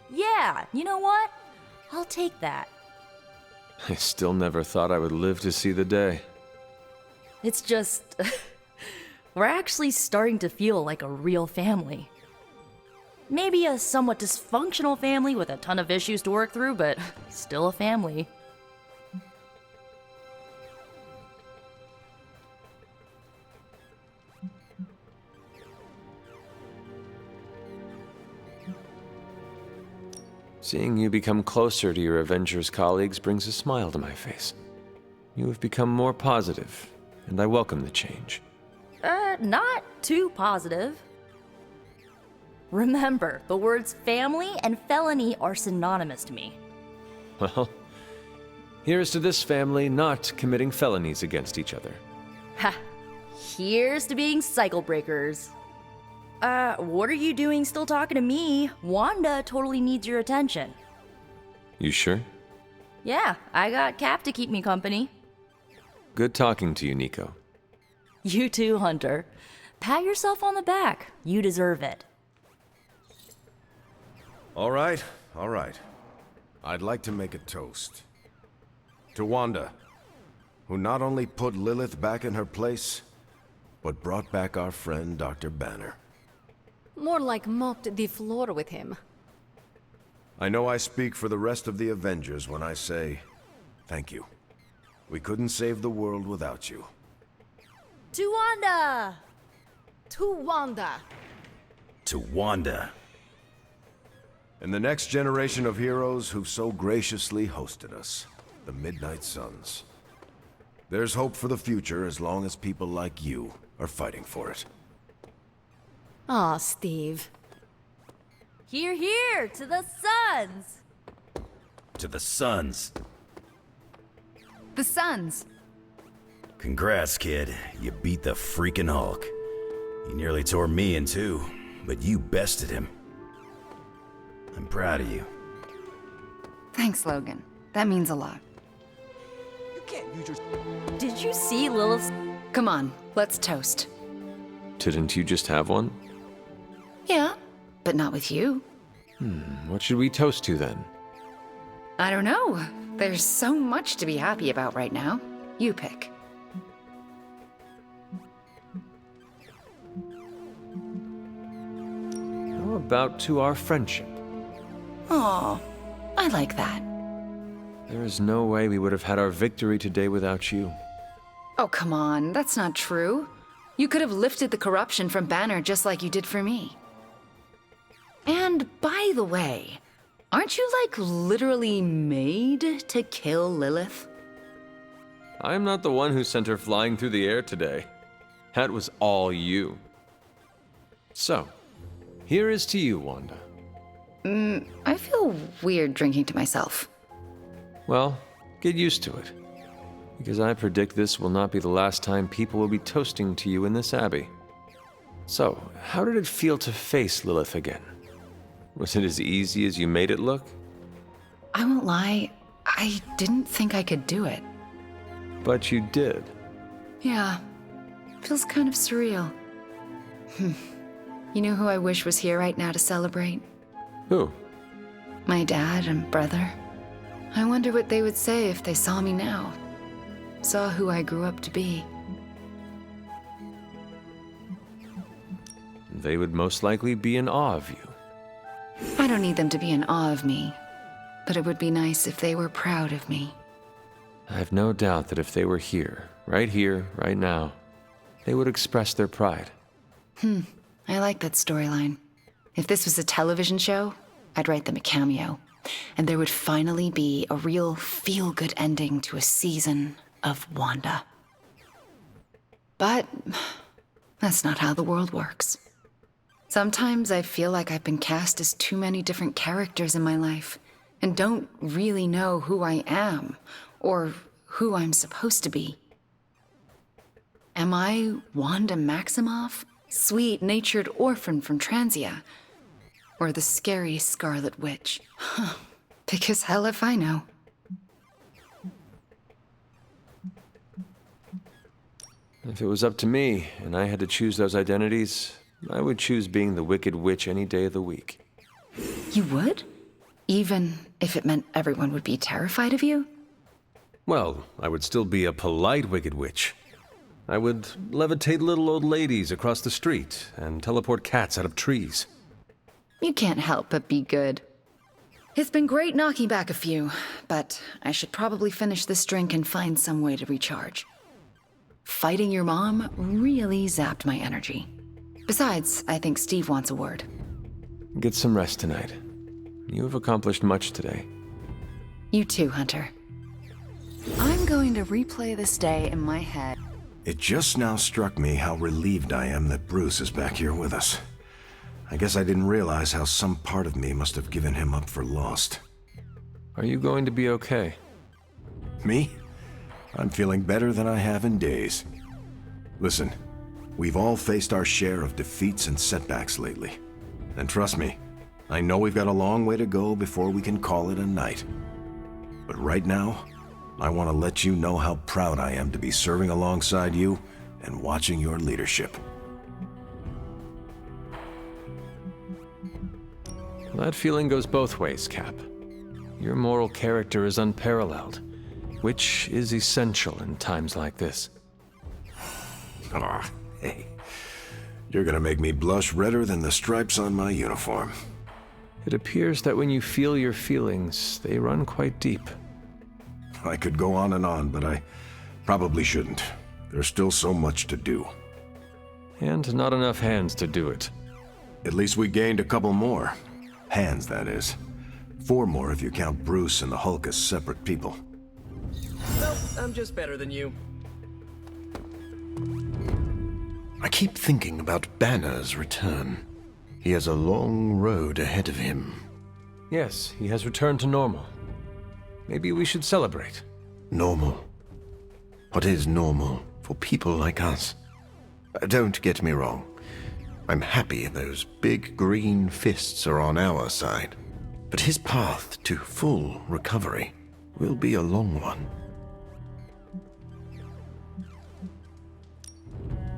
Yeah, you know what? I'll take that. I still never thought I would live to see the day. It's just... we're actually starting to feel like a real family. Maybe a somewhat dysfunctional family with a ton of issues to work through, but still a family. Seeing you become closer to your Avengers colleagues brings a smile to my face. You have become more positive, and I welcome the change. Not too positive. Remember, the words family and felony are synonymous to me. Well, here's to this family not committing felonies against each other. Ha! Here's to being cycle breakers. What are you doing still talking to me? Wanda totally needs your attention. You sure? Yeah, I got Cap to keep me company. Good talking to you, Nico. You too, Hunter. Pat yourself on the back. You deserve it. All right, all right. I'd like to make a toast. To Wanda, who not only put Lilith back in her place, but brought back our friend Dr. Banner. More like mopped the floor with him. I know I speak for the rest of the Avengers when I say, thank you. We couldn't save the world without you. To Wanda! To Wanda! To Wanda. And the next generation of heroes who so graciously hosted us, the Midnight Suns. There's hope for the future as long as people like you are fighting for it. Aw, Steve. Here, here, to the Suns! To the Suns. The Suns. Congrats, kid. You beat the freaking Hulk. He nearly tore me in two, but you bested him. I'm proud of you. Thanks, Logan. That means a lot. You can't use your... Did you see Lilith's... Come on, let's toast. Didn't you just have one? Yeah, but not with you. What should we toast to then? I don't know. There's so much to be happy about right now. You pick. How about to our friendship? Aw, I like that. There is no way we would have had our victory today without you. Oh, come on, that's not true. You could have lifted the corruption from Banner just like you did for me. And by the way, aren't you like literally made to kill Lilith? I'm not the one who sent her flying through the air today. That was all you. So, here is to you, Wanda. I feel weird drinking to myself. Well, get used to it. Because I predict this will not be the last time people will be toasting to you in this abbey. So, how did it feel to face Lilith again? Was it as easy as you made it look? I won't lie, I didn't think I could do it. But you did. Yeah, feels kind of surreal. You know who I wish was here right now to celebrate? Who? My dad and brother. I wonder what they would say if they saw me now. Saw who I grew up to be. They would most likely be in awe of you. I don't need them to be in awe of me, but it would be nice if they were proud of me. I have no doubt that if they were here, right now, they would express their pride. I like that storyline. If this was a television show, I'd write them a cameo, and there would finally be a real feel-good ending to a season of Wanda. But that's not how the world works. Sometimes I feel like I've been cast as too many different characters in my life, and don't really know who I am, or who I'm supposed to be. Am I Wanda Maximoff, sweet-natured orphan from Transia? Or the scary Scarlet Witch? Because hell if I know. If it was up to me, and I had to choose those identities, I would choose being the Wicked Witch any day of the week. You would? Even if it meant everyone would be terrified of you? Well, I would still be a polite Wicked Witch. I would levitate little old ladies across the street and teleport cats out of trees. You can't help but be good. It's been great knocking back a few, but I should probably finish this drink and find some way to recharge. Fighting your mom really zapped my energy. Besides, I think Steve wants a word. Get some rest tonight. You have accomplished much today. You too, Hunter. I'm going to replay this day in my head. It just now struck me how relieved I am that Bruce is back here with us. I guess I didn't realize how some part of me must have given him up for lost. Are you going to be okay? Me? I'm feeling better than I have in days. Listen, we've all faced our share of defeats and setbacks lately. And trust me, I know we've got a long way to go before we can call it a night. But right now, I want to let you know how proud I am to be serving alongside you and watching your leadership. That feeling goes both ways, Cap. Your moral character is unparalleled, which is essential in times like this. Ah, hey. You're gonna make me blush redder than the stripes on my uniform. It appears that when you feel your feelings, they run quite deep. I could go on, but I probably shouldn't. There's still so much to do. And not enough hands to do it. At least we gained a couple more. Hands, that is. 4 more if you count Bruce and the Hulk as separate people. Nope, I'm just better than you. I keep thinking about Banner's return. He has a long road ahead of him. Yes, he has returned to normal. Maybe we should celebrate. Normal? What is normal for people like us? Don't get me wrong. I'm happy those big green fists are on our side. But his path to full recovery will be a long one.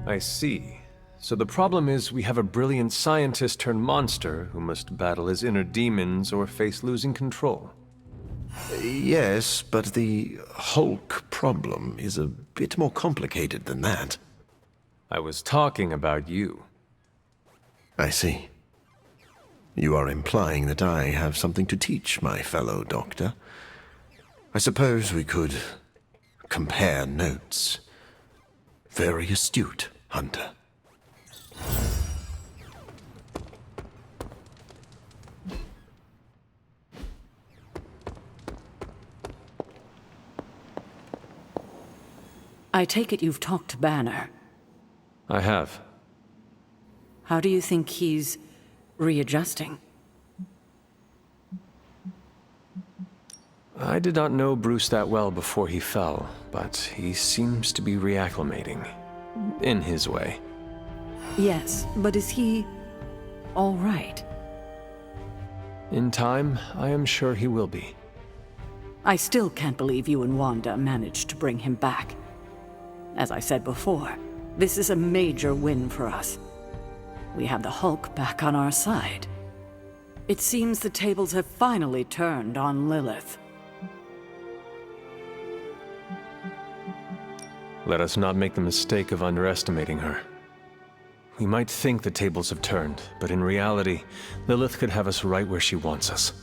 I see. So the problem is we have a brilliant scientist turned monster who must battle his inner demons or face losing control. Yes, but the Hulk problem is a bit more complicated than that. I was talking about you. I see. You are implying that I have something to teach my fellow doctor. I suppose we could compare notes. Very astute, Hunter. I take it you've talked to Banner. I have. How do you think he's readjusting? I did not know Bruce that well before he fell, but he seems to be reacclimating. In his way. Yes, but is he all right? In time, I am sure he will be. I still can't believe you and Wanda managed to bring him back. As I said before, this is a major win for us. We have the Hulk back on our side. It seems the tables have finally turned on Lilith. Let us not make the mistake of underestimating her. We might think the tables have turned, but in reality, Lilith could have us right where she wants us.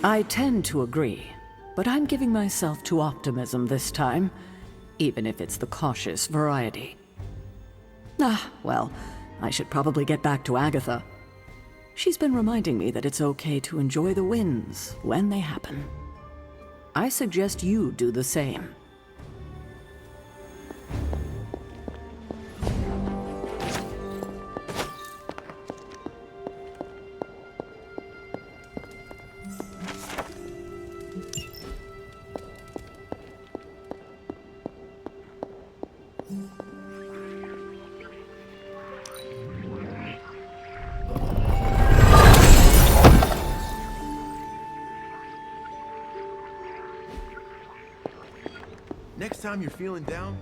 I tend to agree, but I'm giving myself to optimism this time, even if it's the cautious variety. Well, I should probably get back to Agatha. She's been reminding me that it's okay to enjoy the wins when they happen. I suggest you do the same. time you're feeling down,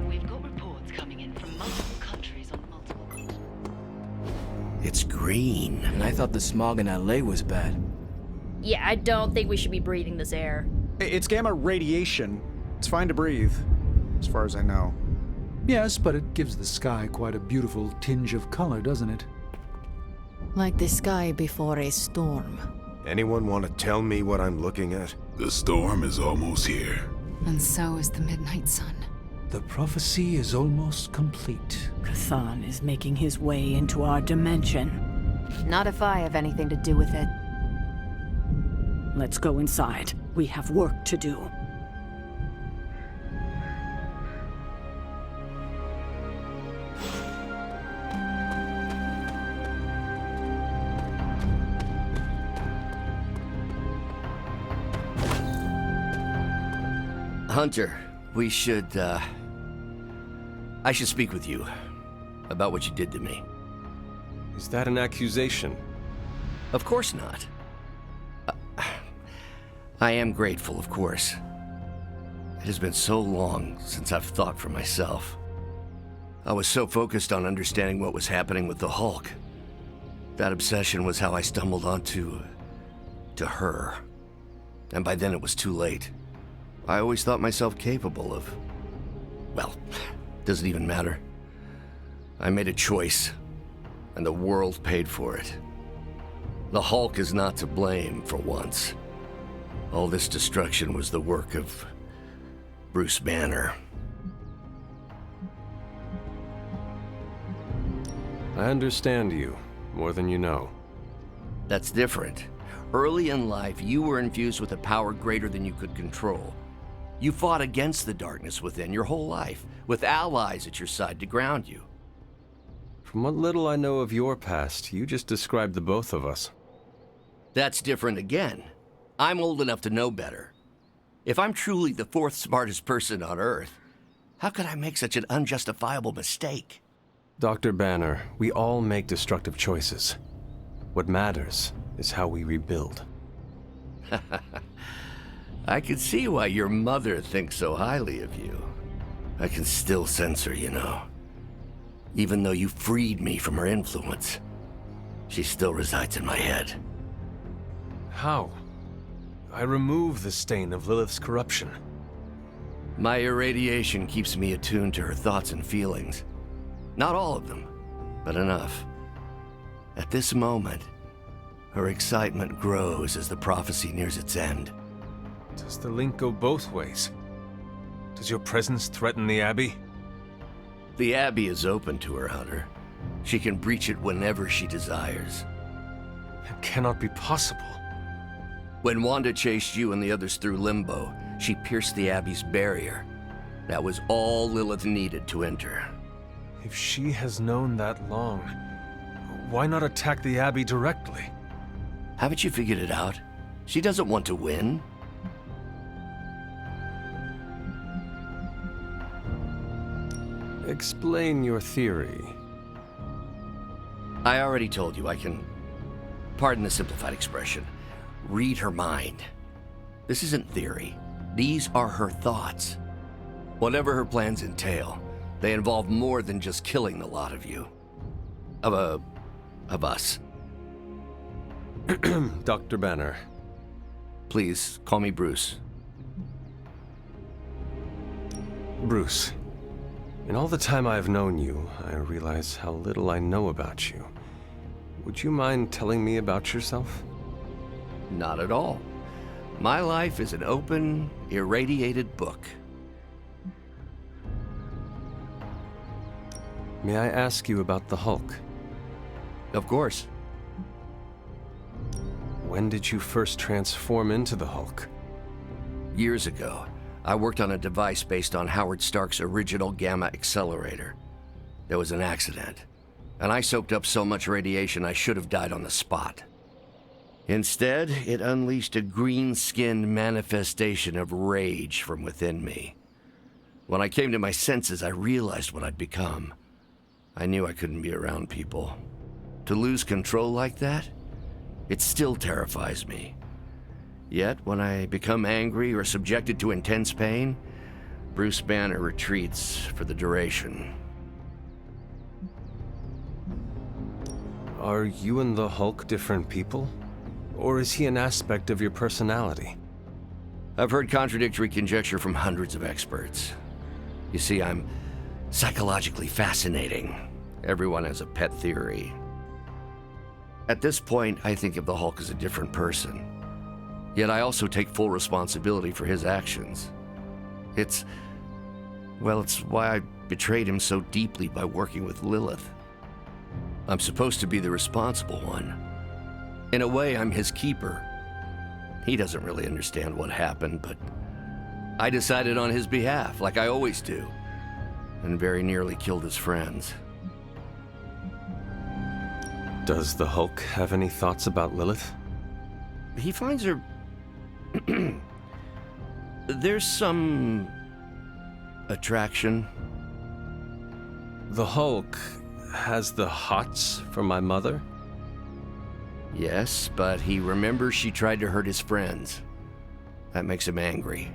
We've got reports coming in from multiple countries on multiple continents. It's green. And I thought the smog in LA was bad. Yeah, I don't think we should be breathing this air. It's gamma radiation. It's fine to breathe, as far as I know. Yes, but it gives the sky quite a beautiful tinge of color, doesn't it? Like the sky before a storm. anyone want to tell me what I'm looking at? The storm is almost here. And so is the midnight sun. The prophecy is almost complete. Kathan is making his way into our dimension. Not if I have anything to do with it. Let's go inside. We have work to do. Hunter, we should, I should speak with you about what you did to me. Is that an accusation? Of course not. I am grateful, of course. It has been so long since I've thought for myself. I was so focused on understanding what was happening with the Hulk. That obsession was how I stumbled onto her. And by then it was too late. I always thought myself capable of... well, doesn't even matter. I made a choice, and the world paid for it. The Hulk is not to blame for once. All this destruction was the work of Bruce Banner. I understand you, more than you know. That's different. Early in life, you were infused with a power greater than you could control. You fought against the darkness within your whole life, with allies at your side to ground you. From what little I know of your past, you just described the both of us. That's different again. I'm old enough to know better. If I'm truly the fourth smartest person on Earth, how could I make such an unjustifiable mistake? Dr. Banner, we all make destructive choices. What matters is how we rebuild. I can see why your mother thinks so highly of you. I can still sense her, you know. Even though you freed me from her influence, she still resides in my head. How? I remove the stain of Lilith's corruption. My irradiation keeps me attuned to her thoughts and feelings. Not all of them, but enough. At this moment, her excitement grows as the prophecy nears its end. Does the link go both ways? Does your presence threaten the Abbey? The Abbey is open to her, Hunter. She can breach it whenever she desires. It cannot be possible. When Wanda chased you and the others through Limbo, she pierced the Abbey's barrier. That was all Lilith needed to enter. If she has known that long, why not attack the Abbey directly? Haven't you figured it out? She doesn't want to win. Explain your theory. I already told you I can, pardon the simplified expression, read her mind. This isn't theory. These are her thoughts. Whatever her plans entail, they involve more than just killing the lot of you. Of us. Dr. Banner. Please, call me Bruce. Bruce. In all the time I've known you, I realize how little I know about you. Would you mind telling me about yourself? Not at all. My life is an open, irradiated book. May I ask you about the Hulk? Of course. When did you first transform into the Hulk? Years ago, I worked on a device based on Howard Stark's original gamma accelerator. There was an accident. and I soaked up so much radiation I should have died on the spot. Instead, it unleashed a green-skinned manifestation of rage from within me. When I came to my senses, I realized what I'd become. I knew I couldn't be around people. To lose control like that, it still terrifies me. Yet, when I become angry or subjected to intense pain, Bruce Banner retreats for the duration. Are you and the Hulk different people? Or is he an aspect of your personality? I've heard contradictory conjecture from hundreds of experts. You see, I'm psychologically fascinating. Everyone has a pet theory. At this point, I think of the Hulk as a different person. Yet I also take full responsibility for his actions. It's why I betrayed him so deeply by working with Lilith. I'm supposed to be the responsible one. In a way, I'm his keeper. He doesn't really understand what happened, but I decided on his behalf, like I always do, and very nearly killed his friends. Does the Hulk have any thoughts about Lilith? He finds her... There's some... attraction. The Hulk has the hots for my mother? Yes, but he remembers she tried to hurt his friends. That makes him angry.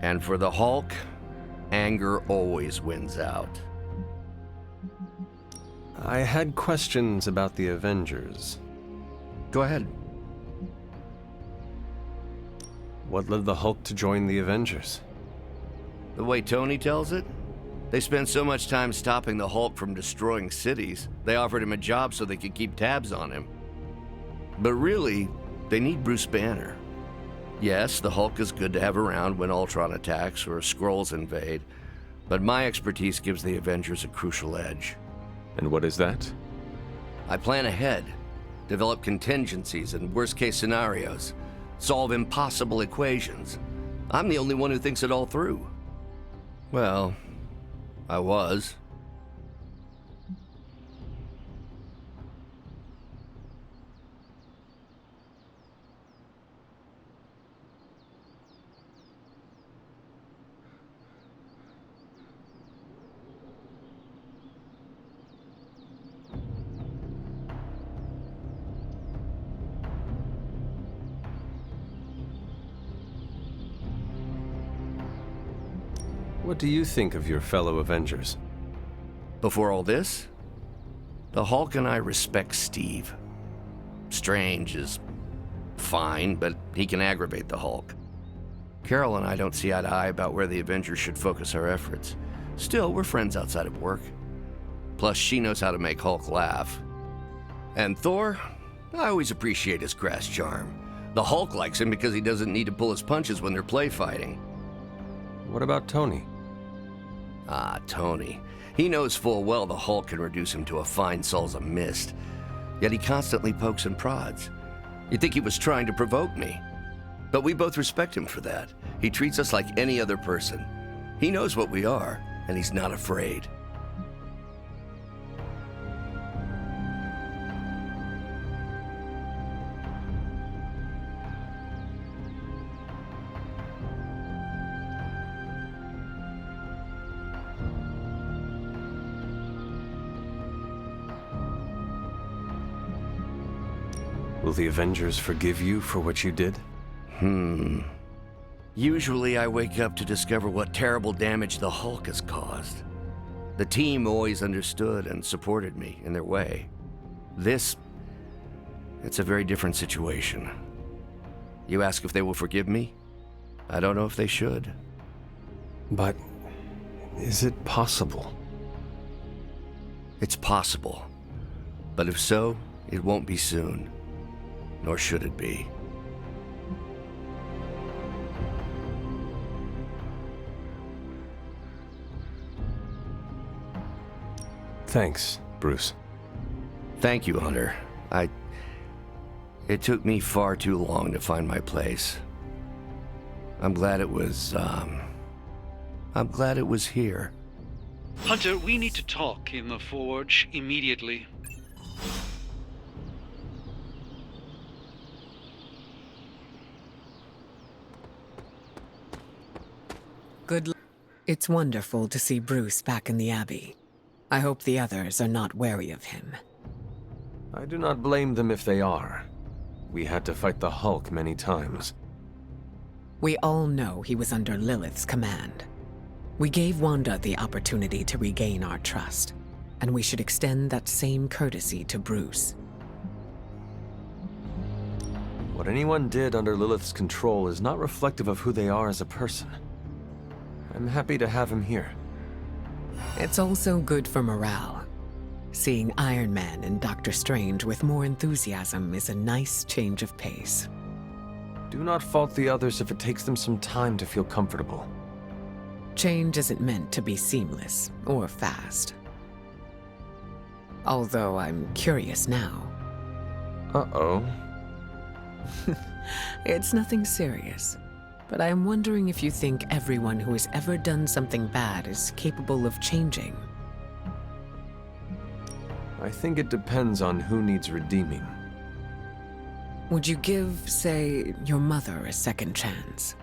And for the Hulk, anger always wins out. I had questions about the Avengers. Go ahead. What led the Hulk to join the Avengers? The way Tony tells it, they spent so much time stopping the Hulk from destroying cities, they offered him a job so they could keep tabs on him. But really, they need Bruce Banner. Yes, the Hulk is good to have around when Ultron attacks or Skrulls invade, but my expertise gives the Avengers a crucial edge. And what is that? I plan ahead, develop contingencies and worst-case scenarios, solve impossible equations. I'm the only one who thinks it all through. Well, I was. What do you think of your fellow Avengers? Before all this, the Hulk and I respect Steve. Strange is fine, but he can aggravate the Hulk. Carol and I don't see eye to eye about where the Avengers should focus our efforts. Still, we're friends outside of work. Plus, she knows how to make Hulk laugh. And Thor, I always appreciate his crass charm. The Hulk likes him because he doesn't need to pull his punches when they're play fighting. What about Tony? Ah, Tony. He knows full well the Hulk can reduce him to a fine Salsa mist. Yet he constantly pokes and prods. You'd think he was trying to provoke me. But we both respect him for that. He treats us like any other person. He knows what we are, and he's not afraid. Will the Avengers forgive you for what you did? Usually I wake up to discover what terrible damage the Hulk has caused. The team always understood and supported me in their way. It's a very different situation. You ask if they will forgive me? I don't know if they should. But is it possible? It's possible. But if so, it won't be soon. Nor should it be. Thanks, Bruce. Thank you, Hunter. It took me far too long to find my place. I'm glad it was here. Hunter, we need to talk in the forge immediately. Good luck. It's wonderful to see Bruce back in the Abbey. I hope the others are not wary of him. I do not blame them if they are. We had to fight the Hulk many times. We all know he was under Lilith's command. We gave Wanda the opportunity to regain our trust, and we should extend that same courtesy to Bruce. What anyone did under Lilith's control is not reflective of who they are as a person. I'm happy to have him here. It's also good for morale. Seeing Iron Man and Doctor Strange with more enthusiasm is a nice change of pace. Do not fault the others if it takes them some time to feel comfortable. Change isn't meant to be seamless or fast. Although I'm curious now. Uh-oh. It's nothing serious. But I am wondering if you think everyone who has ever done something bad is capable of changing. I think it depends on who needs redeeming. Would you give, say, your mother a second chance?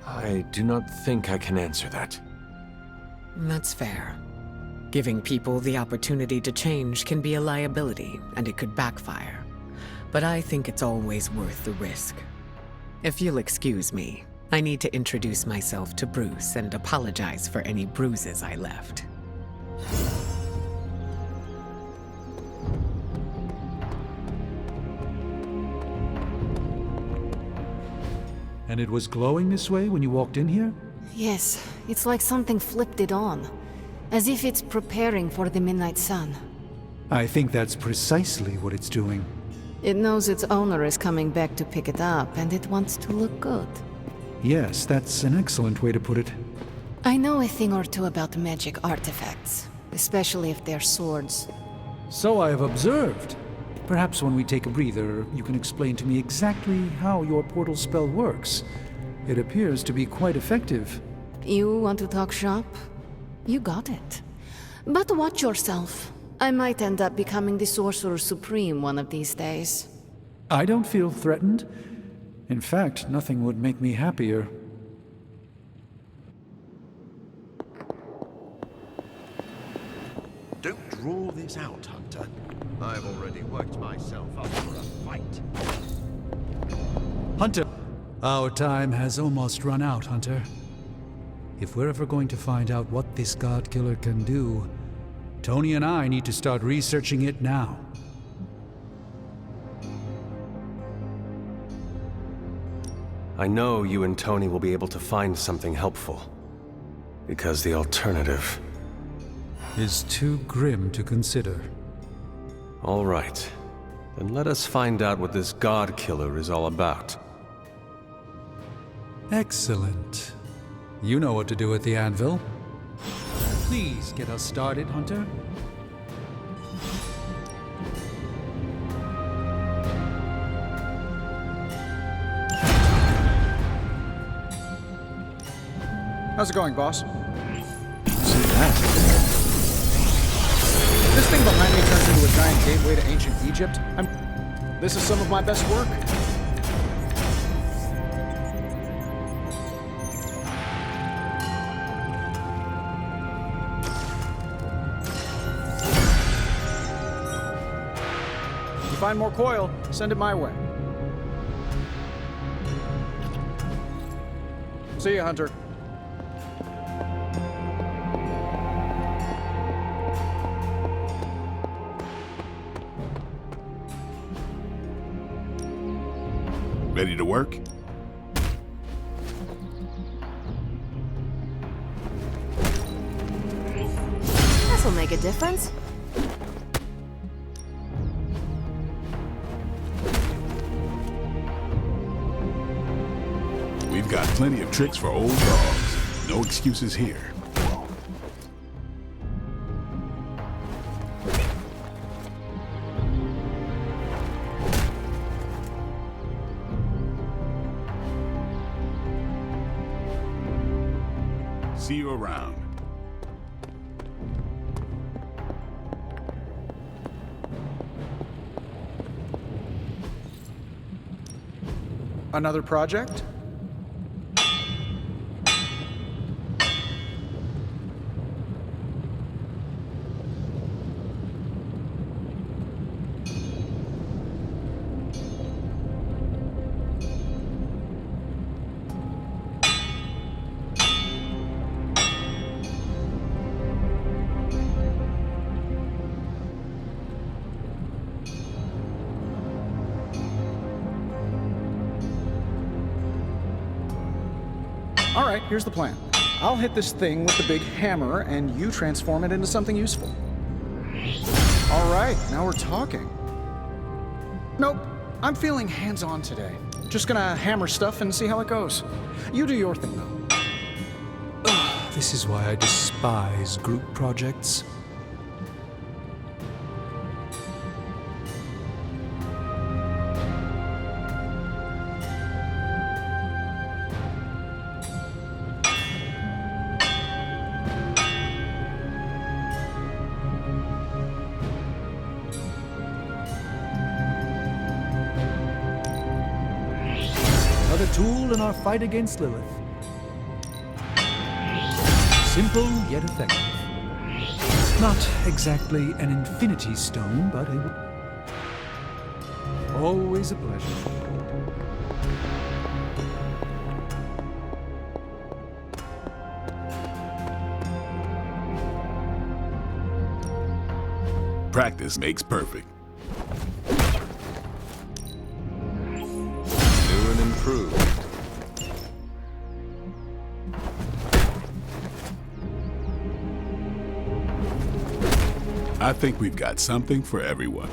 I do not think I can answer that. That's fair. Giving people the opportunity to change can be a liability, and it could backfire. But I think it's always worth the risk. If you'll excuse me, I need to introduce myself to Bruce and apologize for any bruises I left. And it was glowing this way when you walked in here? Yes, it's like something flipped it on. As if it's preparing for the midnight sun. I think that's precisely what it's doing. It knows its owner is coming back to pick it up, and it wants to look good. Yes, that's an excellent way to put it. I know a thing or two about magic artifacts, especially if they're swords. So I have observed. Perhaps when we take a breather, you can explain to me exactly how your portal spell works. It appears to be quite effective. You want to talk shop? You got it. But watch yourself. I might end up becoming the Sorcerer Supreme one of these days. I don't feel threatened. In fact, nothing would make me happier. Don't draw this out, Hunter. I've already worked myself up for a fight. Hunter! Our time has almost run out, Hunter. If we're ever going to find out what this God Killer can do, Tony and I need to start researching it now. I know you and Tony will be able to find something helpful. Because the alternative is too grim to consider. All right. Then let us find out what this God Killer is all about. Excellent. You know what to do at the anvil. Please get us started, Hunter. How's it going, boss? See that? This thing behind me turns into a giant gateway to ancient Egypt. This is some of my best work. If you find more coil, send it my way. See ya, Hunter. Ready to work? This'll make a difference. We've got plenty of tricks for old dogs. No excuses here. See you around. Another project? All right, here's the plan. I'll hit this thing with the big hammer, and you transform it into something useful. All right, now we're talking. Nope, I'm feeling hands-on today. Just gonna hammer stuff and see how it goes. You do your thing, though. Ugh, this is why I despise group projects. Another tool in our fight against Lilith. Simple yet effective. Not exactly an infinity stone, but always a pleasure. Practice makes perfect. Improved. I think we've got something for everyone.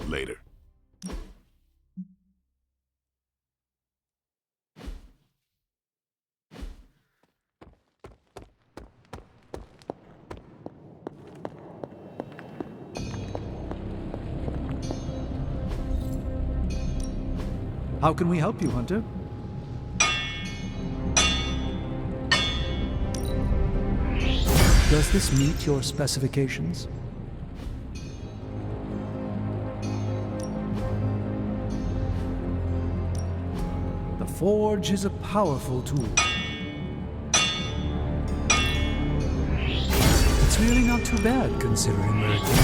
Later. How can we help you, Hunter? Does this meet your specifications? The Forge is a powerful tool. It's really not too bad, considering where it came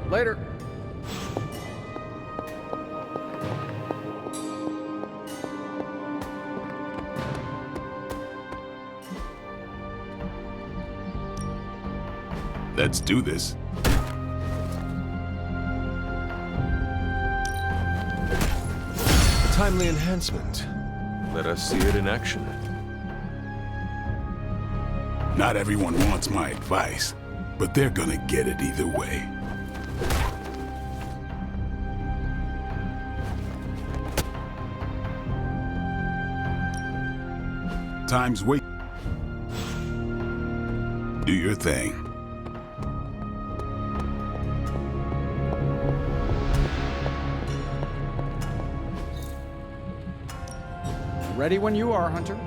from. Later. Let's do this. A timely enhancement. Let us see it in action. Not everyone wants my advice, but they're gonna get it either way. Time's wait. Do your thing. Ready when you are, Hunter.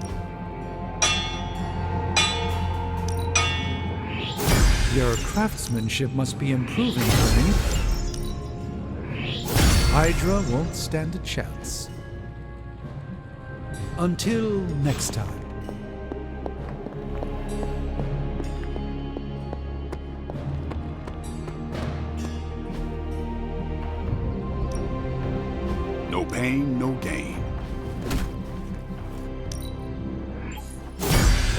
Your craftsmanship must be improving, Tony. Hydra won't stand a chance. Until next time. No pain, no gain.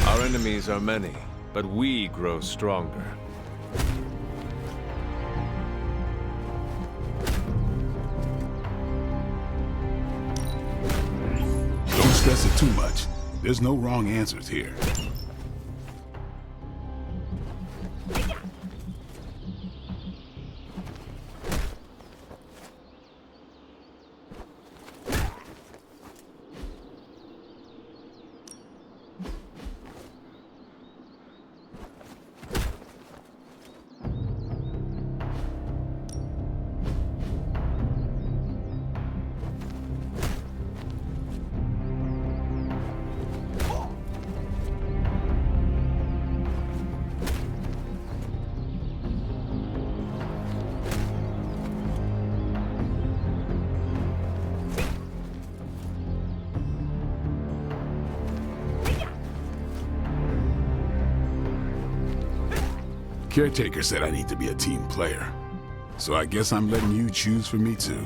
Our enemies are many, but we grow stronger. Don't stress it too much. There's no wrong answers here. Caretaker said I need to be a team player. So I guess I'm letting you choose for me too.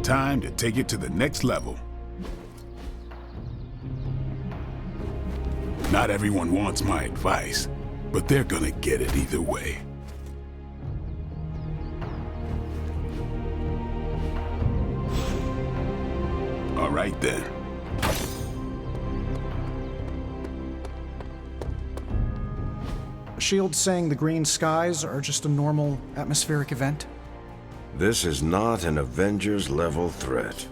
Time to take it to the next level. Not everyone wants my advice, but they're gonna get it either way. All right then. Shield's saying the green skies are just a normal atmospheric event? This is not an Avengers-level threat.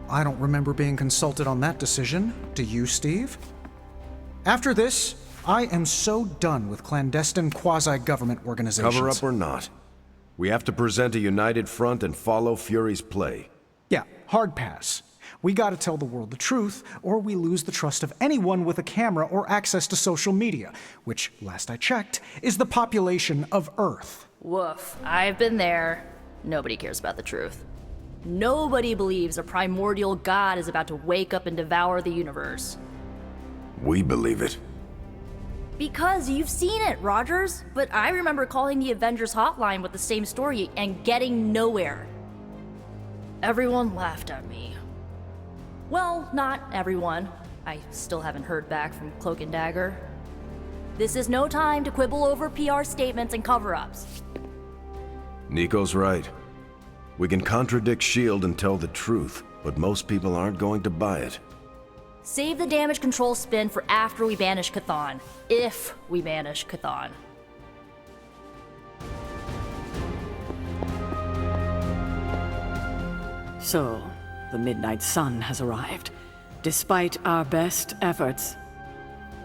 I don't remember being consulted on that decision. Do you, Steve? After this, I am so done with clandestine quasi-government organizations. Cover up or not, we have to present a united front and follow Fury's play. Yeah, hard pass. We gotta tell the world the truth, or we lose the trust of anyone with a camera or access to social media, which, last I checked, is the population of Earth. Woof. I've been there. Nobody cares about the truth. Nobody believes a primordial god is about to wake up and devour the universe. We believe it. Because you've seen it, Rogers. But I remember calling the Avengers hotline with the same story and getting nowhere. Everyone laughed at me. Well, not everyone. I still haven't heard back from Cloak and Dagger. This is no time to quibble over PR statements and cover-ups. Nico's right. We can contradict S.H.I.E.L.D. and tell the truth, but most people aren't going to buy it. Save the damage control spin for after we banish Chthon. If we banish Chthon. So, the Midnight Sun has arrived, despite our best efforts,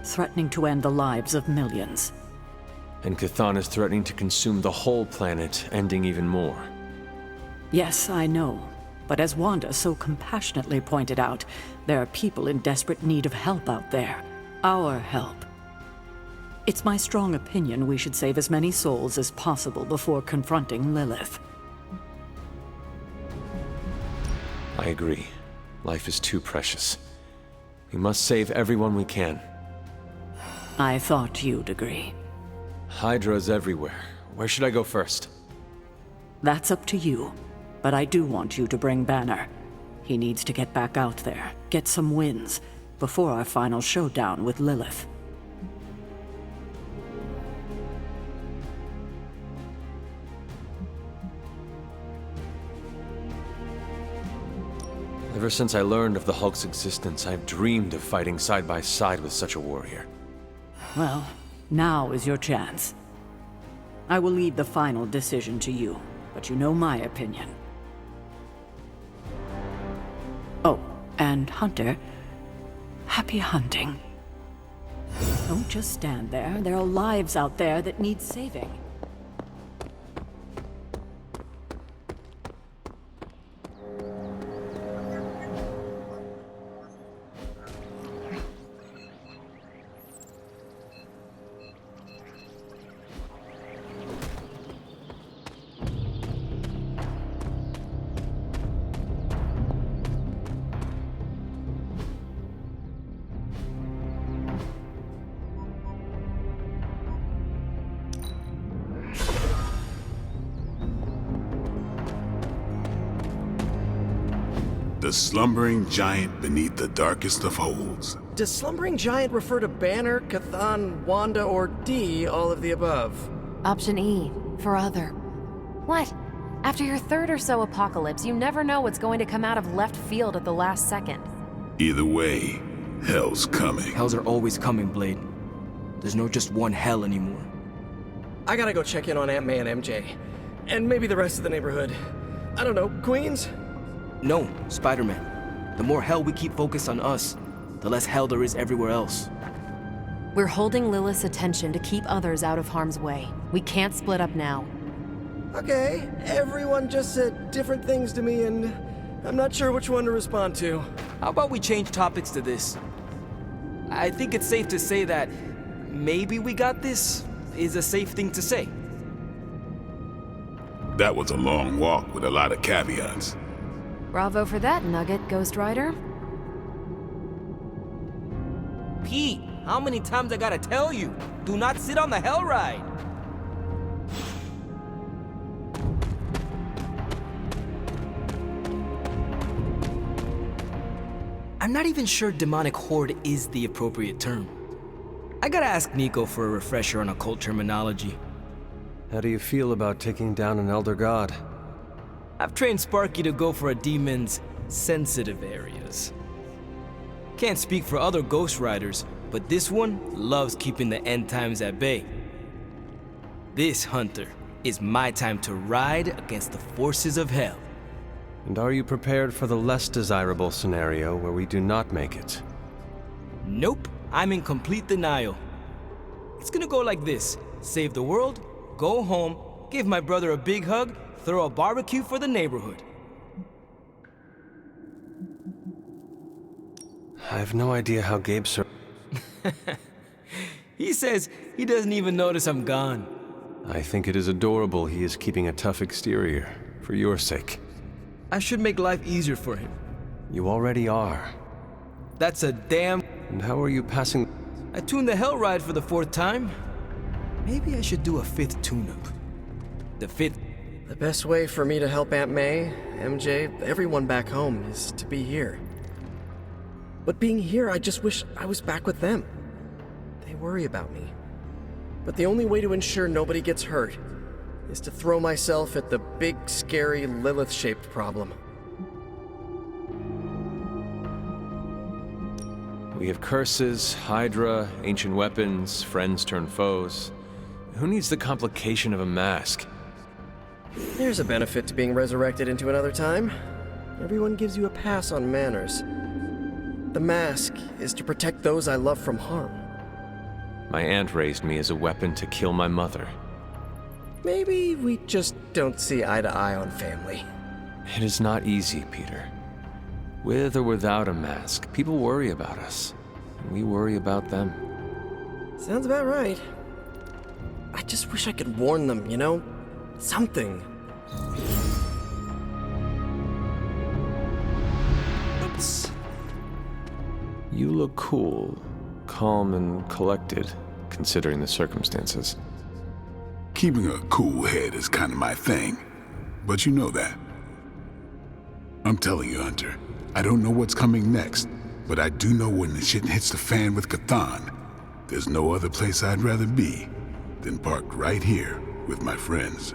threatening to end the lives of millions. And Chthon is threatening to consume the whole planet, ending even more. Yes, I know. But as Wanda so compassionately pointed out, there are people in desperate need of help out there. Our help. It's my strong opinion we should save as many souls as possible before confronting Lilith. I agree. Life is too precious. We must save everyone we can. I thought you'd agree. Hydra's everywhere. Where should I go first? That's up to you. But I do want you to bring Banner. He needs to get back out there, get some wins, before our final showdown with Lilith. Ever since I learned of the Hulk's existence, I've dreamed of fighting side by side with such a warrior. Well, now is your chance. I will leave the final decision to you, but you know my opinion. Oh, and Hunter, happy hunting. Don't just stand there. There are lives out there that need saving. The slumbering giant beneath the darkest of holds. Does slumbering giant refer to Banner, Chthon, Wanda, or D, all of the above? Option E. for other. What? After your third or so apocalypse, you never know what's going to come out of left field at the last second. Either way, hell's coming. Hells are always coming, Blade. There's no just one hell anymore. I gotta go check in on Aunt May and MJ. And maybe the rest of the neighborhood. I don't know, Queens? No, Spider-Man. The more hell we keep focused on us, the less hell there is everywhere else. We're holding Lilith's attention to keep others out of harm's way. We can't split up now. Okay, everyone just said different things to me and I'm not sure which one to respond to. How about we change topics to this? I think it's safe to say that maybe we got this is a safe thing to say. That was a long walk with a lot of caveats. Bravo for that nugget, Ghost Rider. Pete, how many times I gotta tell you? Do not sit on the hell ride! I'm not even sure demonic horde is the appropriate term. I gotta ask Nico for a refresher on occult terminology. How do you feel about taking down an Elder God? I've trained Sparky to go for a demon's sensitive areas. Can't speak for other Ghost Riders, but this one loves keeping the end times at bay. This, Hunter, is my time to ride against the forces of hell. And are you prepared for the less desirable scenario where we do not make it? Nope, I'm in complete denial. It's gonna go like this: save the world, go home, give my brother a big hug, throw a barbecue for the neighborhood. I have no idea how Gabe He says he doesn't even notice I'm gone. I think it is adorable he is keeping a tough exterior, for your sake. I should make life easier for him. You already are. That's a damn... And how are you passing... I tuned the hell ride for the 4th time. Maybe I should do a 5th tune-up. The 5th... The best way for me to help Aunt May, MJ, everyone back home is to be here. But being here, I just wish I was back with them. They worry about me. But the only way to ensure nobody gets hurt is to throw myself at the big, scary, Lilith-shaped problem. We have curses, Hydra, ancient weapons, friends turn foes. Who needs the complication of a mask? There's a benefit to being resurrected into another time. Everyone gives you a pass on manners. The mask is to protect those I love from harm. My aunt raised me as a weapon to kill my mother. Maybe we just don't see eye to eye on family. It is not easy, Peter. With or without a mask, people worry about us, and we worry about them. Sounds about right. I just wish I could warn them, you know? Something. Oops. You look cool, calm and collected, considering the circumstances. Keeping a cool head is kind of my thing, but you know that. I'm telling you, Hunter, I don't know what's coming next, but I do know when the shit hits the fan with Cthon, there's no other place I'd rather be than parked right here with my friends.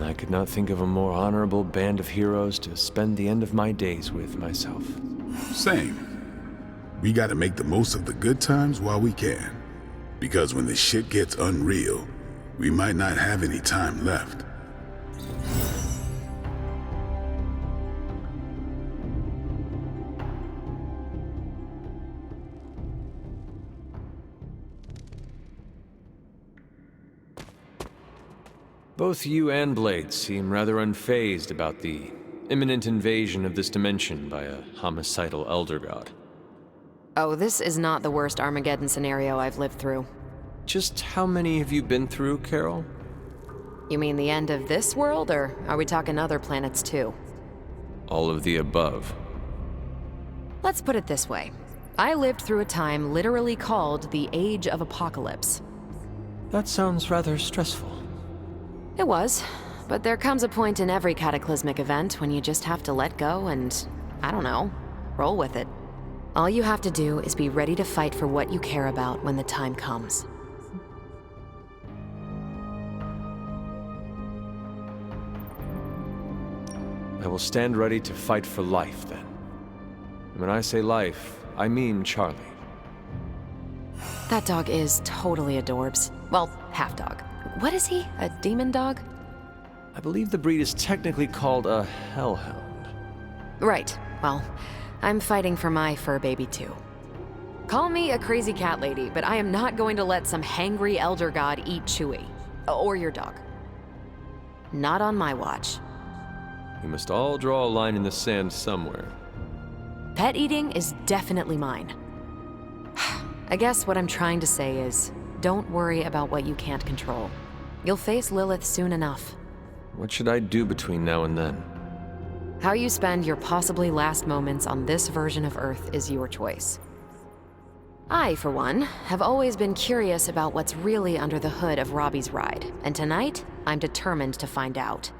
I could not think of a more honorable band of heroes to spend the end of my days with myself. Same. We gotta make the most of the good times while we can. Because when the shit gets unreal, we might not have any time left. Both you and Blade seem rather unfazed about the imminent invasion of this dimension by a homicidal Elder God. Oh, this is not the worst Armageddon scenario I've lived through. Just how many have you been through, Carol? You mean the end of this world, or are we talking other planets too? All of the above. Let's put it this way. I lived through a time literally called the Age of Apocalypse. That sounds rather stressful. It was, but there comes a point in every cataclysmic event when you just have to let go and, I don't know, roll with it. All you have to do is be ready to fight for what you care about when the time comes. I will stand ready to fight for life, then. And when I say life, I mean Charlie. That dog is totally adorbs. Well, half dog. What is he? A demon dog? I believe the breed is technically called a hellhound. Right. Well, I'm fighting for my fur baby too. Call me a crazy cat lady, but I am not going to let some hangry elder god eat Chewie. Or your dog. Not on my watch. We must all draw a line in the sand somewhere. Pet eating is definitely mine. I guess what I'm trying to say is, don't worry about what you can't control. You'll face Lilith soon enough. What should I do between now and then? How you spend your possibly last moments on this version of Earth is your choice. I, for one, have always been curious about what's really under the hood of Robbie's ride, and tonight, I'm determined to find out.